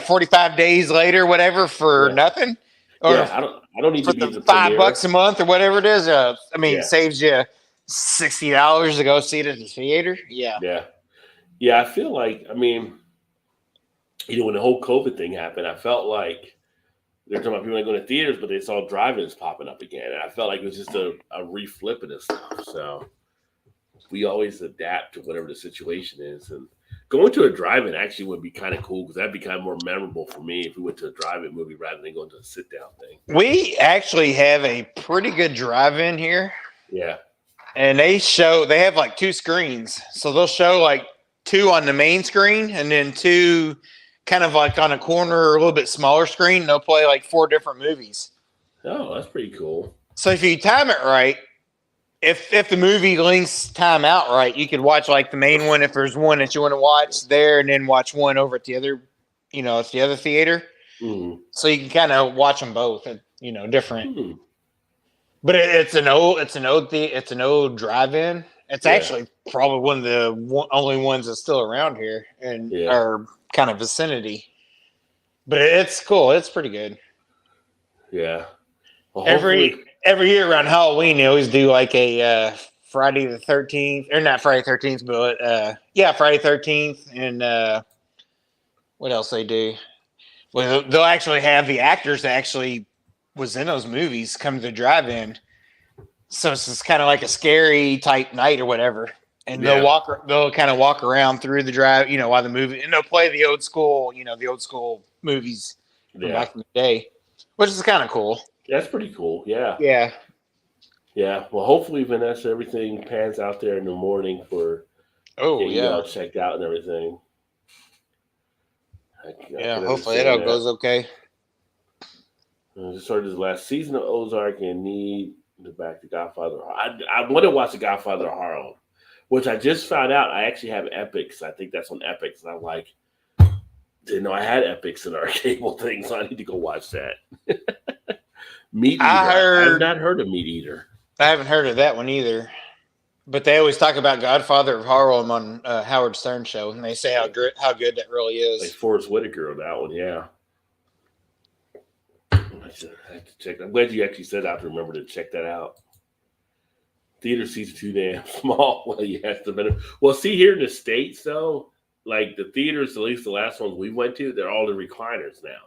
45 days later, whatever, for nothing. Or I don't need for to be the at the premiere. $5 a month or whatever it is. I mean, Yeah. saves you $60 to go see it at the theater. Yeah. Yeah. I feel like, I mean, when the whole COVID thing happened, I felt like they're talking about people not going to theaters, but they saw drive-ins popping up again. And I felt like it was just a reflip of this stuff. So we always adapt to whatever the situation is. And going to a drive-in actually would be kind of cool because that'd be kind of more memorable for me if we went to a drive-in movie rather than going to a sit-down thing. We actually have a pretty good drive-in here. Yeah. And they have like 2 screens. So they'll show like 2 on the main screen and then 2 kind of like on a corner or a little bit smaller screen. They'll play like 4 different movies. Oh, that's pretty cool. So if you time it right, if the movie links time out right, you could watch like the main one if there's one that you want to watch there, and then watch one over at the other, at the other theater. Mm. So you can kind of watch them both, different. Mm. But it's an old drive-in. It's actually probably one of the only ones that's still around here in our kind of vicinity. But it's cool. It's pretty good. Yeah. Well, every year around Halloween, they always do like a Friday the 13th, or not Friday 13th, but Friday 13th, and what else they do? Well, they'll actually have the actors that actually was in those movies come to the drive-in, so it's just kind of like a scary type night or whatever. And they'll kind of walk around through the drive, while the movie, and they'll play the old school movies from back in the day, which is kind of cool. That's pretty cool. Yeah. Yeah. Yeah. Well, hopefully, Vanessa, everything pans out there in the morning for getting you all checked out and everything. Hopefully it all goes okay. I just started this last season of Ozark and need to back to Godfather. I want to watch the Godfather Harlem, which I just found out I actually have Epics. I think that's on Epics. And I'm like, didn't know I had Epics in our cable thing, so I need to go watch that. Meat Eater. I've not heard of Meat Eater. I haven't heard of that one either. But they always talk about Godfather of Harlem on Howard Stern show, and they say how good that really is. Like Forrest Whitaker on that one, yeah. I have to check. I'm glad you actually said I have to remember to check that out. Theater seats are too damn small. Well, you have to. Well, see here in the States though, like the theaters, at least the last ones we went to, they're all in recliners now.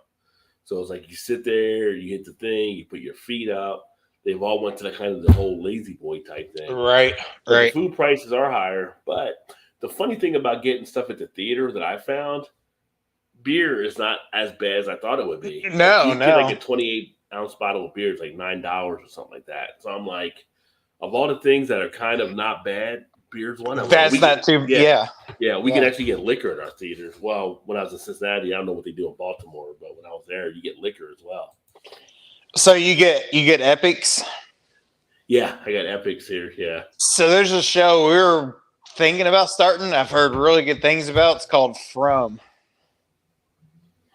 So it's like you sit there, you hit the thing, you put your feet up. They've all went to the whole lazy boy type thing. Right. The food prices are higher, but the funny thing about getting stuff at the theater that I found, beer is not as bad as I thought it would be. No. Get like a 28-ounce bottle of beer is like $9 or something like that. So I'm like, of all the things that are kind of not bad, beer's one of them. That's not too. Yeah, we can actually get liquor in our theaters. Well, when I was in Cincinnati, I don't know what they do in Baltimore, but when I was there, you get liquor as well. So you get Epics? Yeah, I got Epics here, yeah. So there's a show we were thinking about starting. I've heard really good things about. It's called From.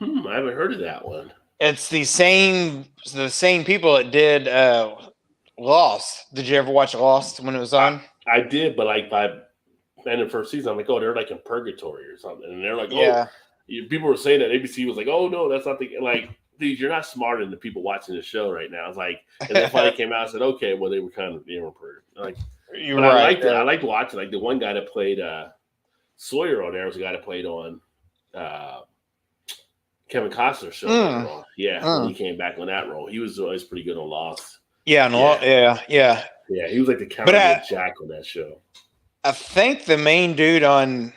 I haven't heard of that one. It's the same people that did Lost. Did you ever watch Lost when it was on? I did, but like by the end of the first season, I'm like, oh, they're like in purgatory or something. And they're like, people were saying that. ABC was like, oh, no, that's not the, like, dude, you're not smarter than the people watching the show right now. It's like, and then finally came out and said, okay, well, they were kind of, like, you're right. I liked it. I liked watching. Like the one guy that played Sawyer on there was the guy that played on Kevin Costner's show. When he came back on that role, he was always pretty good on Lost. Yeah, Yeah, he was like the counter Jack on that show. I think the main dude on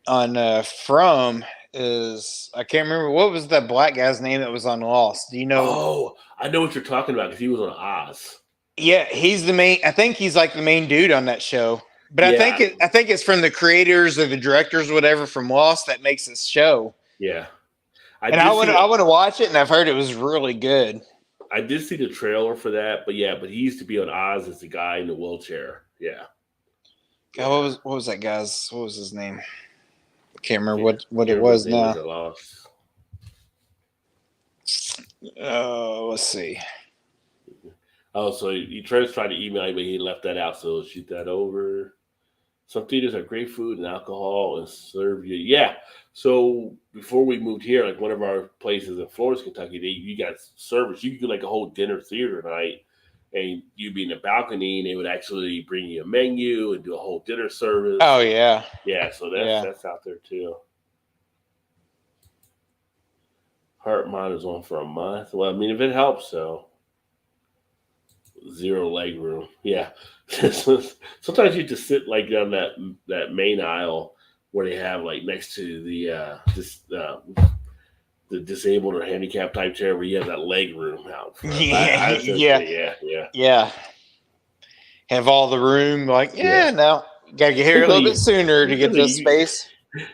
From is, I can't remember, what was that black guy's name that was on Lost? Do you know? Oh, I know what you're talking about because he was on Oz. Yeah, he's the main. I think he's like the main dude on that show. But Yeah, I think it's from the creators or the directors, or whatever, from Lost that makes this show. yeah. I And did see I the want to watch it, and I've heard it was really good. I did see the trailer for that, but yeah, but he used to be on Oz as the guy in the wheelchair. Yeah, God, yeah. what was that guy's? What was his name? I can't remember Can't, what it can't remember his was name as now. a loss. Let's see. Oh, so he tried to email me, but he left that out. So shoot that over. Some theaters have great food and alcohol and serve you. Yeah. So before we moved here, like one of our places in Florence, Kentucky, you got service. You could do like a whole dinner theater night, and you'd be in the balcony, and they would actually bring you a menu and do a whole dinner Oh service. yeah, Yeah, so yeah. that's out there too. Heart monitors on for a month. Well, I mean, if it helps, so zero leg room. Yeah. Sometimes you just sit like on that main aisle where they have like next to the disabled or handicapped type chair where you have that leg room out front. Yeah, I was gonna yeah, say, yeah. yeah. Have all the room. Like, Yeah. yeah, no, got to get here a little bit sooner to get Because this space.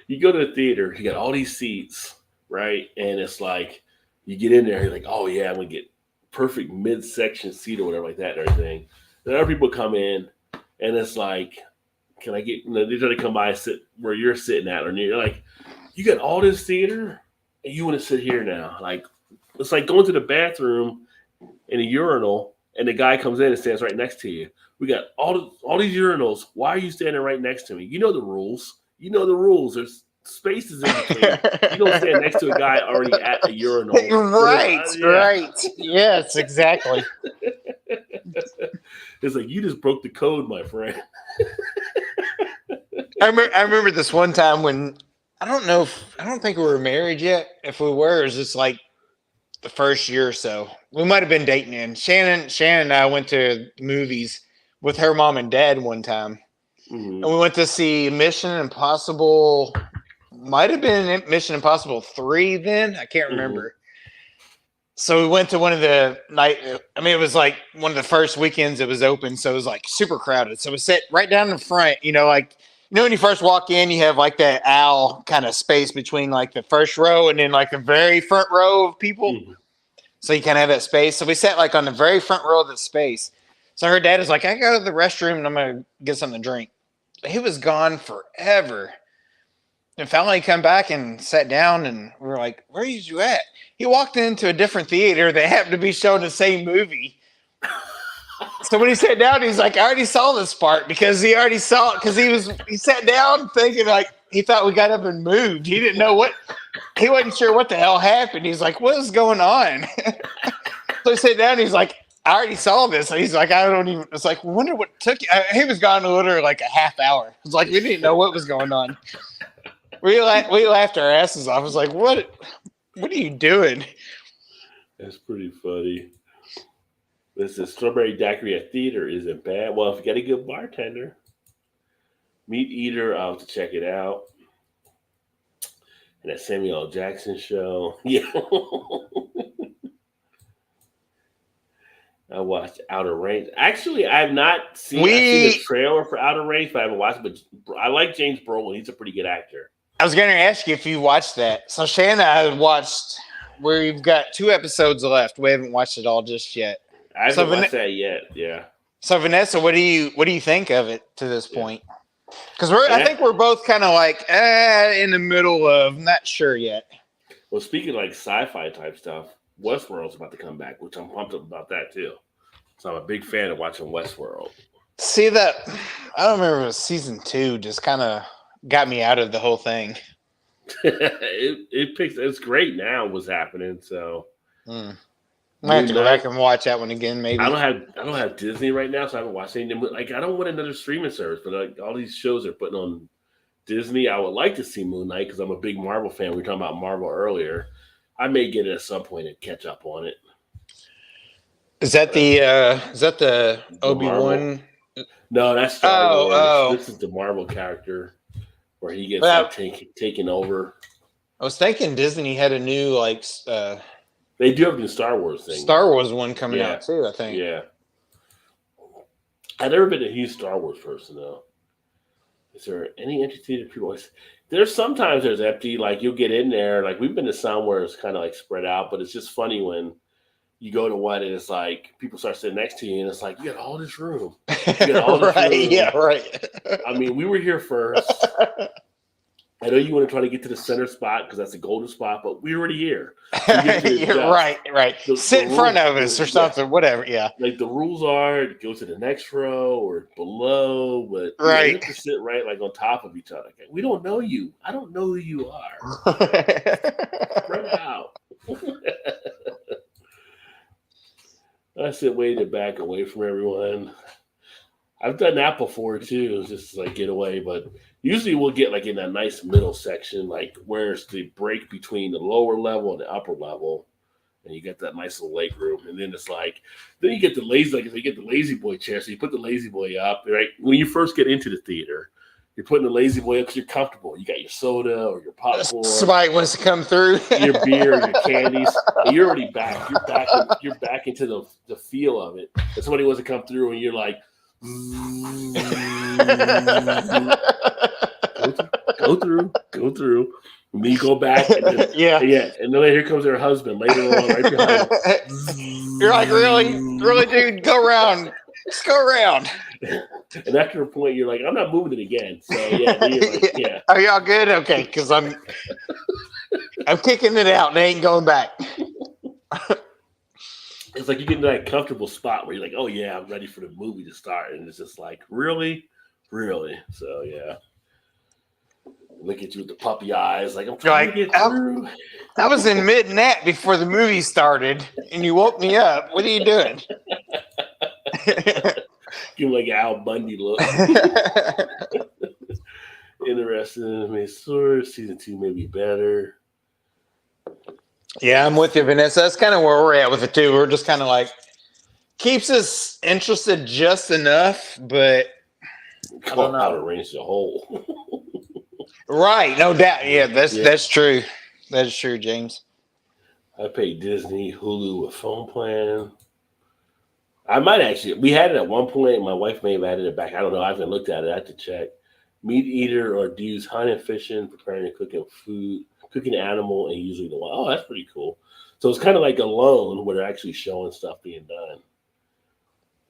you go to the theater, you got all these seats, right? And it's like you get in there, you're like, oh yeah, I'm gonna get perfect midsection seat or whatever like that and everything. Then other people come in and it's like, can I get they try to come by and sit where you're sitting at, or you're like, you got all this theater and you want to sit here now. Like it's like going to the bathroom in a urinal and the guy comes in and stands right next to you. We got all these urinals. Why are you standing right next to me? You know the rules. You know the rules. There's spaces in between. You don't stand next to a guy already at a urinal. Right, Yeah. right. Yes, exactly. It's like you just broke the code, my friend. I remember this one time when I don't think we were married yet. If we were, it was just like the first year or so. We might have been dating in. Shannon and I went to movies with her mom and dad one time. Mm-hmm. And we went to see Mission Impossible. Might have been Mission Impossible 3 then. I can't remember. So we went to one of the night. I mean, it was like one of the first weekends it was open, so it was like super crowded. So we sat right down in the front. When you first walk in, you have like that aisle kind of space between like the first row and then like the very front row of people. Mm-hmm. So you kind of have that space. So we sat like on the very front row of the space. So her dad is like, I go to the restroom and I'm gonna get something to drink. He was gone forever. And finally come back and sat down and we were like, where are you at? He walked into a different theater that happened to be showing the same movie. So when he sat down, he's like, I already saw this part because he already saw it because he sat down thinking like he thought we got up and moved. He didn't know he wasn't sure what the hell happened. He's like, what is going on? So he sat down, he's like, I already saw this. And he's like, it's like, wonder what took you. He was gone literally like a half hour. It's like, we didn't know what was going on. We laughed our asses off. I was like, what are you doing? That's pretty funny. Listen, strawberry daiquiri at theater isn't bad. Well, if you got a good bartender, Meat Eater, I'll have to check it out. And that Samuel L. Jackson show. Yeah. I watched Outer Range. Actually, I have not seen. I've seen the trailer for Outer Range, but I haven't watched it. But I like James Brolin. He's a pretty good actor. I was going to ask you if you watched that. So Shanna, I watched. We've got 2 episodes left. We haven't watched it all just yet. I haven't watched that yet. Yeah. So Vanessa, what do you think of it to this point? Because I think we're both kind of like in the middle of not sure yet. Well, speaking of like sci-fi type stuff, Westworld's about to come back, which I'm pumped up about that too. So I'm a big fan of watching Westworld. See that? I don't remember. It was season 2 just kind of got me out of the whole thing. It's great now what's happening. So I have to go back and watch that one again. Maybe I don't have Disney right now, so I haven't watched anything. Like I don't want another streaming service, but like all these shows are putting on Disney. I would like to see Moon Knight because I'm a big Marvel fan. We were talking about Marvel earlier. I may get it at some point and catch up on it. Is that the Obi-Wan? No, that's Star Wars. Oh. This is the Marvel character where he gets taken over. I was thinking Disney had a new they do have the Star Wars thing. Star Wars one coming out too, I think. Yeah. I've never been a huge Star Wars person though. Is there any empty theater people? There's sometimes there's empty. Like you'll get in there. Like we've been to some where it's kind of like spread out, but it's just funny when you go to one and it's like people start sitting next to you and it's like you got all this room. You got all this right? room. Yeah, right. I mean, we were here first. I know you want to try to get to the center spot because that's the golden spot, but we're already here. You're right. Sit in front of us or something, whatever. Yeah. Like the rules are, go to the next row or below, but you have to sit right like on top of each other. We don't know you. I don't know who you are. Spread out. I sit way in the back, away from everyone. I've done that before too, just to like get away, but usually we'll get like in that nice middle section, like where's the break between the lower level and the upper level, and you get that nice little leg room, and then it's like, then you get the lazy boy chair, so you put the lazy boy up, right? When you first get into the theater, you're putting the lazy boy up because you're comfortable. You got your soda or your popcorn. Somebody wants to come through. Your beer, your candies. And you're already back. You're back into the feel of it. And somebody wants to come through, and you're like, go through. And then you go back. And then, and then here comes her husband later on, right behind him. You're like, really, dude, go around. Let's go around. And after a point, you're like, I'm not moving it again. So you're like, yeah. Are y'all good? Okay, because I'm kicking it out and they ain't going back. It's like you get into that comfortable spot where you're like, oh yeah, I'm ready for the movie to start, and it's just like, really. So yeah, look at you with the puppy eyes, like I'm trying to get through. I was in mid-nap before the movie started, and you woke me up. What are you doing? Give him like an Al Bundy look. Interesting. I mean, season 2 may be better. Yeah, I'm with you, Vanessa. That's kind of where we're at with it too. We're just kind of like keeps us interested just enough, but I don't know how to arrange the whole. Right, no doubt. Yeah, that's true. That is true, James. I pay Disney, Hulu, a phone plan. I might actually. We had it at one point. My wife may have added it back. I don't know. I haven't looked at it. I have to check. Meat eater or do use hunting, fishing, preparing and cooking food, cooking animal, and usually the wild. Oh, that's pretty cool. So it's kind of like Alone, where they're actually showing stuff being done.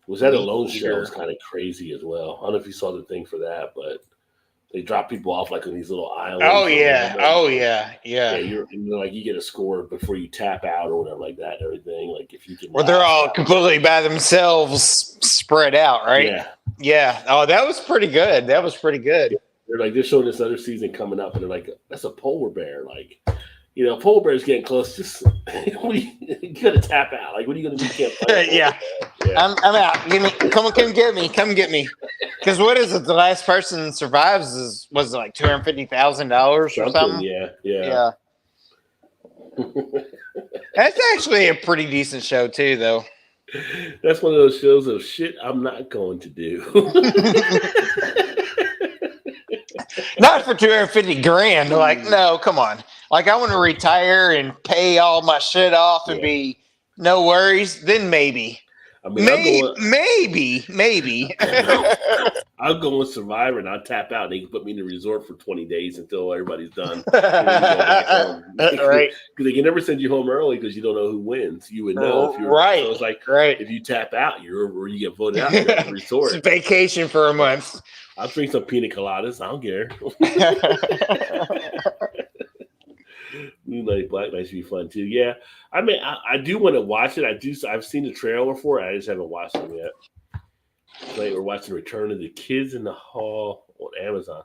Was that Alone show? Was kind of crazy as well. I don't know if you saw the thing for that, but they drop people off like on these little islands. Oh yeah. You're like you get a score before you tap out or whatever like that and everything. Like if you can. Or they're all completely by themselves, spread out, right? Yeah. Oh, that was pretty good. They're like they're showing this other season coming up, and they're like, "That's a polar bear." Like, polar bear's getting close. Just you gotta tap out. Like, what are you gonna do? You can't yeah. I'm out. Come get me. Because what is it? The last person survives was it like $250,000 or something? Yeah. That's actually a pretty decent show too, though. That's one of those shows of shit I'm not going to do. Not for $250,000. Like, no, come on. Like, I want to retire and pay all my shit off and be no worries. Then maybe. I mean, maybe. I'll go on Survivor and I'll tap out. They can put me in the resort for 20 days until everybody's done. Right. Because they can never send you home early because you don't know who wins. You would know if you're right. So it's like if you tap out, or you get voted out of the resort. It's vacation for a month. I'll drink some pina coladas. I don't care. Moonlight Black Knight should be fun too. Yeah, I mean, I do want to watch it. I've seen the trailer for it. I just haven't watched it yet. Like we're watching Return of the Kids in the Hall on Amazon.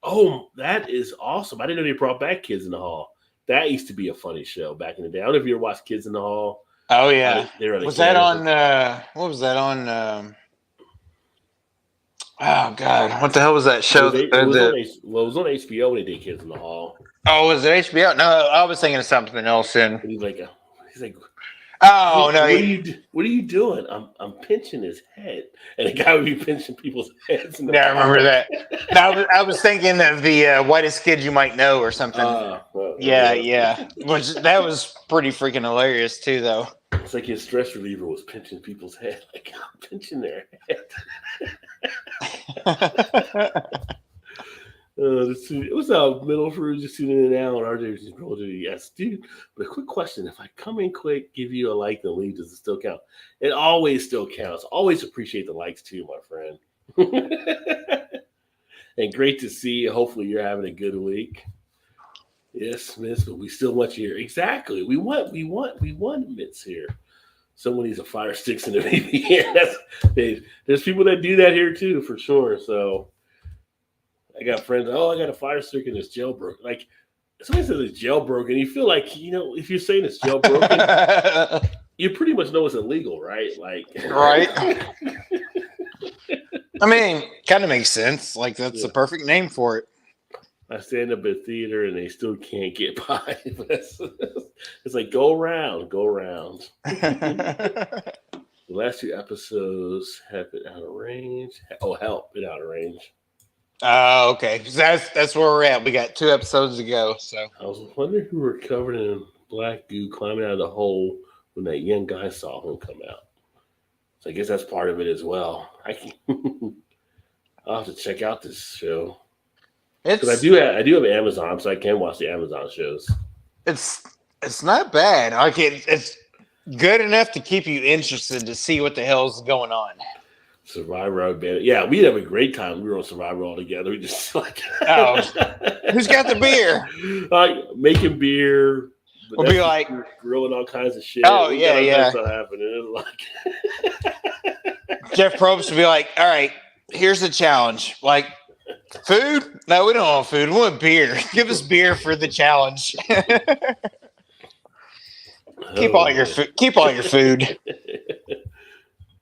Oh, that is awesome! I didn't know they brought back Kids in the Hall. That used to be a funny show back in the day. I don't know if you ever watched Kids in the Hall. Oh yeah, was that on? What was that on? Oh God, what the hell was that show? It was on HBO when they did Kids in the Hall. Oh, was it HBO? No, I was thinking of something else. And he's like, oh no! What are you doing? I'm pinching his head, and the guy would be pinching people's heads. Yeah, I remember that. No, I was thinking of the Whitest Kid You Might Know or something. Yeah. Which that was pretty freaking hilarious too, though. It's like his stress reliever was pinching people's head, like I'm pinching their head. What's up, Middle Fruit? Just tuning in now on RJ's Yes, dude. But a quick question: if I come in quick, give you a like, then leave, does it still count? It always still counts. Always appreciate the likes too, my friend. And great to see you. Hopefully, you're having a good week. Yes, Miss, but we still want you here. Exactly. We want Mitts here. Someone needs a fire sticks in the VPN. There's people that do that here too, for sure. So I got friends. Oh, I got a fire stick and it's jailbroken. Like somebody says it's jailbroken. You feel like if you're saying it's jailbroken, you pretty much know it's illegal, right? Like, right. I mean, kind of makes sense. Like that's the perfect name for it. I stand up at theater and they still can't get by. It's like go around. The last 2 episodes have been out of range. Oh, help, been out of range. Oh, okay. So that's where we're at. We got 2 episodes to go. So I was wondering who were covered in black goo climbing out of the hole when that young guy saw him come out. So I guess that's part of it as well. I'll have to check out this show. Because I do have Amazon, so I can watch the Amazon shows. It's not bad. Like it's good enough to keep you interested to see what the hell's going on. Survivor, yeah, we have a great time. We were on Survivor all together. We just like, who's got the beer? Like making beer. We'll be like grilling all kinds of shit. Oh yeah. Stuff happening. Like Jeff Probst would be like, all right, here's the challenge. Like. Food? No, we don't want food. We want beer. Give us beer for the challenge. Keep all your food. Keep all your food.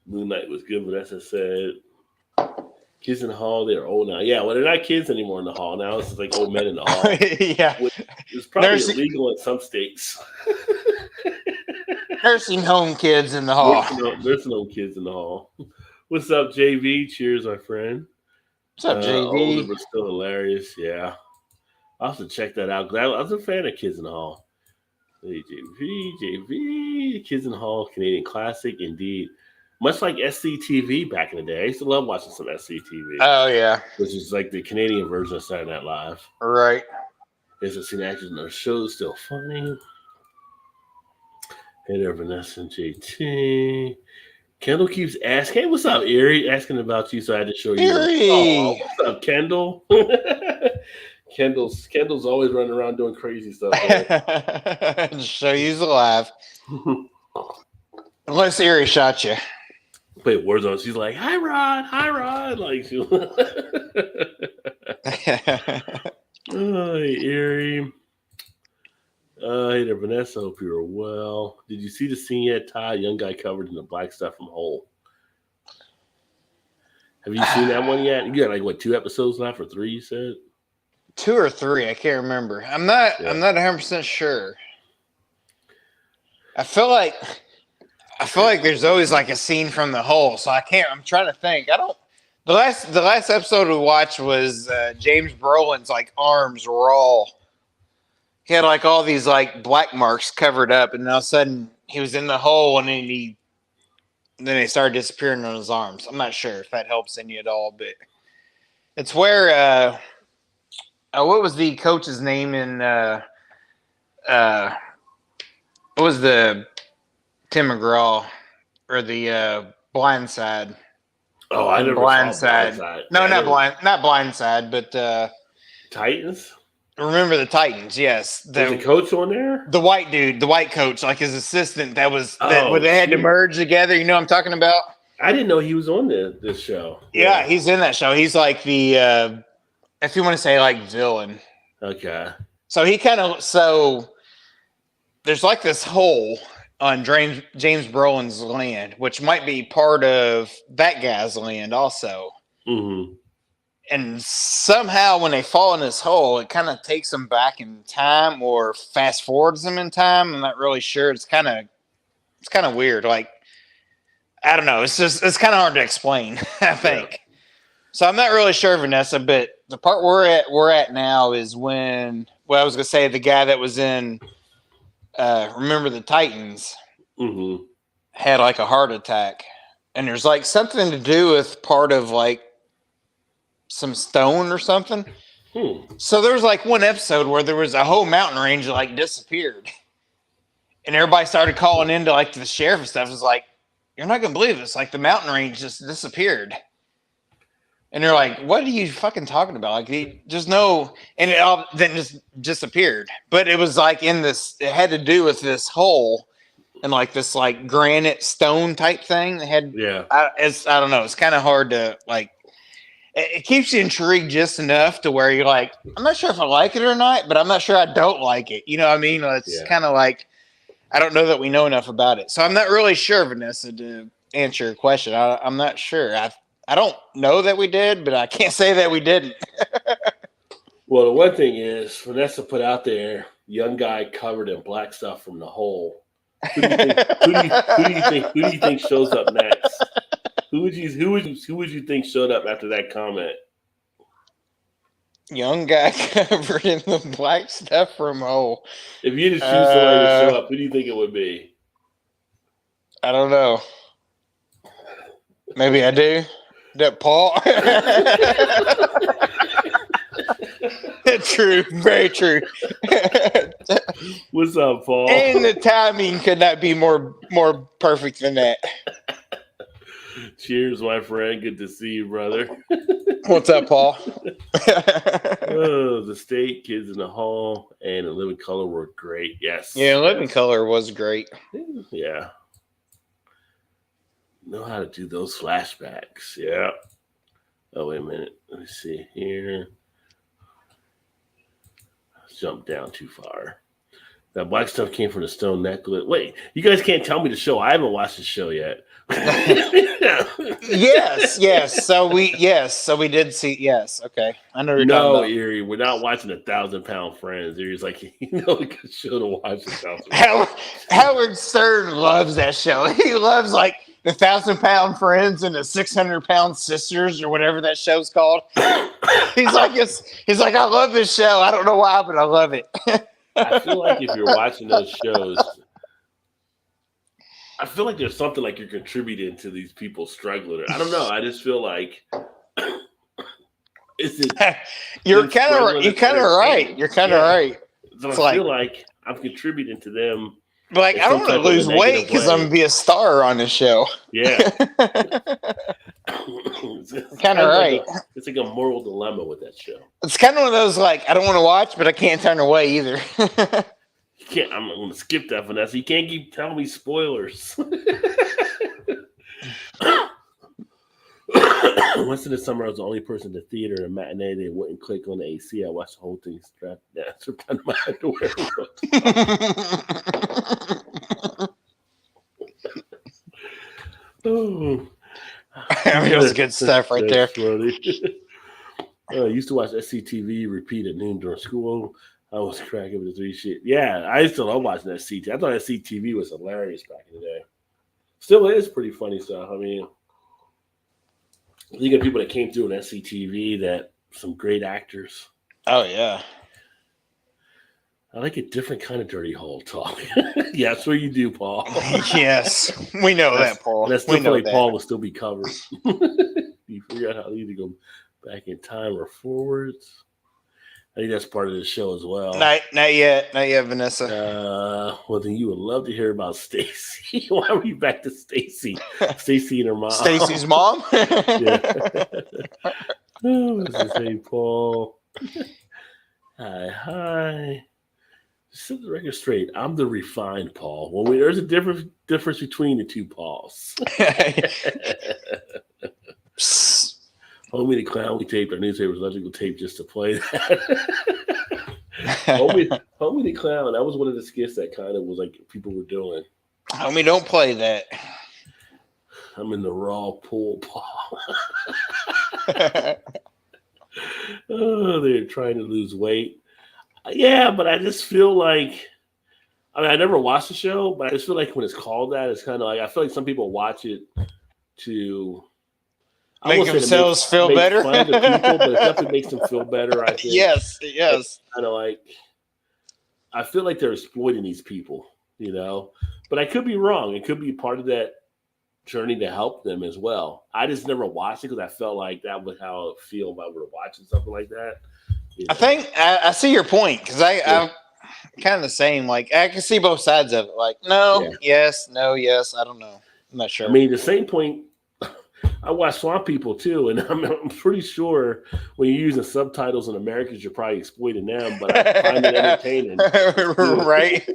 Moon Knight was good, Vanessa said. Kids in the hall, they're old now. Yeah, well, they're not kids anymore in the hall. Now it's like old men in the hall. Yeah. It's probably illegal in some states. Nursing home kids in the hall. Nursing home kids in the hall. What's up, JV? Cheers, my friend. What's up, JV? Older, but still hilarious. Yeah. I'll have to check that out. I was a fan of Kids in the Hall. Hey, JV. Kids in the Hall, Canadian classic, indeed. Much like SCTV back in the day. I used to love watching some SCTV. Oh, yeah. Which is like the Canadian version of Saturday Night Live. Right. There's a scene actors in their shows still funny. Hey there, Vanessa and JT. Kendall keeps asking, hey, what's up, Erie? Asking about you, so I had to show you. Erie! Oh, what's up, Kendall? Kendall's always running around doing crazy stuff. Just show you's alive. Unless Erie shot you. Play Warzone. She's like, hi, Rod. Like, she... Oh, hey, Erie. Hey there, Vanessa. Hope you're well. Did you see the scene yet, Ty? Young guy covered in the black stuff from Hole. Have you seen that one yet? You got like what 2 episodes left or 3? You said 2 or 3. I can't remember. I'm not 100% sure. I feel like there's always like a scene from the Hole, so I can't. I'm trying to think. The last episode we watched was James Brolin's like arms raw. He had like all these like black marks covered up, and all of a sudden he was in the hole, and then they started disappearing on his arms. I'm not sure if that helps any at all, but it's where what was the coach's name in what was the Tim McGraw or the Blind Side? Oh, I never Blind saw Side. No, not Blind Side, but Titans. Remember the Titans? Yes. Was the coach on there? The white dude, the white coach, like his assistant. Where they had to merge together. You know what I'm talking about? I didn't know he was on this show. Yeah, he's in that show. He's like the, if you want to say like villain. Okay. So there's like this hole on James Brolin's land, which might be part of that guy's land also. Mm-hmm. And somehow when they fall in this hole, it kind of takes them back in time or fast forwards them in time. I'm not really sure. It's kind of weird. Like, I don't know. It's kind of hard to explain, I think. Yeah. So I'm not really sure, Vanessa, but the part we're at now is when, I was going to say the guy that was in Remember the Titans had like a heart attack. And there's like something to do with part of like some stone or something. So there was like one episode where there was a whole mountain range that like disappeared. And everybody started calling into like the sheriff and stuff. It was like, you're not gonna believe this. Like the mountain range just disappeared. And they're like, what are you fucking talking about? Like, just no. And it all then just disappeared. But it was like in this, it had to do with this hole and like this like granite stone type thing. They had, I don't know. It's kind of hard to like, it keeps you intrigued just enough to where you're like, I'm not sure if I like it or not, but I'm not sure I don't like it. You know what I mean? It's kind of like, I don't know that we know enough about it. So I'm not really sure, Vanessa, to answer your question. I'm not sure. I don't know that we did, but I can't say that we didn't. Well, the one thing is, Vanessa put out there, young guy covered in black stuff from the hole. Who do you think shows up next? Who would you think showed up after that comment? Young guy covered in the black stuff from hole. If you had to choose somebody to show up, who do you think it would be? I don't know. Maybe I do. That Paul. True, very true. What's up, Paul? And the timing could not be more perfect than that. Cheers, my friend. Good to see you, brother. What's up, Paul? Oh, the state, kids in the hall, and the living color were great. Yes. Yeah, living color was great. Yeah. Know how to do those flashbacks. Yeah. Oh, wait a minute. Let me see here. Jump down too far. That black stuff came from the stone necklace. Wait, you guys can't tell me the show. I haven't watched the show yet. Yes. So we did see. Yes, okay. I know you're talking about. Erie, we're not watching 1,000-pound Friends. Erie's like, a good show to watch. 1,000. Howard Stern loves that show. He loves like the 1,000-pound Friends and the 600-pound Sisters or whatever that show's called. He's like, I love this show. I don't know why, but I love it. I feel like if you're watching those shows, I feel like there's something like you're contributing to these people struggling. I don't know. I just feel like you're kind of right. You're kind of right. So I feel like I'm contributing to them. But like, I don't want to lose weight because I'm gonna be a star on this show. Yeah. Kind of right. It's like a moral dilemma with that show. It's kind of one of those like I don't want to watch, but I can't turn away either. You can't. I'm going to skip that, Vanessa. You can't keep telling me spoilers. Once in the summer, I was the only person in the theater and matinee. They wouldn't click on the AC. I watched the whole thing strapped down my underwear. Oh. I mean, it was good stuff right there. I used to watch SCTV repeat at noon during school. I was cracking with the three shit. Yeah, I used to love watching SCTV. I thought SCTV was hilarious back in the day. Still is pretty funny stuff. I mean, you got people that came through in SCTV that some great actors. Oh, yeah. I like a different kind of dirty hole talk. Yeah, that's what you do, Paul. Yes, we know that, Paul. And I still feel like Paul will still be covered. You figure out how to either go back in time or forwards. I think that's part of the show as well. Not yet, Vanessa. Well, then you would love to hear about Stacy. Why were you back to Stacy? Stacy and her mom. Stacy's mom? Yeah. Oh, this is hey, Paul. Hi. Set the record straight. I'm the refined Paul. Well, there's a difference between the two Pauls. Homie the Clown, we taped our newspaper's electrical tape just to play that. Homie the Clown, that was one of the skits that kind of was like people were doing. Homie, don't play that. I'm in the raw pool, Paul. Oh, they're trying to lose weight. Yeah, but I just feel like, I never watched the show, but I just feel like when it's called that, it's kind of like, I feel like some people watch it to make themselves feel better. Fun of the people, but it definitely makes them feel better, I think. Yes. Kind of like, I feel like they're exploiting these people, but I could be wrong. It could be part of that journey to help them as well. I just never watched it because I felt like that was how I would feel if I were watching something like that. I think I see your point because I'm kind of the same. Like I can see both sides of it. Like no, yes, no, yes. I don't know. I'm not sure. I mean, the same point. I watch Swamp People too, and I'm pretty sure when you're using subtitles in Americans, you're probably exploiting them. But I find it entertaining, right?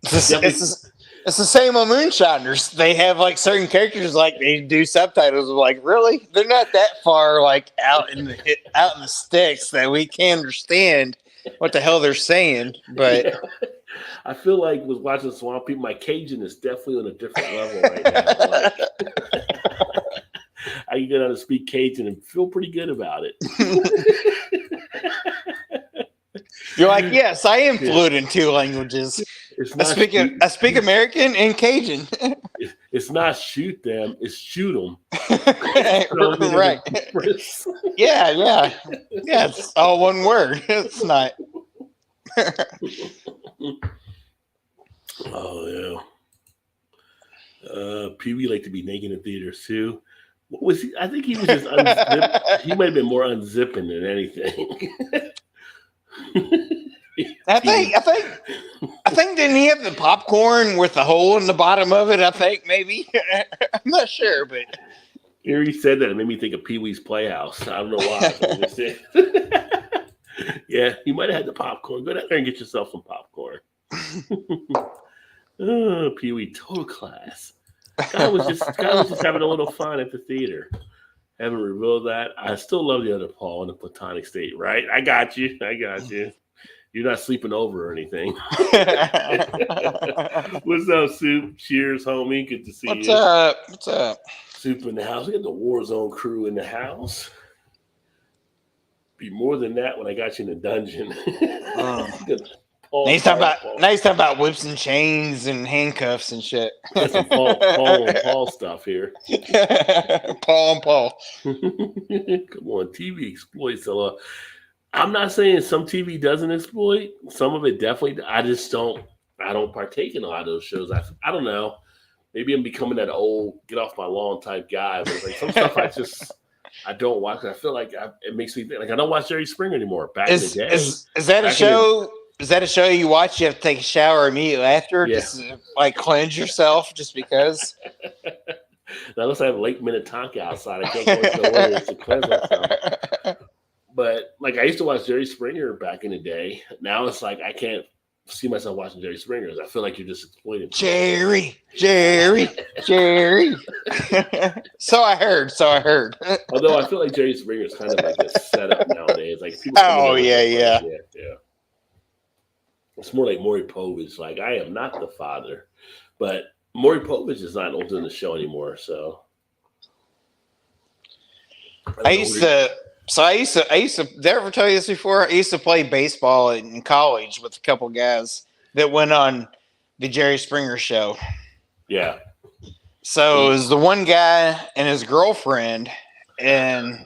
It's the same on Moonshiners. They have like certain characters, like they do subtitles. Of like, really, they're not that far like out in the sticks that we can understand what the hell they're saying. But I feel like with watching Swamp People, my Cajun is definitely on a different level right now. Like, I can get out and speak Cajun and feel pretty good about it. You're like, yes, I am fluent in 2 languages. I speak American and Cajun. It's not shoot them; it's shoot them. Right? Yeah. It's all one word. It's not. Oh yeah. Pee Wee liked to be naked in theaters too. What was he? I think he was just unzipped. He might have been more unzipping than anything. I think didn't he have the popcorn with the hole in the bottom of it? I think maybe. I'm not sure, but Here he said that it made me think of Pee Wee's Playhouse. I don't know why. Yeah, you might have had the popcorn. Go down there and get yourself some popcorn. Oh, Pee Wee, total class. Guy was just having a little fun at the theater. Haven't revealed that. I still love the other Paul in the platonic state, right? I got you. You're not sleeping over or anything. What's up, Soup? Cheers, homie. Good to see you. What's up? Soup in the house. We got the Warzone crew in the house. Be more than that when I got you in the dungeon. Now he's talking about whips and chains and handcuffs and shit. That's some Paul stuff here. Paul and Paul. Come on, TV exploits a lot. I'm not saying some TV doesn't exploit. Some of it definitely. I don't partake in a lot of those shows. I don't know. Maybe I'm becoming that old get off my lawn type guy. But it's like some stuff I don't watch. I feel like it makes me think. Like I don't watch Jerry Springer anymore. Back in the day, is that a show? Is that a show you watch? You have to take a shower immediately after, just to, like cleanse yourself, just because. Unless I have late minute Tonka outside, I can't go into the water to cleanse myself. But like I used to watch Jerry Springer back in the day. Now it's like I can't see myself watching Jerry Springer. I feel like you're just exploiting Jerry. So I heard. Although I feel like Jerry Springer is kind of like a setup nowadays. Like people. Yeah. It's more like Maury Povich. Like I am not the father, but Maury Povich is not doing the show anymore. So I used to. Did I ever tell you this before? I used to play baseball in college with a couple guys that went on the Jerry Springer show. Yeah. So it was the one guy and his girlfriend, and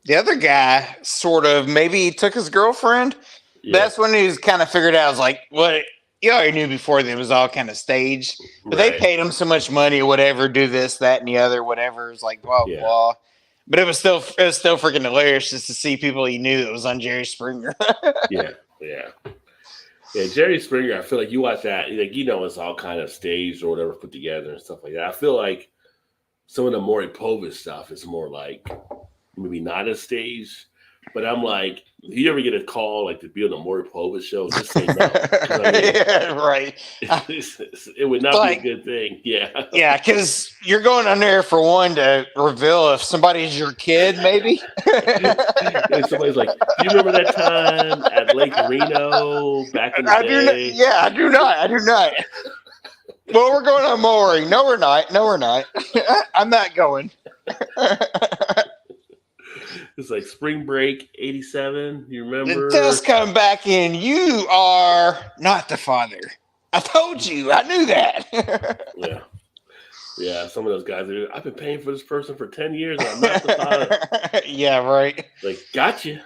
the other guy sort of maybe he took his girlfriend. Yeah. That's when he was kind of figured out. I was like, what? You already knew before that it was all kind of staged, but they paid him so much money or whatever, do this, that, and the other, whatever. It was like, blah, blah. But it was still freaking hilarious just to see people you knew that was on Jerry Springer. Yeah. Jerry Springer. I feel like you watch that, like it's all kind of staged or whatever, put together and stuff like that. I feel like some of the Maury Povich stuff is more like maybe not as staged. But I'm like, if you ever get a call like to be on the Maury Povich show, just say no. Yeah, right. It would not be a good thing. Yeah. Yeah, because you're going on there for one to reveal if somebody's your kid, maybe. And somebody's like, do you remember that time at Lake Reno back in the day? I do not. Well, we're going on Maury. No, we're not. I'm not going. It's like spring break 87. You remember? It does come back in. You are not the father. I told you. I knew that. Yeah. Some of those guys are. I've been paying for this person for 10 years. And I'm not the father. Yeah, right. Like, gotcha.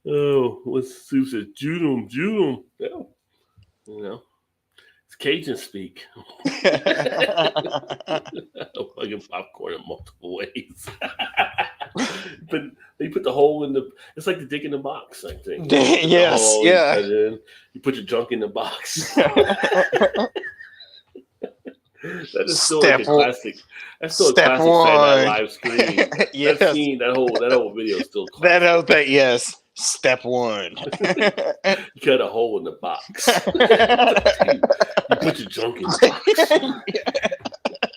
Oh, what's Sue said? Jude him. Yeah. It's Cajun speak. Fucking popcorn in multiple ways. But they put the hole in the. It's like the dick in the box, I think. Yes, hole, yeah. you put your junk in the box. That is still like a classic. That's still a classic Saturday Night Live screen. Yes. That scene, that whole video is still classic. That whole thing, yes. Step one. You cut a hole in the box. You put your junk in the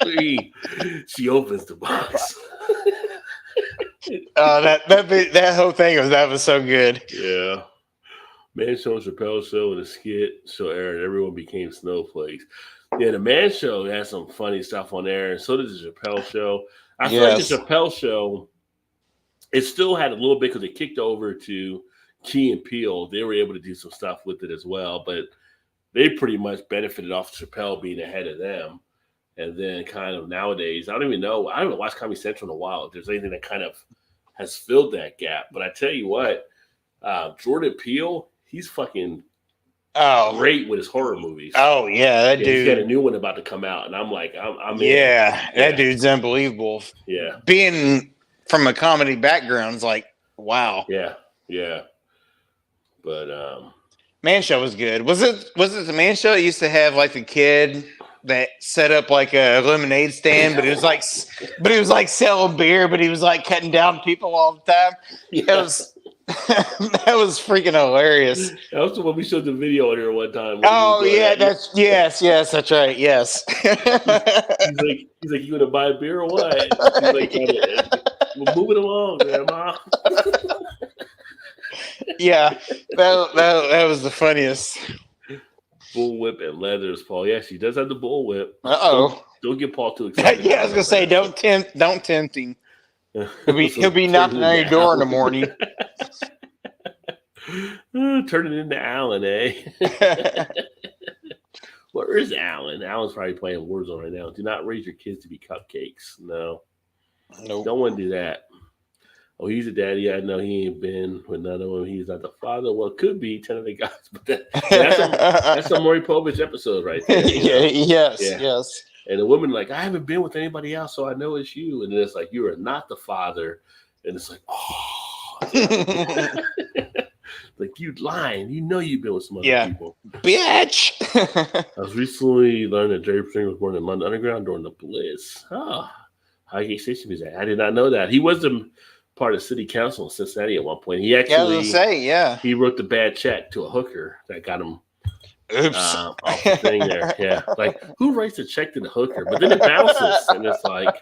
box. She opens the box. That whole thing was so good. Yeah. Man Show and Chappelle Show and the skit show aired. Everyone became snowflakes. Yeah, the Man Show had some funny stuff on there, and so did the Chappelle Show. I feel like the Chappelle Show, it still had a little bit because it kicked over to Key and Peele. They were able to do some stuff with it as well, but they pretty much benefited off Chappelle being ahead of them. And then kind of nowadays, I don't even know. I haven't watched Comedy Central in a while. If there's anything that kind of has filled that gap. But I tell you what, Jordan Peele, he's fucking great with his horror movies. Oh, yeah, that dude. He's got a new one about to come out. And I'm like, I'm in. Yeah, that dude's unbelievable. Yeah. Being from a comedy background is like, wow. Yeah, yeah. But Man Show was good. Was it the Man Show that used to have like the kid that set up like a lemonade stand, but it was like selling beer, but he was like cutting down people all the time. Yeah. That was freaking hilarious. That was the one we showed the video on here one time. Oh yeah, yes, that's right. Yes. he's like, you gonna buy a beer or what? He's like, we're moving along, Grandma. Yeah, that was the funniest. Bullwhip and leathers, Paul. Yeah, she does have the bullwhip. Don't get Paul too excited. Yeah, I was gonna say, don't tempt him. He'll be knocking on your door in the morning. Turn it into Alan, eh? Where is Alan? Alan's probably playing Warzone right now. Do not raise your kids to be cupcakes. No. Nope. Don't want to do that. Oh, he's a daddy. I know he ain't been with none of them. He's not the father. Well, could be 10 of the guys, but that's some Maury Povich episode right there. Yes. And the woman like, I haven't been with anybody else, so I know it's you. And then it's like, you are not the father. And it's like, oh. Like, you lying. You know you've been with some other people. Bitch. I was recently learned that Jerry Springer was born in London Underground during the Blitz. Highgate Station was that. I did not know that. He was part of city council in Cincinnati at one point. He actually he wrote the bad check to a hooker that got him off the thing there. Yeah. Like, who writes a check to the hooker? But then it bounces and it's like,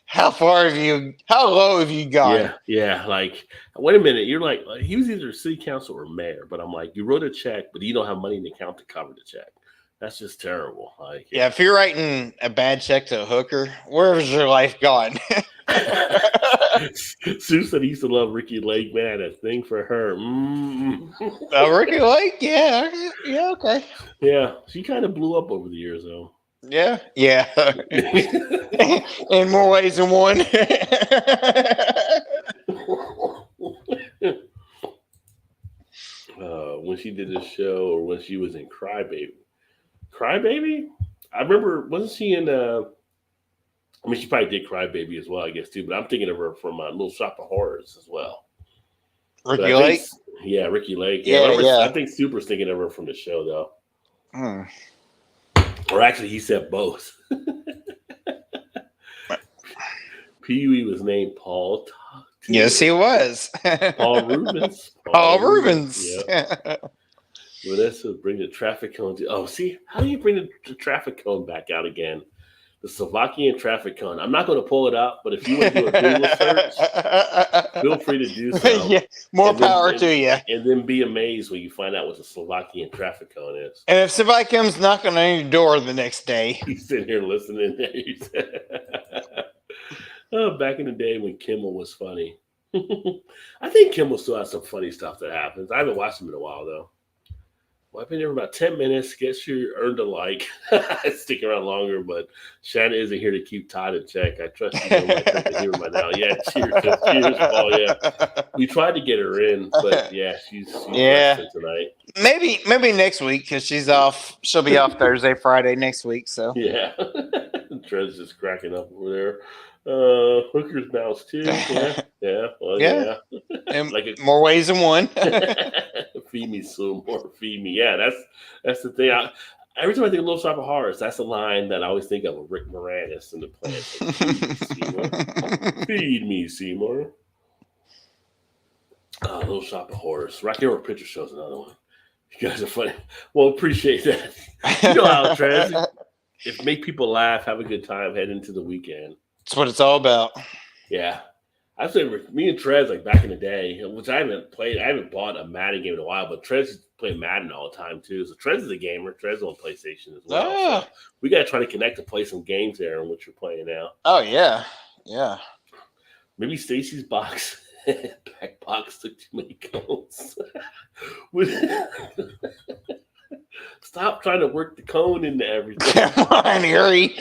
how low have you gone? Yeah. Like, wait a minute. You're like, he was either city council or mayor, but I'm like, you wrote a check, but you don't have money in the account to cover the check. That's just terrible. Like, yeah, if you're writing a bad check to a hooker, where's your life gone? Sue said he used to love Ricky Lake, man. A thing for her. Ricky Lake? Yeah, okay. Yeah, she kind of blew up over the years, though. Yeah. In more ways than one. When she did this show, or when she was in Crybaby? I remember, wasn't she in I mean, she probably did Crybaby as well, I guess, too. But I'm thinking of her from Little Shop of Horrors as well. Ricky Lake? Yeah, Ricky Lake. Yeah. I think Super's thinking of her from the show, though. Or actually, he said both. Pee-wee was named Paul. Yes, he was. Paul Rubens. Paul Rubens. Yeah. Vanessa, bring the traffic cone. See, how do you bring the traffic cone back out again? The Slovakian traffic cone. I'm not going to pull it up, but if you want to do a Google search, feel free to do so. Yeah, more power to you. And then be amazed when you find out what the Slovakian traffic cone is. And if somebody comes knocking on your door the next day, he's sitting here listening. Back in the day when Kimmel was funny. I think Kimmel still has some funny stuff that happens. I haven't watched him in a while, though. Well, I've been here for about 10 minutes. Guess you earned a like. Stick around longer, but Shanna isn't here to keep Todd in check. I trust you know my sense of humor by now. Yeah, cheers. Cheers, Paul. Yeah. We tried to get her in, but yeah, she's resting tonight. Maybe next week because she's off. She'll be off Thursday, Friday next week. So yeah, Trent's just cracking up over there. Hooker's mouse too. Yeah. Well, yeah. And more ways than one. Feed me some more. Feed me. Yeah, that's the thing. Every time I think of Little Shop of Horrors, that's the line that I always think of Rick Moranis in the plant. Feed me, Seymour. Little Shop of Horrors. Rocky Horror Picture Show's another one. You guys are funny. Well, appreciate that. You know how Trez, if make people laugh, have a good time, head into the weekend. That's what it's all about. Yeah. I say me and Trez, like back in the day, which I haven't bought a Madden game in a while, but Trez is playing Madden all the time too. So Trez is a gamer. Trez is on PlayStation as well. So we got to try to connect to play some games there on what you're playing now. Oh, yeah. Yeah. Maybe Stacy's box. Back box took too many cones. Stop trying to work the cone into everything. Come on, hurry.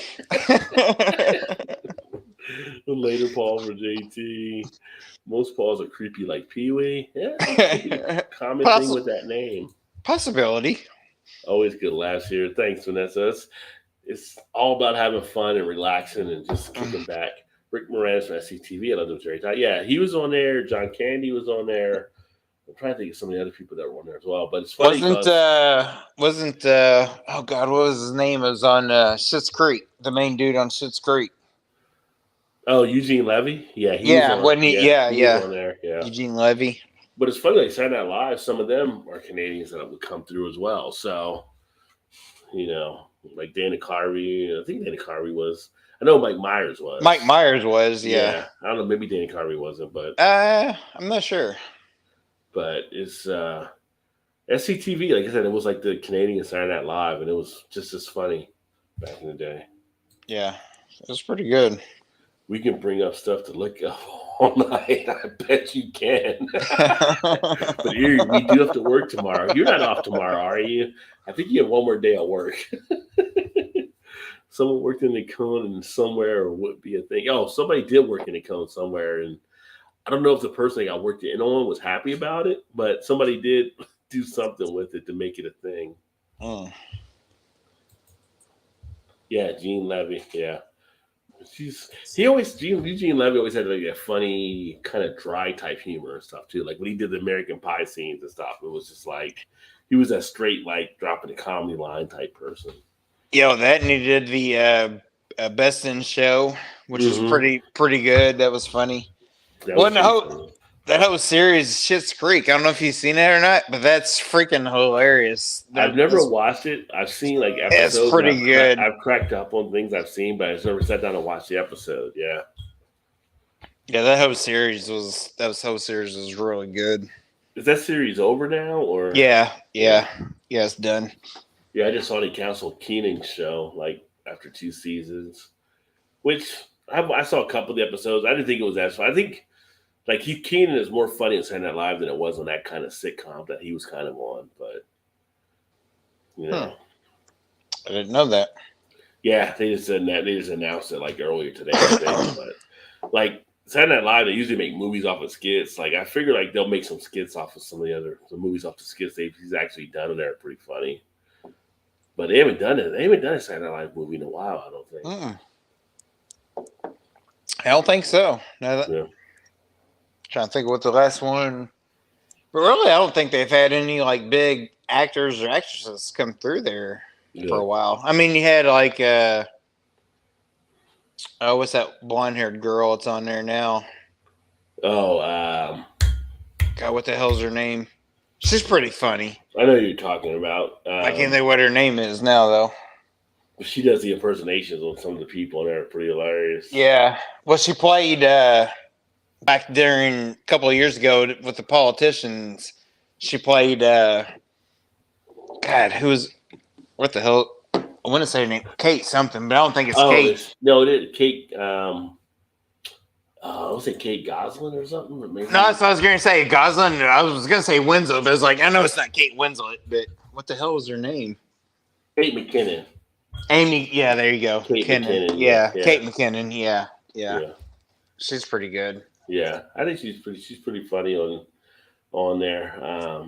The later Paul for JT. Most Pauls are creepy like Pee-wee. Yeah, common thing with that name. Possibility. Always good laughs here. Thanks, Vanessa. It's all about having fun and relaxing and just kicking back. Rick Moranis from SCTV. I love him very tight. Yeah, he was on there. John Candy was on there. I'm trying to think of some of the other people that were on there as well. But it's funny. Wasn't oh God, what was his name? It was on Schitt's Creek. The main dude on Schitt's Creek. Oh, Eugene Levy? Yeah. He was on there. Yeah. Eugene Levy. But it's funny, like Saturday Night Live, some of them are Canadians that would come through as well. So, like Dana Carvey. I think Dana Carvey was. I know Mike Myers was. Mike Myers was, yeah. I don't know, maybe Dana Carvey wasn't, but. I'm not sure. But it's SCTV, like I said, it was like the Canadian Saturday Night Live, and it was just as funny back in the day. Yeah, it was pretty good. We can bring up stuff to look up all night. I bet you can. But here, we do have to work tomorrow. You're not off tomorrow, are you? I think you have one more day of work. Someone worked in the cone and somewhere would be a thing. Oh, somebody did work in the cone somewhere, and I don't know if the person that got worked in on was happy about it, but somebody did do something with it to make it a thing. Yeah, Gene Levy. Yeah. Eugene Levy always had like a funny kind of dry type humor and stuff too. Like when he did the American Pie scenes and stuff, it was just like he was that straight like dropping a comedy line type person. That and he did the Best in Show, which was pretty good. That was funny. That whole series, Schitt's Creek. I don't know if you've seen it or not, but that's freaking hilarious. I've never watched it. I've seen like episodes. It's pretty good. I've cracked up on things I've seen, but I've never sat down and watched the episode. Yeah. Yeah, that whole series was really good. Is that series over now, or? Yeah, it's done. Yeah, I just saw they canceled Keenan's show like after 2 seasons, which I saw a couple of the episodes. I didn't think it was that fun. I think. Like Keenan is more funny in Saturday Night Live than it was on that kind of sitcom that he was kind of on, but I didn't know that. Yeah, they just announced it like earlier today. I think. But like Saturday Night Live, they usually make movies off of skits. Like I figure like they'll make some skits off of some movies off the skits he's actually done, and they're pretty funny. But they haven't done it. They haven't done a Saturday Night Live movie in a while. I don't think. I don't think so. No. Trying to think of what the last one, but really, I don't think they've had any like big actors or actresses come through there for a while. I mean, you had like, what's that blonde-haired girl? It's on there now. Oh, God, what the hell's her name? She's pretty funny. I know who you're talking about. I can't think what her name is now, though. She does the impersonations on some of the people, and they're pretty hilarious. Yeah, well, she played. Back during a couple of years ago with the politicians, she played, what the hell? I want to say her name, Kate something, but I don't think it's Kate. No, it is Kate, was it Kate Goslin or something? Or maybe no, that's what I was going to say, Goslin. I was going to say Winslet, but it's like, I know it's not Kate Winslet, but what the hell was her name? Kate McKinnon. Amy. Yeah, there you go. Kate McKinnon. McKinnon. Yeah, Yeah. Kate McKinnon. Yeah. Yeah. She's pretty good. Yeah. I think she's pretty funny on there. I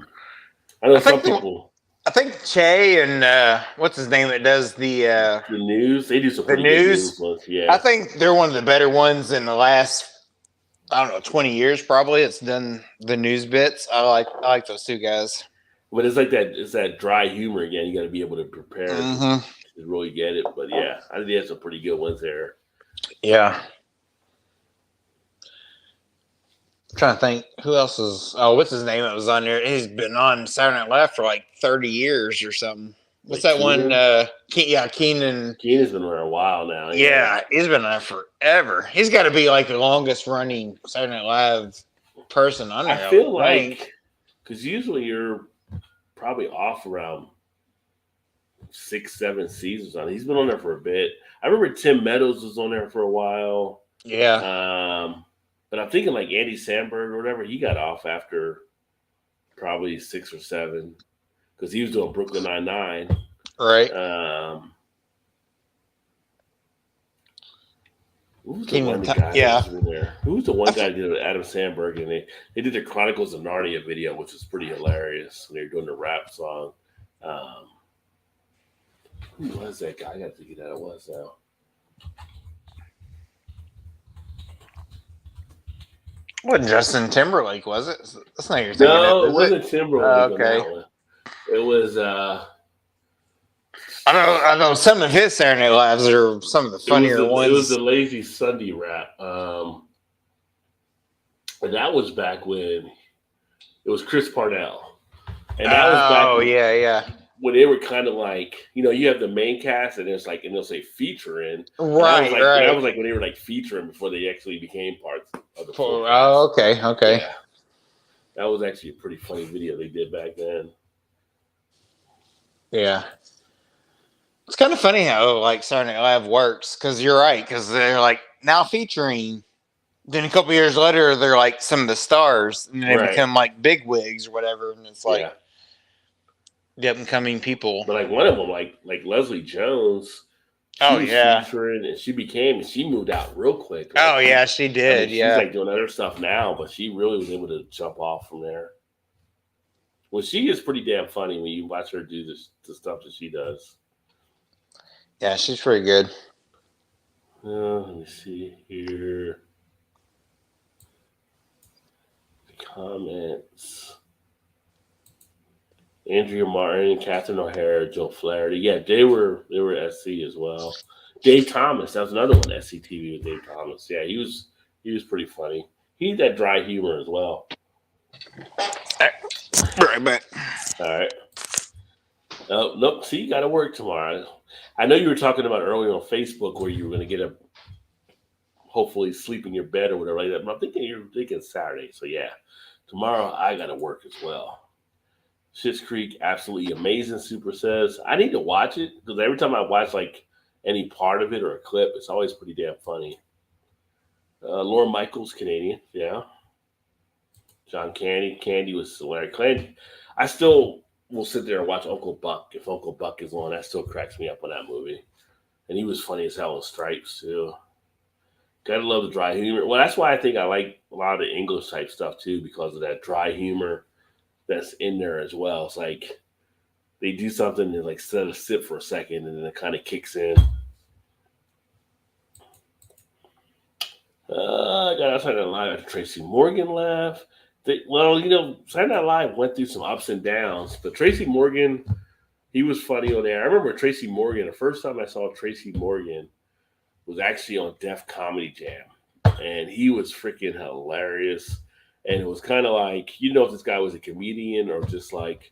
know some people. I think Che and what's his name that does The news, they do some the pretty good news. news ones. Yeah. I think they're one of the better ones in the last, I don't know, 20 years probably. It's done the news bits. I like those two guys. But it's like that. It's that dry humor again. You got to be able to prepare to really get it. But yeah, I think that's some pretty good ones there. Yeah. I'm trying to think who else is. Oh, what's his name that was on there? He's been on Saturday Night Live for like 30 years or something. What's like that Keenan? one? Keenan. Keenan's been around a while now. Yeah, he's been on forever. He's got to be like the longest running Saturday Night Live person on there. I feel like because usually you're probably off around 6-7 seasons on. He's been on there for a bit. I remember Tim Meadows was on there for a while. Yeah. But I'm thinking like Andy Samberg or whatever, he got off after probably 6 or 7 because he was doing Brooklyn Nine-Nine. Right. Who was the one guy that was in there? Who was the one guy that did Adam Sandberg? And they did the Chronicles of Narnia video, which was pretty hilarious. And they were doing the rap song. Who was that guy? I got to think of that. It was now. Wasn't Justin Timberlake, was it? That's not your thinking. No, it wasn't Timberlake. Okay. It was. I know some of his Saturday Night Lives are some of the funnier ones. It was the Lazy Sunday rap. And that was back when it was Chris Parnell. And that was back when they were kind of like, you have the main cast and they'll say featuring. Right, That was like when they were like featuring before they actually became parts of the full cast. Oh, okay. Yeah. That was actually a pretty funny video they did back then. Yeah. It's kind of funny how like Saturday Night Live works because you're right, because they're like now featuring. Then a couple years later, they're like some of the stars, and they become like big wigs or whatever, and it's like the up and coming people. But like one of them, like Leslie Jones. Featuring, and she moved out real quick. Like, she did. She's like doing other stuff now, but she really was able to jump off from there. Well, she is pretty damn funny when you watch her do the stuff that she does. Yeah, she's pretty good. Let me see here. Comments. Andrea Martin, Catherine O'Hara, Joe Flaherty. Yeah, they were SC as well. Dave Thomas, that was another one, SCTV with Dave Thomas. Yeah, he was pretty funny. He had that dry humor as well. Right back. All right. Oh, nope. See, you got to work tomorrow. I know you were talking about earlier on Facebook where you were going to hopefully sleep in your bed or whatever like that. But I'm thinking you're thinking Saturday. So yeah, tomorrow I got to work as well. Schitt's Creek, absolutely amazing. Super says I need to watch it because every time I watch like any part of it or a clip, it's always pretty damn funny. Lauren Michaels, Canadian, yeah. John Candy was hilarious. I still will sit there and watch Uncle Buck if Uncle Buck is on. That still cracks me up on that movie, and he was funny as hell in Stripes too. Gotta love the dry humor. Well, that's why I think I like a lot of the English type stuff too, because of that dry humor that's in there as well. It's like they do something and like let it sit for a second, and then it kind of kicks in. I got outside that live after Tracy Morgan laugh. Saturday Night Live went through some ups and downs, but Tracy Morgan, he was funny on there. I remember Tracy Morgan. The first time I saw Tracy Morgan was actually on Def Comedy Jam, and he was freaking hilarious. And it was kind of like, if this guy was a comedian or just like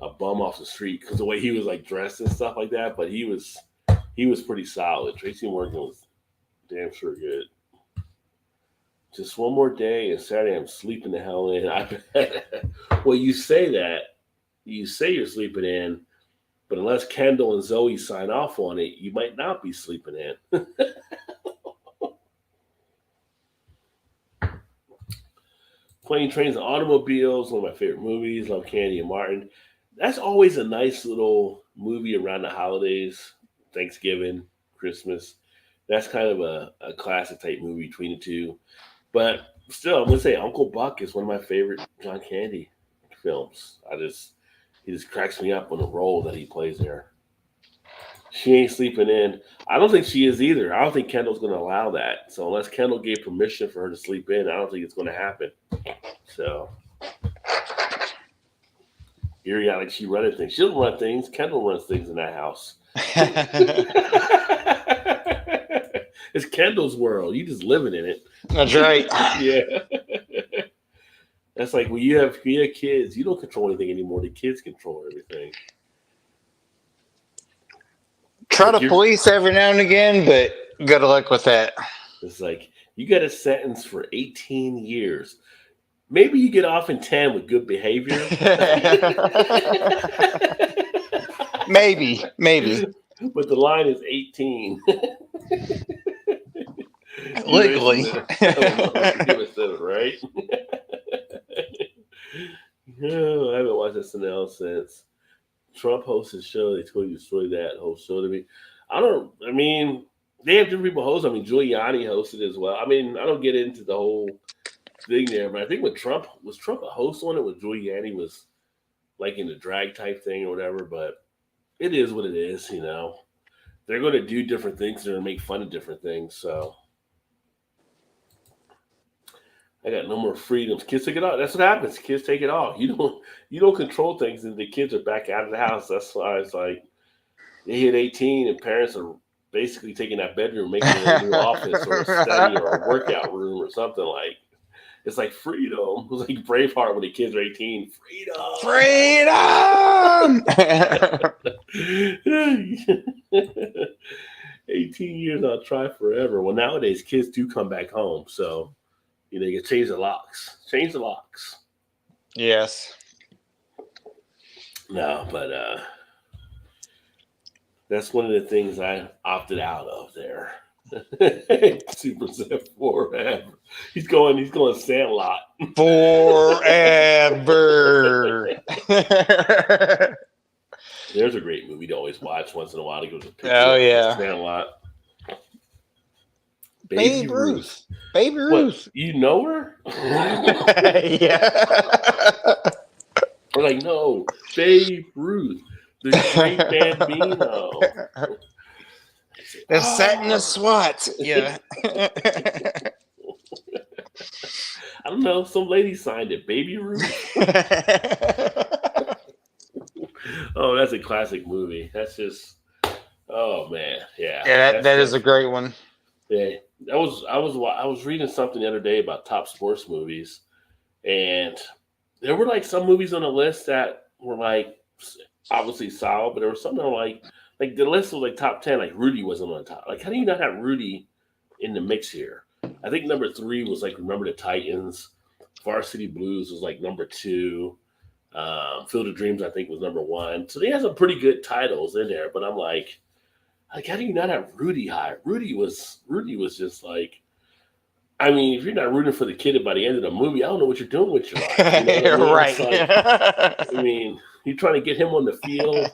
a bum off the street because the way he was like dressed and stuff like that. But he was pretty solid. Tracy Morgan was damn sure good. Just one more day and Saturday I'm sleeping the hell in. I bet. Well, you say that. You say you're sleeping in, but unless Kendall and Zoe sign off on it, you might not be sleeping in. Plane, Trains, and Automobiles, one of my favorite movies. Love Candy and Martin. that's always a nice little movie around the holidays, Thanksgiving, Christmas. That's kind of a classic type movie between the two. But still, I'm gonna say Uncle Buck is one of my favorite John Candy films. He just cracks me up on the role that he plays there. She ain't sleeping in. I don't think she is either. I don't think Kendall's gonna allow that. So unless Kendall gave permission for her to sleep in, I don't think it's gonna happen. So here you got like she running things. She doesn't run things. Kendall runs things in that house. It's Kendall's world. You just living in it. That's right. Yeah. That's like when you have kids, you don't control anything anymore. The kids control everything. Try Like to police every now and again, but good luck with that. it's like you get a sentence for 18 years. Maybe you get off in 10 with good behavior. Maybe. But the line is 18. Legally. Right? No, I haven't watched SNL since Trump hosted his show. They totally destroyed that whole show to me. I mean, they have different people host. I mean, Giuliani hosted as well. I mean, I don't get into the whole thing there, but I think with Trump, was Trump a host on it? With Giuliani was like in the drag type thing or whatever, but it is what it is, you know. They're going to do different things. They're going to make fun of different things. So I got no more freedoms. Kids take it off. That's what happens. Kids take it off. You don't control things, and the kids are back out of the house. That's why it's like they hit 18, and parents are basically taking that bedroom, making it a new office or a study or a workout room or something like. It's like freedom. It's like Braveheart when the kids are 18. Freedom! 18 years, I'll try forever. Well, nowadays, kids do come back home. So, you know, you can change the locks. Change the locks. Yes. No, but that's one of the things I opted out of there. Super Set forever. He's going Sandlot. Forever. There's a great movie to always watch once in a while to go to picture. Oh yeah. Sandlot. Baby Ruth. Baby Ruth. What, you know her? Yeah. We're like, no, Babe Ruth. The great Bambino. The set in the SWAT. Yeah. I don't know. Some lady signed it. Baby Ruth. Oh, that's a classic movie. That's just, oh man, yeah. Yeah, that is a great one. Yeah, I was reading something the other day about top sports movies, and there were like some movies on the list that were like obviously solid, but there was something like the list was like top 10. Like Rudy wasn't on the top. Like, how do you not have Rudy in the mix here? I think number 3 was like Remember the Titans. Varsity Blues was like number 2. Field of Dreams, I think, was number 1. So they had some pretty good titles in there. But I'm like, how do you not have Rudy high? Rudy was just like, I mean, if you're not rooting for the kid by the end of the movie, I don't know what you're doing with your life. You know what I mean? Right. I mean, you're trying to get him on the field.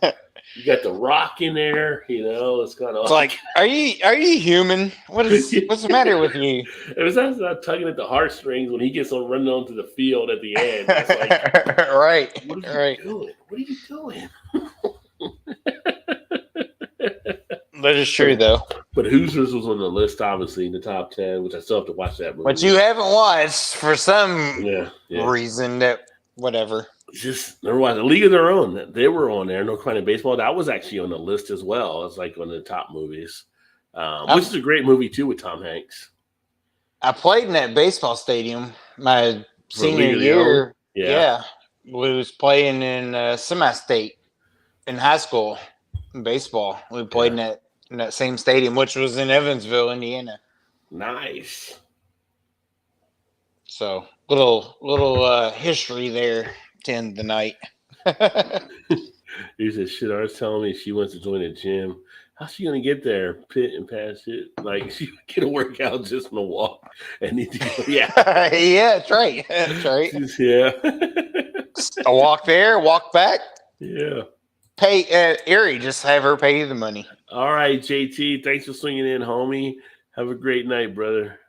You got the Rock in there, you know. It's kind of like, are you human? What's the matter with you? It was not tugging at the heartstrings when he gets on running onto the field at the end. It's like, right. What are you doing? What are you doing? That is true, though. But Hoosiers was on the list, obviously, in the top 10, which I still have to watch that movie. But you haven't watched for some reason that whatever. Just never watched A League of Their Own. They were on there. No Kind of Baseball. That was actually on the list as well. It's like one of the top movies, which is a great movie too with Tom Hanks. I played in that baseball stadium my senior year. Yeah, we was playing in semi-state in high school in baseball. We played in that same stadium, which was in Evansville, Indiana. Nice. So little history there. 10 the night. He said, shit, I was telling me she wants to join the gym. How's she going to get there? Pit and pass it? Like, she would get a workout just on a walk and need to go. Yeah. Yeah, that's right. That's right. Yeah. A walk there, walk back, Yeah. Pay Erie, just have her pay you the money. All right, JT. Thanks for swinging in, homie. Have a great night, brother.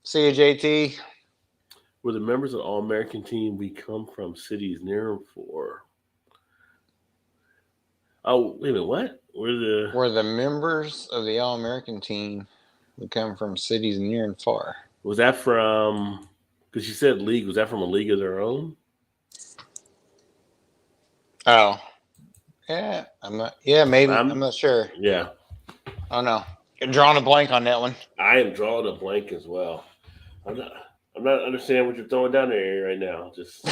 See you, JT. We're the members of the All-American team. We come from cities near and far. Oh, wait a minute. What? We're the members of the All-American team. We come from cities near and far. Was that from? Because you said league. Was that from a league of their own? Oh, yeah. I'm not. Yeah, maybe. I'm not sure. Yeah. Oh no, you're drawing a blank on that one. I am drawing a blank as well. I'm not understanding what you're throwing down there right now. Just,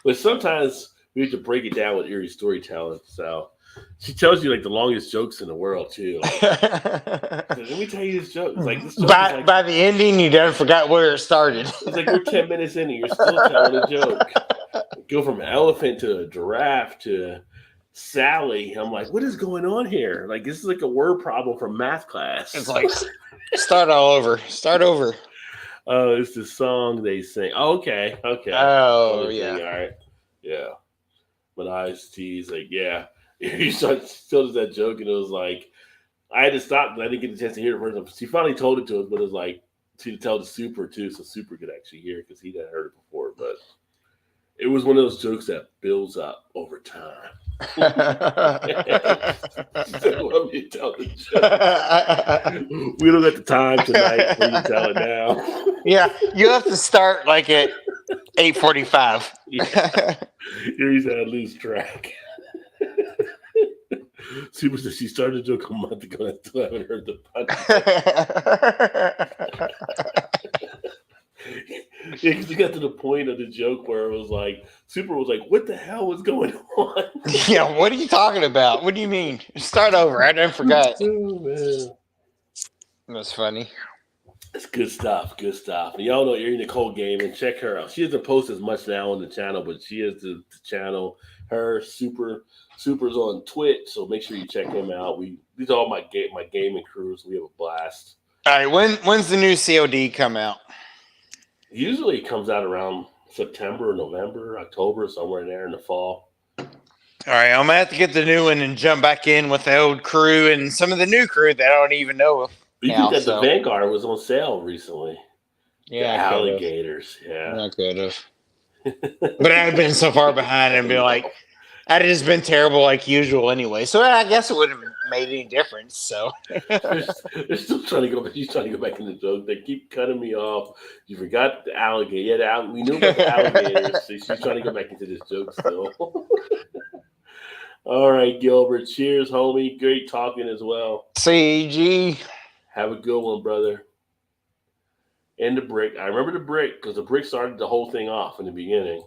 but sometimes we have to break it down with Erie storytelling. So she tells you like the longest jokes in the world too. Let me tell you this joke. It's like this joke by the ending, you done forgot where it started. It's like we're 10 minutes in and you're still telling a joke. Go from elephant to a giraffe to Sally. I'm like, what is going on here? Like this is like a word problem from math class. It's like start all over. Start over. Oh, it's the song they sing. Oh, okay. Oh, yeah. All right. Yeah. But Ice-T's like, yeah. He still does that joke, and it was like, I had to stop, but I didn't get the chance to hear it first. She finally told it to us, but it was like to tell the Super too, so Super could actually hear it because he hadn't heard it before. But it was one of those jokes that builds up over time. Let me tell the joke. We don't got the time tonight for you to tell it now. Yeah, you have to start like at 8:45. Yeah. You're easy to lose track. Super says she started a joke a month ago and I still haven't heard the punch. Yeah, because you got to the point of the joke where it was like, Super was like, what the hell was going on? Yeah, what are you talking about? What do you mean? Start over. I done forgot. Oh, man. That's funny. It's good stuff. Good stuff. And y'all know Erie Nicole Game and check her out. She doesn't post as much now on the channel, but she has the channel. Her Super's on Twitch, so make sure you check him out. These are all my gaming crews. We have a blast. All right, when's the new COD come out? Usually it comes out around September, November, October, somewhere in there in the fall. All right, I'm gonna have to get the new one and jump back in with the old crew and some of the new crew that I don't even know of. You think that the Vanguard was on sale recently? Yeah, the alligators. Yeah, I could have. But I'd been so far behind and be like, I'd just been terrible like usual anyway. So I guess it wouldn't have made any difference. So they're still trying to go back. He's trying to go back in the joke. They keep cutting me off. You forgot the alligator. Yeah, we knew about the alligators. So she's trying to go back into this joke still. All right, Gilbert. Cheers, homie. Great talking as well. CG. Have a good one, brother. And the brick. I remember the brick because the brick started the whole thing off in the beginning.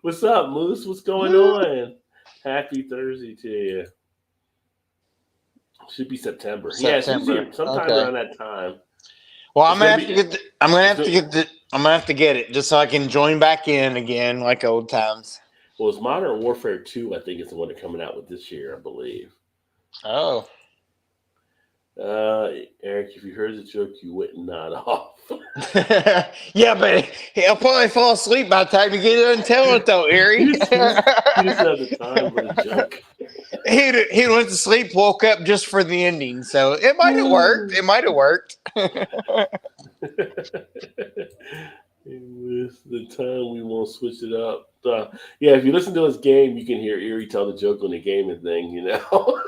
What's up, Moose? What's going on? Happy Thursday to you. Should be September. Yeah, sometime around that time. Well, I'm gonna have to get it just so I can join back in again like old times. Well, it's Modern Warfare 2, I think, is the one they're coming out with this year, I believe. Oh. Eric, if you heard the joke, you wouldn't nod off. Yeah, but he'll probably fall asleep by the time you get done telling it, though, Erie. He just have the time for the joke. He went to sleep, woke up just for the ending, so it might have worked. It might have worked. The time we won't switch it up. Yeah, if you listen to his game, you can hear Erie tell the joke on the gaming thing, you know.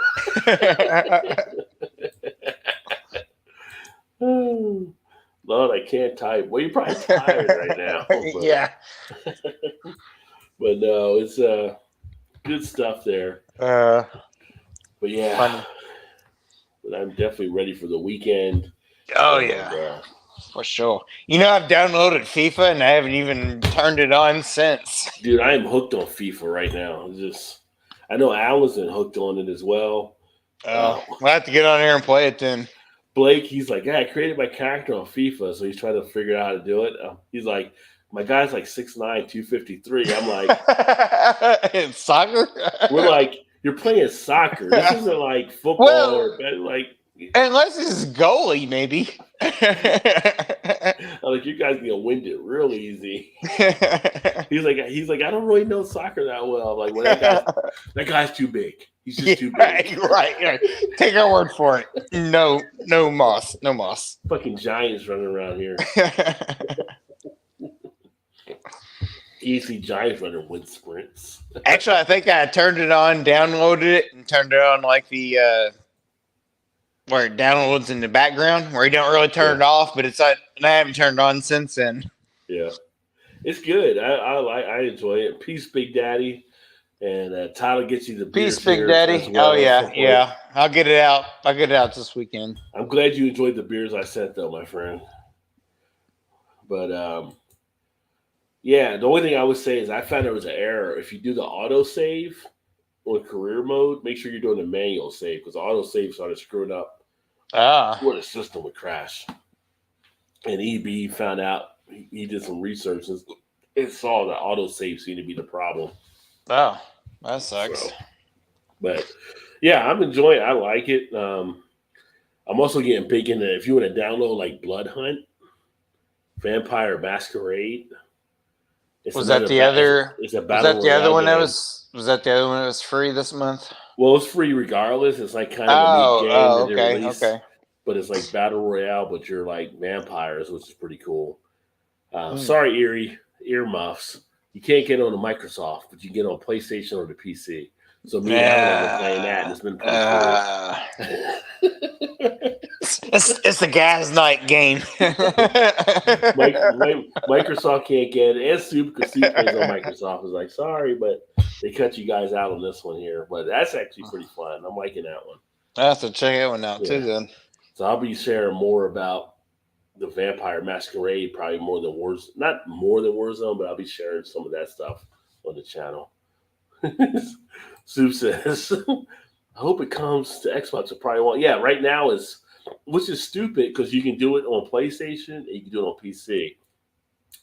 Lord, I can't type. Well, you're probably tired right now. But, yeah. But no, it's good stuff there. But yeah. Funny. But I'm definitely ready for the weekend. Oh, yeah. For sure. You know, I've downloaded FIFA and I haven't even turned it on since. Dude, I am hooked on FIFA right now. I know Alan's hooked on it as well. We'll have to get on there and play it then. Blake, he's like, yeah, I created my character on FIFA, so he's trying to figure out how to do it. He's like, my guy's like 6'9", 253. I'm like, in soccer? We're like, you're playing soccer. This isn't like football or like. Unless it's goalie, maybe. I'm like, you guys gonna win it real easy. He's like, I don't really know soccer that well. I'm like, well, that guy's too big. He's just too big. Right. Take our word for it. No moss. Fucking giants running around here. Easy giants running wind sprints. Actually, I think I turned it on, downloaded it, and turned it on like the where it downloads in the background, where you don't really turn it off, but it's like, and I haven't turned it on since then. Yeah, it's good. I enjoy it. Peace, Big Daddy, and Tyler gets you the Peace, Big Daddy. Well, yeah. I'll get it out. This weekend. I'm glad you enjoyed the beers I sent, though, my friend. But yeah, the only thing I would say is I found there was an error. If you do the auto save on career mode, make sure you're doing the manual save because auto save started screwing up. Where the system would crash. And EB found out, he did some research and saw that autosave seemed to be the problem. Oh, that sucks. So, but yeah, I'm enjoying it. I like it. I'm also getting big into, if you want to download like Blood Hunt, Vampire Masquerade. Was that the other one that was free this month? Well, it's free regardless. It's like kind of a neat game. Okay. But it's like Battle Royale, but you're like vampires, which is pretty cool. Sorry, earmuffs. You can't get on the Microsoft, but you can get on PlayStation or the PC. So me and Alan have been playing that, and it's been pretty cool. It's a guys' night game. Microsoft can't get it. And Soup, because Soup plays on Microsoft, is like, sorry, but they cut you guys out on this one here. But that's actually pretty fun. I'm liking that one. I have to check that one out too, then. So I'll be sharing more about the Vampire Masquerade, probably not more than Warzone, but I'll be sharing some of that stuff on the channel. Soup says, I hope it comes to Xbox. It probably won't. Yeah, right now which is stupid because you can do it on PlayStation and you can do it on PC.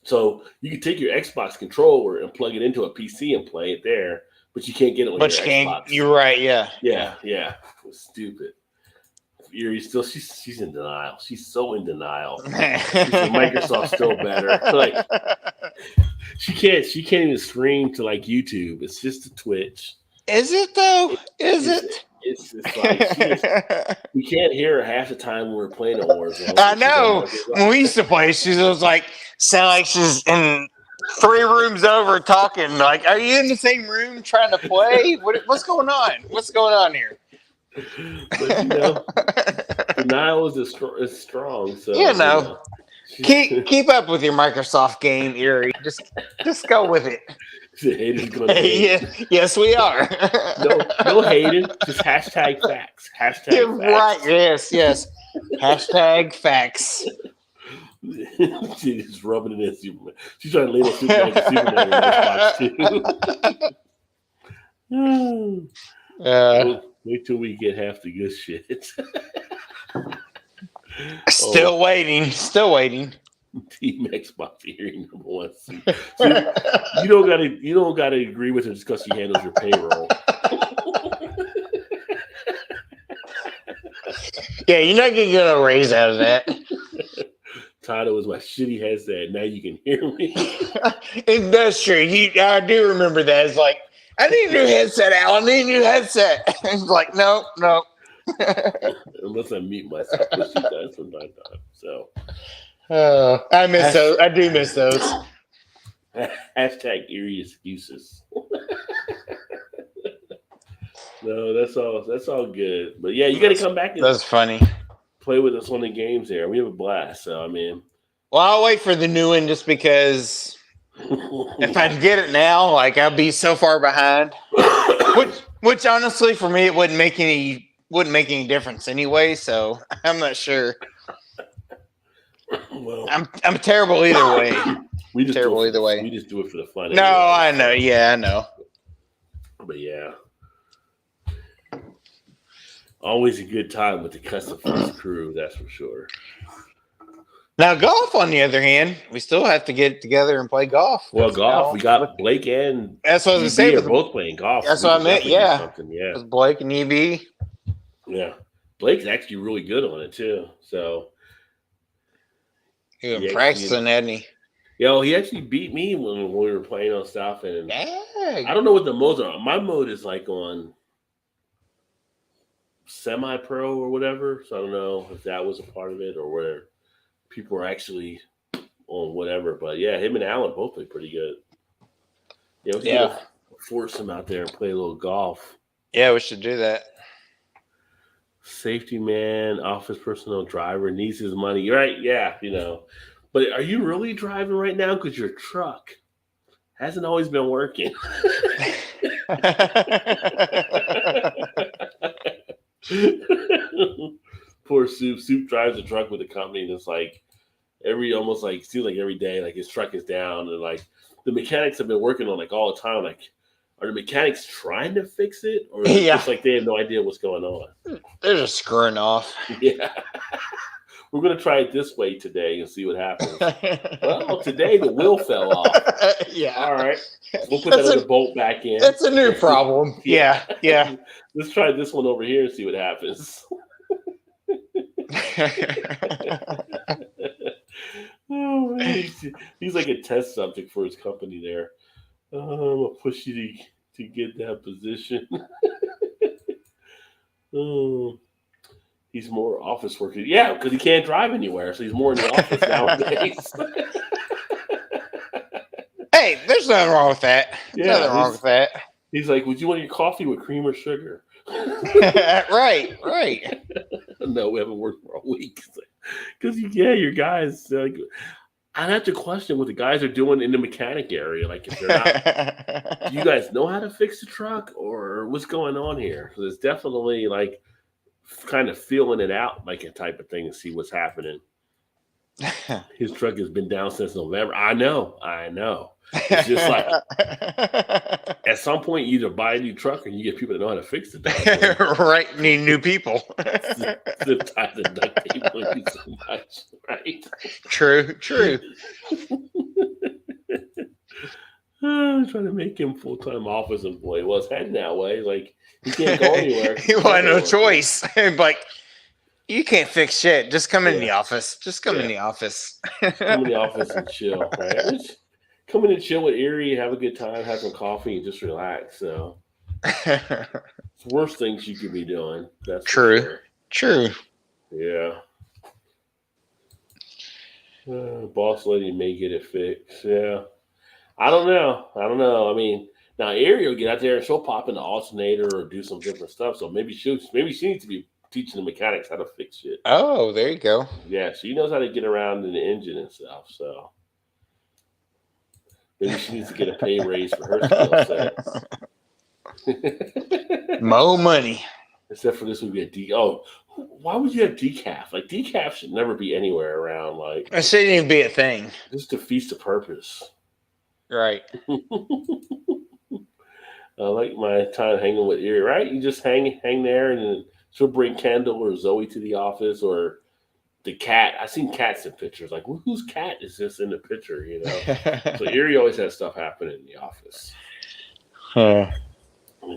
So you can take your Xbox controller and plug it into a PC and play it there, but you can't get it on your Xbox. You're right, yeah. Yeah. It's stupid. She's in denial. She's so in denial. Microsoft's still better. Like she can't even stream to like YouTube. It's just a Twitch. Is it though? It's like we can't hear her half the time when we're playing at Warzone. I know. When we used to play, she was like sound like she's in 3 rooms over talking. Like, are you in the same room trying to play? What's going on? What's going on here? But denial is strong. So keep up with your Microsoft game, Erie. Just go with it. Yes, we are. no hating. Just hashtag facts. Hashtag facts. Right. Yes. Hashtag facts. She's rubbing it in Superman. She's trying to label Superman to Superman in this box too. Wait till we get half the good shit. Still waiting. Team Xbox hearing number 1. See, you don't gotta agree with her just because she handles your payroll. Yeah, you're not gonna get a raise out of that. Tato was my shitty headset. Now you can hear me. That's true. I do remember that. It's like, I need a new headset, Al. I need a new headset. It's like, no. Unless I mute myself, which she does from time to time. So. I miss those. I do miss those. Hashtag eerie excuses. No, that's all good. But yeah, you got to come back. That's funny. Play with us on the games here. We have a blast. So I mean, well, I'll wait for the new one just because if I get it now, like I'll be so far behind. Which honestly, for me, it wouldn't make any difference anyway. So I'm not sure. Well, I'm terrible either way. We just do it for the fun. No, anyway. I know. Yeah, I know. But yeah, always a good time with the Custom First crew. That's for sure. Now, golf, on the other hand, we still have to get together and play golf. Well, golf, we got Blake and that's what I was going to say. We're both playing golf. That's what I meant. Yeah, yeah. Blake and EB. Yeah, Blake's actually really good on it too. So. He was practicing, hadn't he? Yo, he actually beat me when we were playing on stuff, and Dang. I don't know what the modes are. My mode is like on semi-pro or whatever, so I don't know if that was a part of it or where people are actually on whatever. But yeah, him and Alan both play pretty good. Yeah, we should force him out there and play a little golf. Yeah, we should do that. Safety man, office personnel, driver needs his money. You're right, yeah, But are you really driving right now? Because your truck hasn't always been working. Poor Soup. Soup drives a truck with a company, and it's like seems like every day, like his truck is down, and like the mechanics have been working on like all the time. Like, are the mechanics trying to fix it, or is it just like they have no idea what's going on? They're just screwing off. Yeah. We're going to try it this way today and see what happens. Well, today the wheel fell off. Yeah. All right. We'll put that other bolt back in. That's a new problem. Yeah. Let's try this one over here and see what happens. Oh, man. He's like a test subject for his company there. I'm going to push you to get that position. He's more office worker. Yeah, because he can't drive anywhere, so he's more in the office nowadays. Hey, there's nothing wrong with that. Nothing wrong with that. He's like, would you want your coffee with cream or sugar? Right. No, we haven't worked for a week. Because, your guys, like, I'd have to question what the guys are doing in the mechanic area. Like, if they're not, do you guys know how to fix the truck or what's going on here? So it's definitely like, kind of feeling it out like a type of thing and see what's happening. His truck has been down since November. I know. It's just like at some point you either buy a new truck or you get people that know how to fix it. Right, need new people. Zip ties and duct tape so much, right? True. I'm trying to make him full-time office employee. Well, it's heading that way. Like, he can't go anywhere. He wanted no choice. Like, you can't fix shit. Just come in the office. Come in the office. Come in the office and chill, right? Come in and chill with Erie, have a good time, have some coffee, and just relax. So, it's worst things you could be doing. That's true. Yeah. Boss lady may get it fixed. Yeah. I don't know. I mean, now Erie will get out there and she'll pop in the alternator or do some different stuff. So maybe she needs to be teaching the mechanics how to fix shit. Oh, there you go. Yeah, she knows how to get around in the engine and stuff. So maybe she needs to get a pay raise for her skill sets. More money. Except for this would be why would you have decaf? Like, decaf should never be anywhere around. Like, it shouldn't even be a thing. This defeats the purpose. Right. I like my time hanging with Erie, right? You just hang there, and then she'll bring Kendall or Zoe to the office, or the cat. I've seen cats in pictures. Like, whose cat is this in the picture? So Erie always has stuff happening in the office. And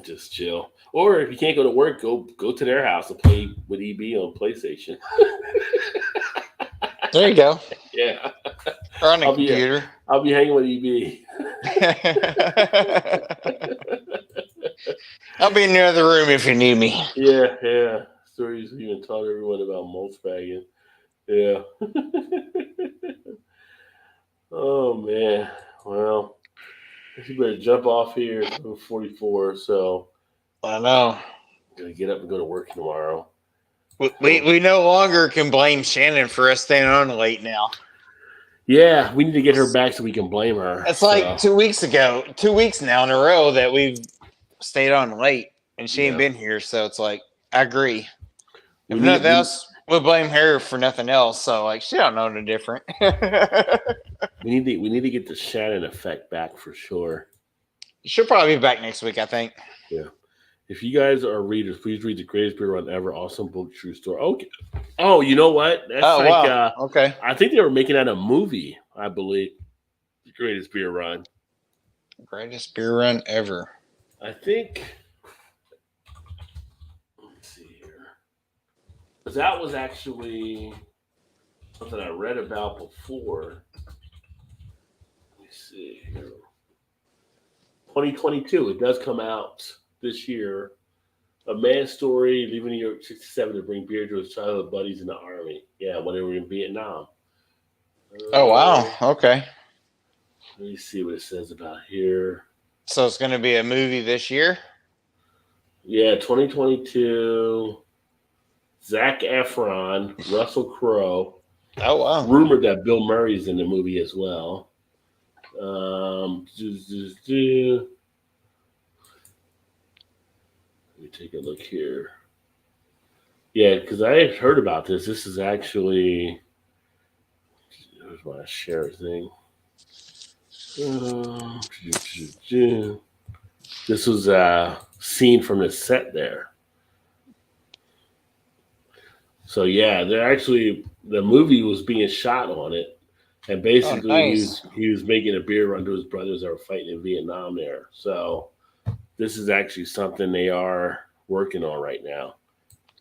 just chill. Or if you can't go to work, go to their house and play with EB on PlayStation. There you go. Yeah. Or on a computer. I'll be hanging with EB. I'll be in the other room if you need me. Yeah. Stories even taught everyone about Volkswagen. Yeah. Oh, man. Well, you better jump off here. It's 44, so. I know. I'm going to get up and go to work tomorrow. We no longer can blame Shannon for us staying on late now. Yeah, we need to get her back so we can blame her. It's like 2 weeks ago, 2 weeks now in a row that we've stayed on late, and she ain't been here. So it's like, I agree. If nothing else, we'll blame her for nothing else. So like, she don't know no different. we need to get the Shannon effect back for sure. She'll probably be back next week, I think. Yeah. If you guys are readers, please read The Greatest Beer Run Ever. Awesome book, true story. Okay. Oh, you know what? That's wow. Okay. I think they were making that a movie, I believe. The Greatest Beer Run. Greatest Beer Run Ever. I think. Let's see here. Because that was actually. something I read about before. Let me see here. 2022. It does come out this year. A man's story leaving New York 67 to bring beer to his childhood buddies in the army. Yeah, when they were in Vietnam. Oh wow. Okay. Let me see what it says about here. So it's going to be a movie this year? Yeah, 2022. Zac Efron, Russell Crowe. Oh wow. Rumored that Bill Murray's in the movie as well. Let me take a look here. Yeah, because I had heard about this. This is actually. Here's my share thing. This was a scene from the set there. So yeah, they're actually the movie was being shot on it, and basically nice. he was making a beer run to his brothers that were fighting in Vietnam there. So this is actually something they are working on right now.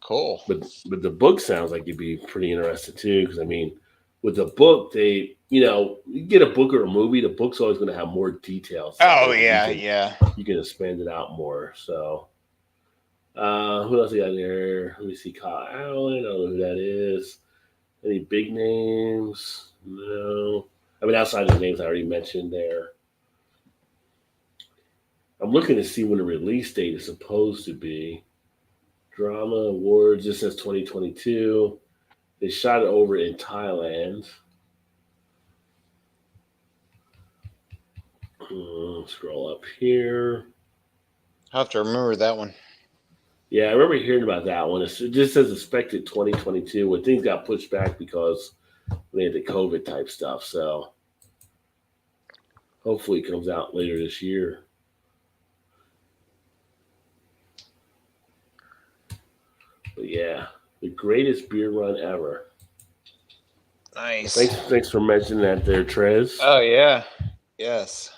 Cool. But the book sounds like you'd be pretty interested too, because I mean, with the book, they you get a book or a movie, the book's always going to have more details. Oh yeah, you can expand it out more. So, who else we got there? Let me see, Kyle Allen. I don't know who that is. Any big names? No. I mean, outside of the names I already mentioned there. I'm looking to see when the release date is supposed to be. Drama Awards. This says 2022. They shot it over in Thailand. Scroll up here. I'll have to remember that one. Yeah, I remember hearing about that one. It just says expected 2022 when things got pushed back because they had the COVID type stuff. So hopefully it comes out later this year. But yeah, the greatest beer run ever. Nice. Thanks for mentioning that there, Trez. Oh yeah. Yes.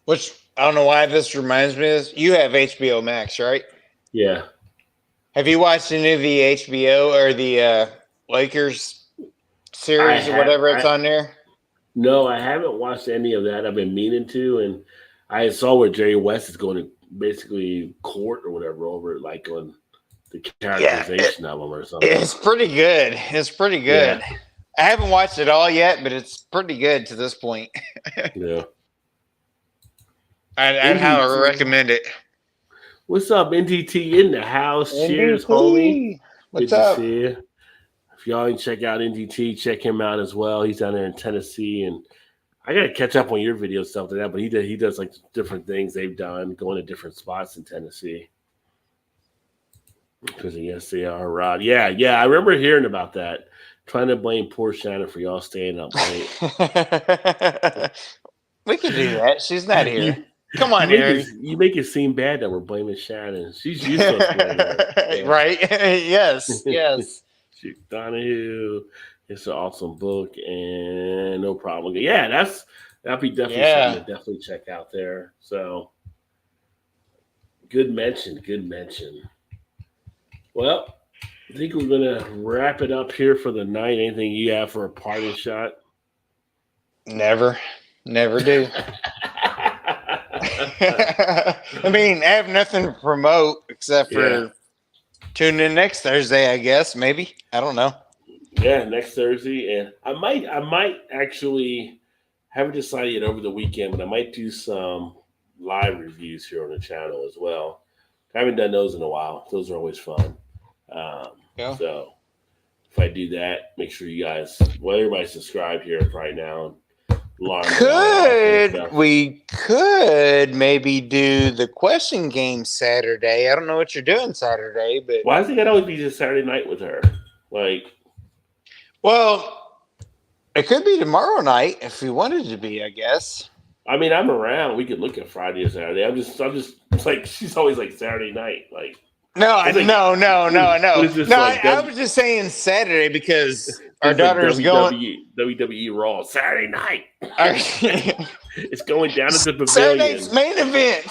Which I don't know why this reminds me of this. You have HBO Max, right? Yeah. Have you watched any of the HBO or the Lakers series or whatever it's on there? No, I haven't watched any of that. I've been meaning to, and I saw where Jerry West is going to basically court or whatever over like on the characterization of them or something. It's pretty good. It's pretty good. Yeah. I haven't watched it all yet, but it's pretty good to this point. Yeah. I'd highly recommend it. What's up, NDT in the house? NDT. Cheers, homie. What's good up? To see you. If y'all can check out NDT, check him out as well. He's down there in Tennessee, and I gotta catch up on your video stuff to that. But he does like different things they've done, going to different spots in Tennessee. Because yes, they are, Rod. Yeah. I remember hearing about that. Trying to blame poor Shannon for y'all staying up late. We can do that. She's not here. Come on, Eric. You make it seem bad that we're blaming Shannon. She's used to us blaming her. Yeah. Right? Yes. Shoot, Donahue. It's an awesome book, and no problem. Yeah, that'd be definitely something to definitely check out there. So, good mention. Well, I think we're gonna wrap it up here for the night. Anything you have for a parting shot? Never do. I mean, I have nothing to promote except for tune in next Thursday, I guess. Maybe. I don't know. Yeah, next Thursday. And I might actually haven't decided yet over the weekend, but I might do some live reviews here on the channel as well. I haven't done those in a while. Those are always fun. So if I do that, make sure you guys, everybody subscribe here right now. We could maybe do the question game Saturday. I don't know what you're doing Saturday, but why does it gotta always be just Saturday night with her? Well, it could be tomorrow night if we wanted to be, I guess. I mean, I'm around. We could look at Friday or Saturday. I'm just like she's always like Saturday night. No. I was just saying Saturday because our daughter is going WWE Raw Saturday night. It's going down at the pavilion. Saturday's main event.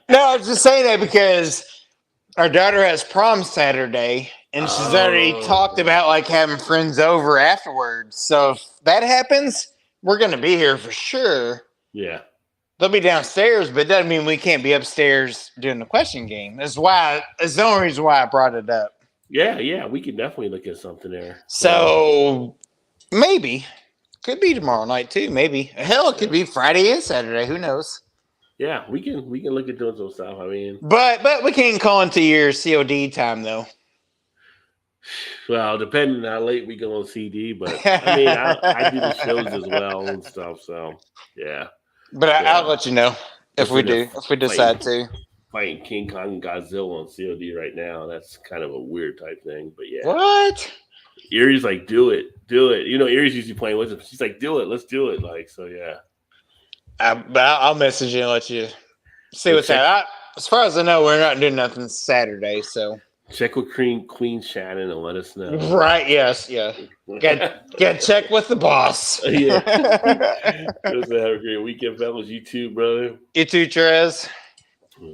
No, I was just saying that because our daughter has prom Saturday, And she's already talked about like having friends over afterwards. So if that happens, we're going to be here for sure. Yeah. They'll be downstairs, but it doesn't mean we can't be upstairs doing the question game. That's the only reason why I brought it up. Yeah, we can definitely look at something there. So maybe. Could be tomorrow night too, maybe. Hell, it could be Friday and Saturday. Who knows? Yeah, we can look at doing some stuff. I mean, but we can't call into your COD time though. Well, depending on how late we go on CD, but I mean, I do the shows as well and stuff. So yeah. But I'll let you know if we decide to. Fighting King Kong and Godzilla on COD right now. That's kind of a weird type thing, but yeah. What? Erie's like, do it. You know, Erie's usually playing with him. She's like, do it. Let's do it. Like, so yeah. But I'll message you and let you see what's that. As far as I know, we're not doing nothing Saturday, so. Check with Queen Shannon and let us know. Right, yes, yeah. Get check with the boss. Yeah. Have a great weekend, fellas. You too, brother. You too, Trez.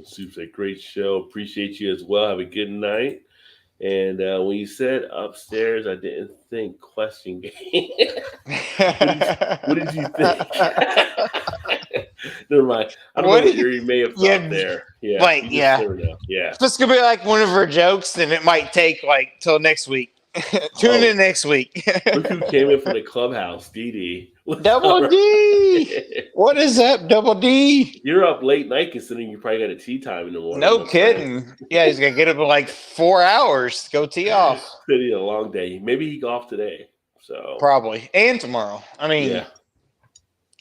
Soup's a great show. Appreciate you as well. Have a good night. And when you said upstairs, I didn't think question game. What did you think? Never mind. I don't know what you may have thought there. Yeah. Like, yeah. If it's going to be like one of her jokes, then it might take like till next week. Tune in next week. Look who came in from the clubhouse, Dee. Double D. What is up, Double D? You're up late night considering you probably got a tea time in the morning. No kidding. Yeah, he's going to get up in like 4 hours to go tee off. It's been a long day. Maybe he golfed today. So probably. And tomorrow. I mean,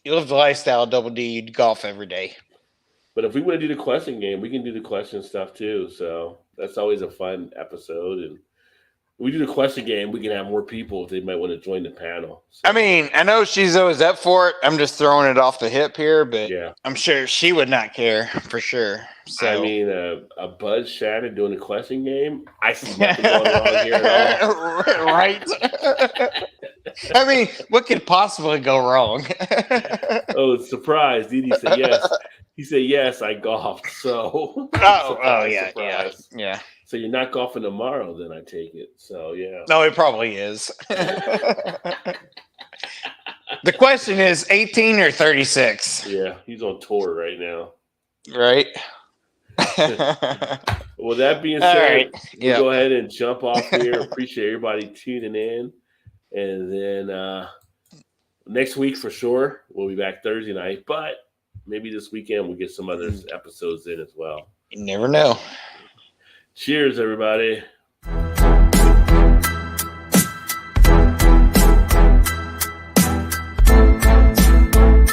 you live the lifestyle, Double D. You'd golf every day. But if we want to do the question game, we can do the question stuff too. So that's always a fun episode. And we do the question game, we can have more people if they might want to join the panel. So. I mean, I know she's always up for it. I'm just throwing it off the hip here, but I'm sure she would not care for sure. So I mean, a Bud Shannon doing a question game, I see nothing going wrong here at all. Right? I mean, what could possibly go wrong? Oh, surprise. Dee said yes. He said, yes, I golfed. So, yeah. So you're not golfing tomorrow, then I take it. So, yeah. No, it probably is. The question is 18 or 36. Yeah, he's on tour right now. Right. Well, that being said, we'll go ahead and jump off here. Appreciate everybody tuning in. And then next week, for sure, we'll be back Thursday night. But maybe this weekend we'll get some other episodes in as well. You never know. Cheers, everybody.